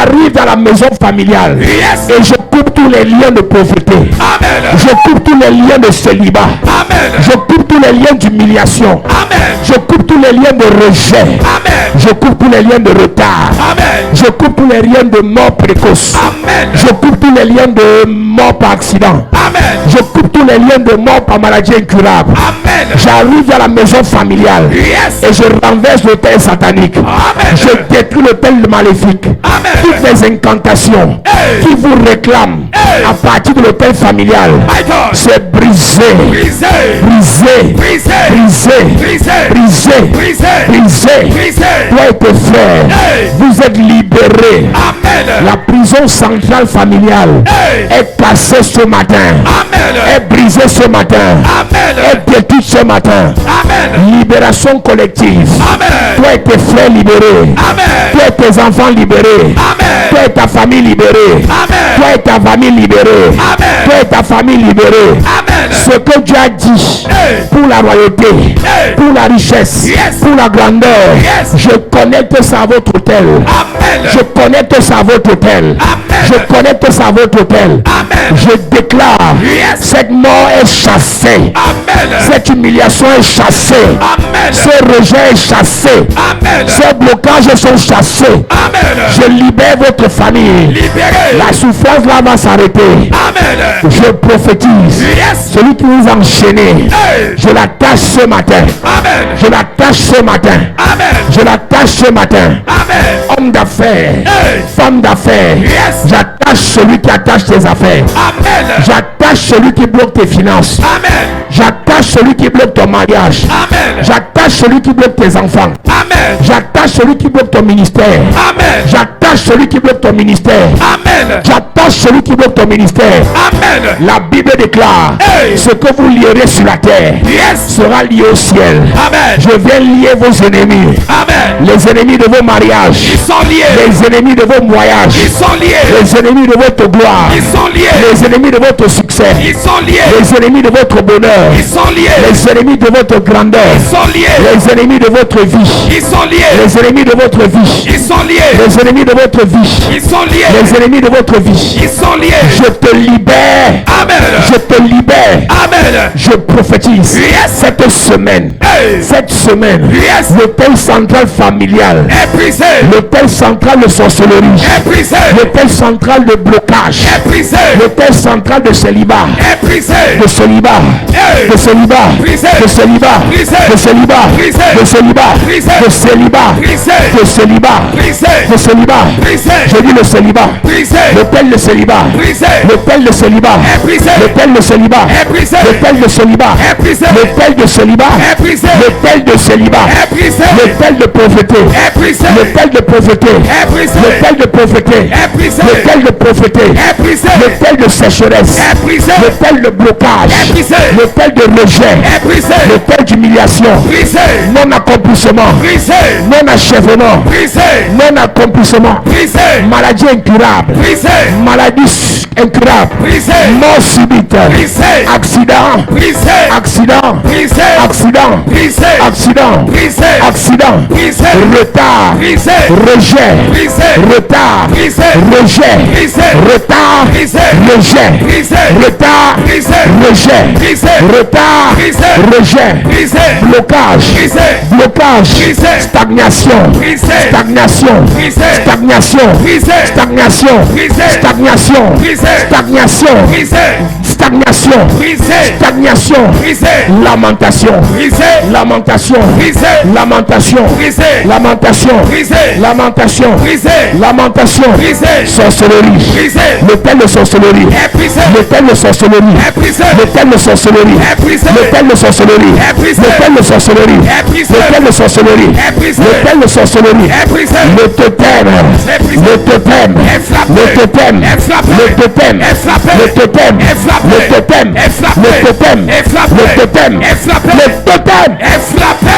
J'arrive dans la maison familiale. Yes. Et je coupe tous les liens de pauvreté. Amen. Je coupe tous les liens de célibat. Amen. Je coupe tous les liens d'humiliation. Amen. Je coupe tous les liens de rejet. Amen. Je coupe tous les liens de retard. Amen. Je coupe tous les liens de mort précoce. Amen. Je coupe tous les liens de mort par accident. Amen. Je coupe tous les liens de mort par maladie incurable. Amen. J'arrive dans la maison familiale. Yes. Et je renverse l'autel satanique. Amen. Je détruis l'autel maléfique. Amen. Toutes les incantations Hey. qui vous réclament Hey. à partir de l'autel familial, My God. c'est brisé. Brisé. Brisé. Brisé. Brisé. Brisé. Brisé. Brisé. Brisé. Brisé. Toi et tes frères, Hey. vous êtes libérés. Amen. La prison centrale familiale Hey. est cassée ce matin. Amen. Est brisée ce matin. Amen. Est détruite ce matin. Amen. Libération collective. Amen. Toi et tes frères libérés. Amen. Toi et tes enfants libérés. Amen. Toi et ta famille libérée. Amen. Toi et ta famille libérée. Amen. Toi et ta famille libérée. Amen. Ce que Dieu a dit Hey. pour la royauté, Hey. pour la richesse, Yes. pour la grandeur, Yes. je connecte ça à votre hôtel. Amen. Je connecte ça à votre hôtel. Amen. Je connecte ça à votre hôtel. Amen. Je déclare, Yes. cette mort est chassée. Amen. Cette humiliation est chassée. Amen. Ce rejet est chassé. Amen. Ces blocages sont chassés. Amen. Je libère votre famille. Libéré. La souffrance là va s'arrêter. Amen. Je prophétise. Yes. Celui qui vous a enchaîné, Hey. je l'attache ce matin. Amen. Je l'attache ce matin. Amen. Je l'attache ce matin. Amen. Homme d'affaires, Hey. femme d'affaires, Yes. j'attache celui qui attache tes affaires. Amen. J'attache celui qui bloque tes finances. Amen. J'attache celui qui bloque ton mariage. Amen. J'attache celui qui bloque tes enfants. Amen. J'attache celui qui bloque ton ministère. Amen. J'attache celui qui bloque ton ministère. Amen. J'attache celui qui bloque ton ministère. Amen. La Bible déclare, Hey. ce que vous lierez sur la terre Yes. sera lié au ciel. Amen. Je viens lier vos ennemis. Amen. Les ennemis de vos mariages. Ils sont liés. Les ennemis de vos voyages. Ils sont liés. Les ennemis de votre gloire. Ils sont liés. Les ennemis de votre succès. Ils sont liés. Les ennemis de votre bonheur. Ils sont liés. Les ennemis de votre grandeur. Ils sont liés. Les ennemis de votre vie. Ils sont liés. Les ennemis de votre vie. Ils sont liés. Les ennemis de votre vie. Ils sont liés. Les ennemis de votre vie. Ils sont liés. Je te libère. Amen. Je te libère. Amen. Je prophétise. Yes. Cette semaine. Hey. Cette semaine. Yes. L'hôtel central familial. Est brisé. L'hôtel central de sorcellerie. Est brisé. L'hôtel central de blocage. Est brisé. L'hôtel central de célibat. Est brisé. De célibat. Hey. De célibat. Brisé. De célibat. Brisé. De célibat. Brisé. De célibat. Brisé. De célibat. Brisé. De célibat. Brisé. De célibat. Brisé. Je dis le célibat. Brisé. L'hôtel de célibat. Brisé. L'hôtel de célibat. Est brisé. L'hôtel de célibat. Est brisé. L'hôtel de célibat. Est brisé. L'hôtel de célibat. Est brisé. L'hôtel de célibat. Est brisé. L'hôtel de pauvreté. Est brisé. L'hôtel de pauvreté. Est brisé. L'hôtel de pauvreté. Est brisé. L'hôtel de pauvreté. Est brisé. L'hôtel de sécheresse. Est brisé. L'hôtel de blocage. Est brisé. L'hôtel de rejet. Est brisé. L'hôtel d'humiliation. Brisé. Non accomplissement. Brisé. Non achèvement. Brisé. Non accomplissement. Brisé. Maladie incurable. Brisé. Maladie incurable. Brisé. Mort subite. Brisé. Accident. Brisé. Accident. Brisé. Accident. Brisé. Accident. Brisé. Accident. Brisé. Retard. Brisé. Rejet. Brisé. Retard. Brisé. Rejet. Brisé. Retard. Brisé. Rejet. Brisé. Retard. Brisé. Rejet. Brisé. Retard. Brisé. Rejet. Brisé. Blocage. Brisé. Blocage. Brisé. Stagnation. Brisé. Stagnation. Brisé. Stagnation. Brisé. Stagnation. Brisé. Stagnation. Brisé. Stagnation. Brisé. Stagnation. Brisé. Stagnation. Brisé. Lamentation. Brisé. Lamentation. Brisé. Lamentation. Brisé. Lamentation. Brisé. Lamentation. Brisé. Lamentation. Brisé. Sorcellerie. Brisé. L'hôtel de sorcellerie. Est brisé. L'hôtel de sorcellerie. Est brisé. L'hôtel de sorcellerie. Est brisé. L'hôtel de sorcellerie. Est brisé. L'hôtel de sorcellerie. Est brisé. L'hôtel de sorcellerie. Est brisé. L'hôtel de sorcellerie. Est brisé. Le totem. Est brisé. Le totem. Est frappé. Le totem. Est frappé. Le totem. Est frappé. Le totem. Est frappé. Le totem. Est frappé. Le totem. Est frappé. Le totem. Est frappé. Le totem. Est frappé.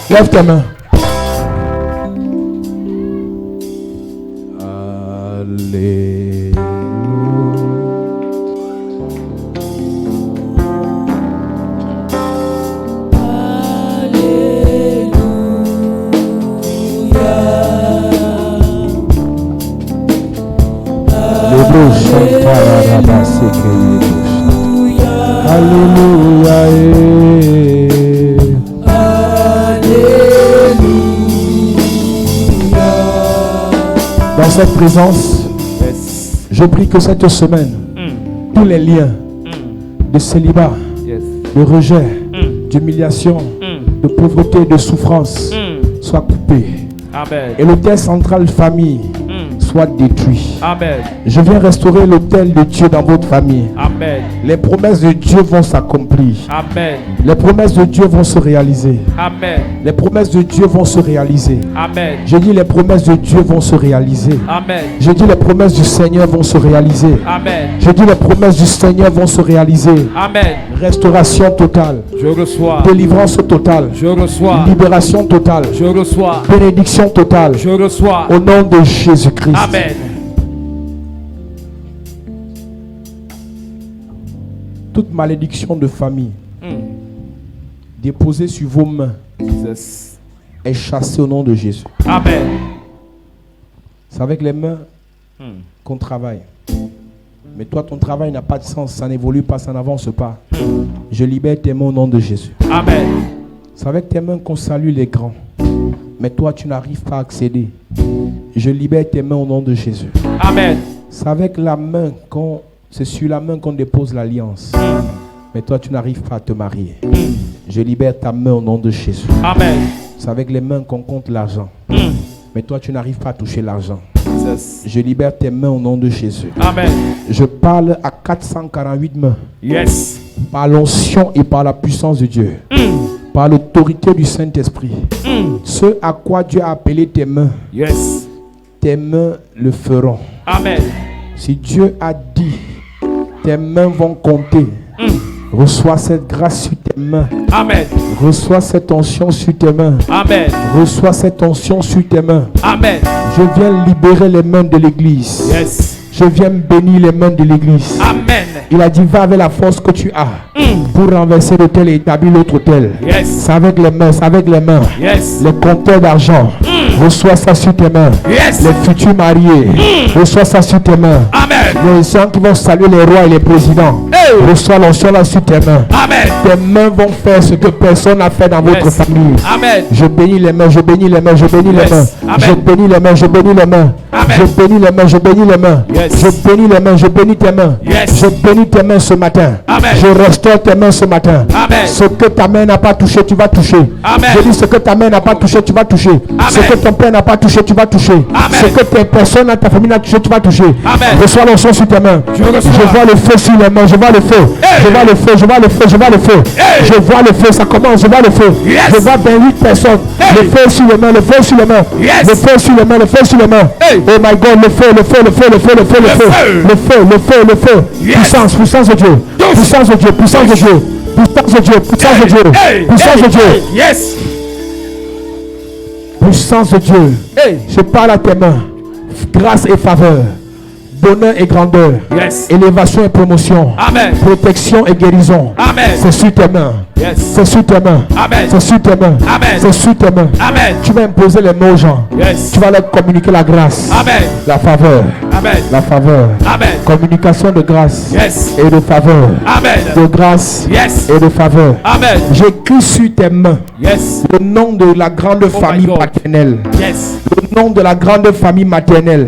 Lève tes mains. Alléluia. Alléluia. Dans cette présence, je prie que cette semaine, tous les liens de célibat, de rejet, d'humiliation, de pauvreté, de souffrance soient coupés. Amen. Et l'autel central famille soit détruit. Amen. Je viens restaurer l'autel de Dieu dans votre famille. Amen. Les promesses de Dieu vont s'accomplir. Amen. Les promesses de Dieu vont se réaliser. Amen. Les promesses de Dieu vont se réaliser. Amen. Je dis les promesses de Dieu vont se réaliser. Amen. Je dis les promesses du Seigneur vont se réaliser. Amen. Je dis les promesses du Seigneur vont se réaliser. Amen. Restauration totale. Je reçois. Délivrance totale. Je reçois. Libération totale. Je reçois. Bénédiction totale. Je reçois. Au nom de Jésus-Christ. Amen. Toute malédiction de famille déposée sur vos mains est chassée au nom de Jésus. Amen. C'est avec les mains qu'on travaille. Mais toi, ton travail n'a pas de sens, ça n'évolue pas, ça n'avance pas. Je libère tes mains au nom de Jésus. Amen. C'est avec tes mains qu'on salue les grands. Mais toi, tu n'arrives pas à accéder. Je libère tes mains au nom de Jésus. Amen. C'est avec la main c'est sur la main qu'on dépose l'alliance. Mais toi, tu n'arrives pas à te marier. Je libère ta main au nom de Jésus. Amen. C'est avec les mains qu'on compte l'argent. Mais toi, tu n'arrives pas à toucher l'argent. Je libère tes mains au nom de Jésus. Amen. Je parle à 448 mains. Yes. Par l'onction et par la puissance de Dieu. Par l'autorité du Saint-Esprit. Ce à quoi Dieu a appelé tes mains. Yes. Tes mains le feront. Amen. Si Dieu a dit, tes mains vont compter. Reçois cette grâce sur tes mains. Amen. Reçois cette onction sur tes mains. Amen. Reçois cette onction sur tes mains. Amen. Je viens libérer les mains de l'église. Yes. Je viens bénir les mains de l'église. Amen. Il a dit, va avec la force que tu as pour renverser l'autel et établir l'autre autel. Yes. C'est avec les mains, c'est avec les mains. Yes. Les compteurs d'argent, reçois ça sur tes mains. Yes. Les futurs mariés, reçois ça sur tes mains. Amen. Les gens qui vont saluer les rois et les présidents, reçois l'onction là sur tes mains. Amen. Tes mains vont faire ce que personne n'a fait dans votre famille. Amen. Je bénis les mains, je bénis les mains, je bénis les mains. Amen. Je bénis les mains, je bénis les mains. Amen. Je bénis les mains, je bénis les mains. Yes. Je bénis les mains, je bénis tes mains. Yes. Je bénis tes mains ce matin. Amen. Je restaure tes mains ce matin. Amen. Ce que ta main n'a pas touché, tu vas toucher. Amen. Je dis ce que ta main n'a pas touché, tu vas toucher. Amen. Ce que ton père n'a pas touché, tu vas toucher. Amen. Ce que tes personnes dans ta famille n'a touché, tu vas toucher. Amen. Reçois l'onction sur tes mains. Je reçois. Je vois le feu sur les mains, je vois le feu. Hey. Je vois le feu, je vois le feu, je vois le feu. Hey. Je vois le feu, ça commence, je vois le feu. Yes. Je vois 28 personnes. Hey. Le feu sur les mains, le feu sur les mains. Yes. Le feu sur les mains, le feu sur les mains. Hey. Oh my God, le feu, le feu, le feu, le feu, le feu, le feu. feu. Le feu, le feu, le feu. Yes. Puissance, puissance de Dieu. Tous. Puissance de Dieu, puissance de Dieu. Puissance de Dieu, puissance de Dieu. Hey. Puissance de Dieu. Yes. Puissance de Dieu. Hey. Je parle à tes mains. Grâce et faveur. Bonheur et grandeur. Yes. Élévation et promotion. Amen. Protection et guérison. Amen. C'est sur tes mains. Yes. C'est sur tes mains. Amen. C'est sur tes mains. Amen. C'est sur tes mains. Amen. Tu vas imposer les mots aux gens. Yes. Tu vas leur communiquer la grâce. Amen. La faveur. Amen. La faveur. Amen. Communication de grâce. Yes. Et de faveur. Amen. De grâce. Yes. Et de faveur. Amen. J'écris sur tes mains Yes. le nom de la grande famille God. paternelle. Yes. Le nom de la grande famille maternelle.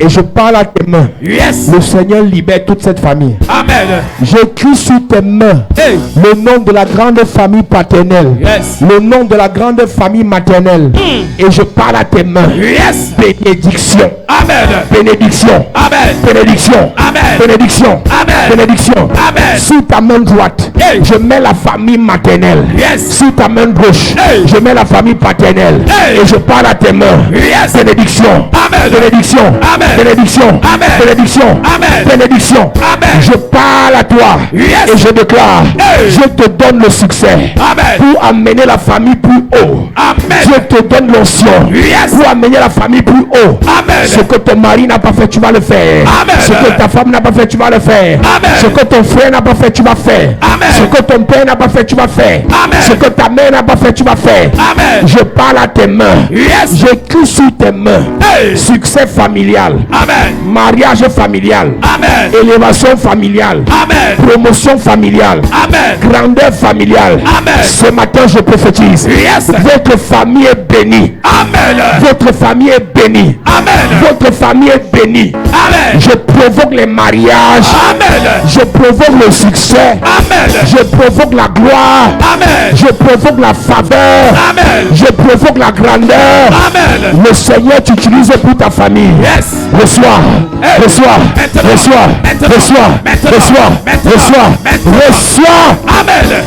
Et je parle à tes mains. Yes. Le Seigneur libère toute cette famille. Amen. J'écris sur tes mains Hey. le nom de la grande famille paternelle. Yes. Le nom de la grande famille maternelle. Et je parle à tes mains. Yes. Bénédiction. Amen. Bénédiction. Amen. Bénédiction. Amen. Bénédiction. Amen. Bénédiction. Amen. Sur ta main droite, Hey. je mets la famille maternelle. Yes. Sur ta main gauche, Hey. je mets la famille paternelle. Hey. Et je parle à tes mains. Yes. Bénédiction. Amen. Bénédiction. Amen. Bénédiction. Amen. Bénédiction. Amen. Bénédiction. Amen. Je parle à toi. Yes. Et je déclare, Hey. je te donne le succès. Amen. Pour amener la famille plus haut. Amen. Dieu te donne l'onction. Yes. Pour amener la famille plus haut. Amen. Ce que ton mari n'a pas fait, tu vas le faire. Amen. Ce que ta femme n'a pas fait, tu vas le faire. Amen. Ce que ton frère n'a pas fait, tu vas faire. Amen. Ce que ton père n'a pas fait, tu vas faire. Amen. Ce que ta mère n'a pas fait, tu vas faire. Amen. Je parle à tes mains. Yes. J'écris sur tes mains. Hey. Succès familial. Amen. Mariage familial. Amen. Élévation familiale. Amen. Promotion familiale. Amen. Grandeur familiale. Amen. Ce matin, je prophétise. Yes. Votre famille est bénie. Amen. Votre famille est bénie. Amen. Votre famille est bénie. Amen. Je provoque les mariages. Amen. Je provoque le succès. Amen. Je provoque la gloire. Amen. Je provoque la faveur. Amen. Je provoque la grandeur. Amen. Le Seigneur t'utilise pour ta famille. Yes. Reçois, Hey. reçois, Maintenant. reçois, Maintenant. reçois, Maintenant. reçois, Maintenant. reçois, Maintenant. reçois. Amen.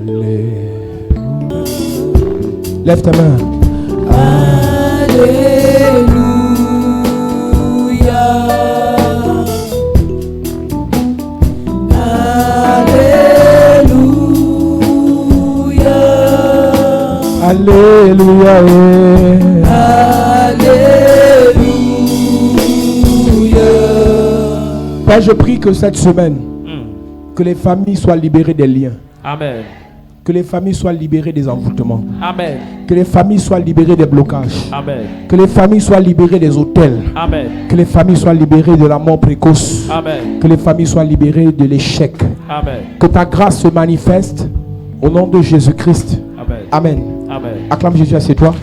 Alléluia. Lève ta main. Alléluia. Père, je prie que cette semaine, que les familles soient libérées des liens. Amen. Que les familles soient libérées des envoûtements. Amen. Que les familles soient libérées des blocages. Amen. Que les familles soient libérées des hôtels. Amen. Que les familles soient libérées de la mort précoce. Amen. Que les familles soient libérées de l'échec. Amen. Que ta grâce se manifeste au nom de Jésus-Christ. Amen. Amen. Amen. Acclame Jésus, assieds-toi.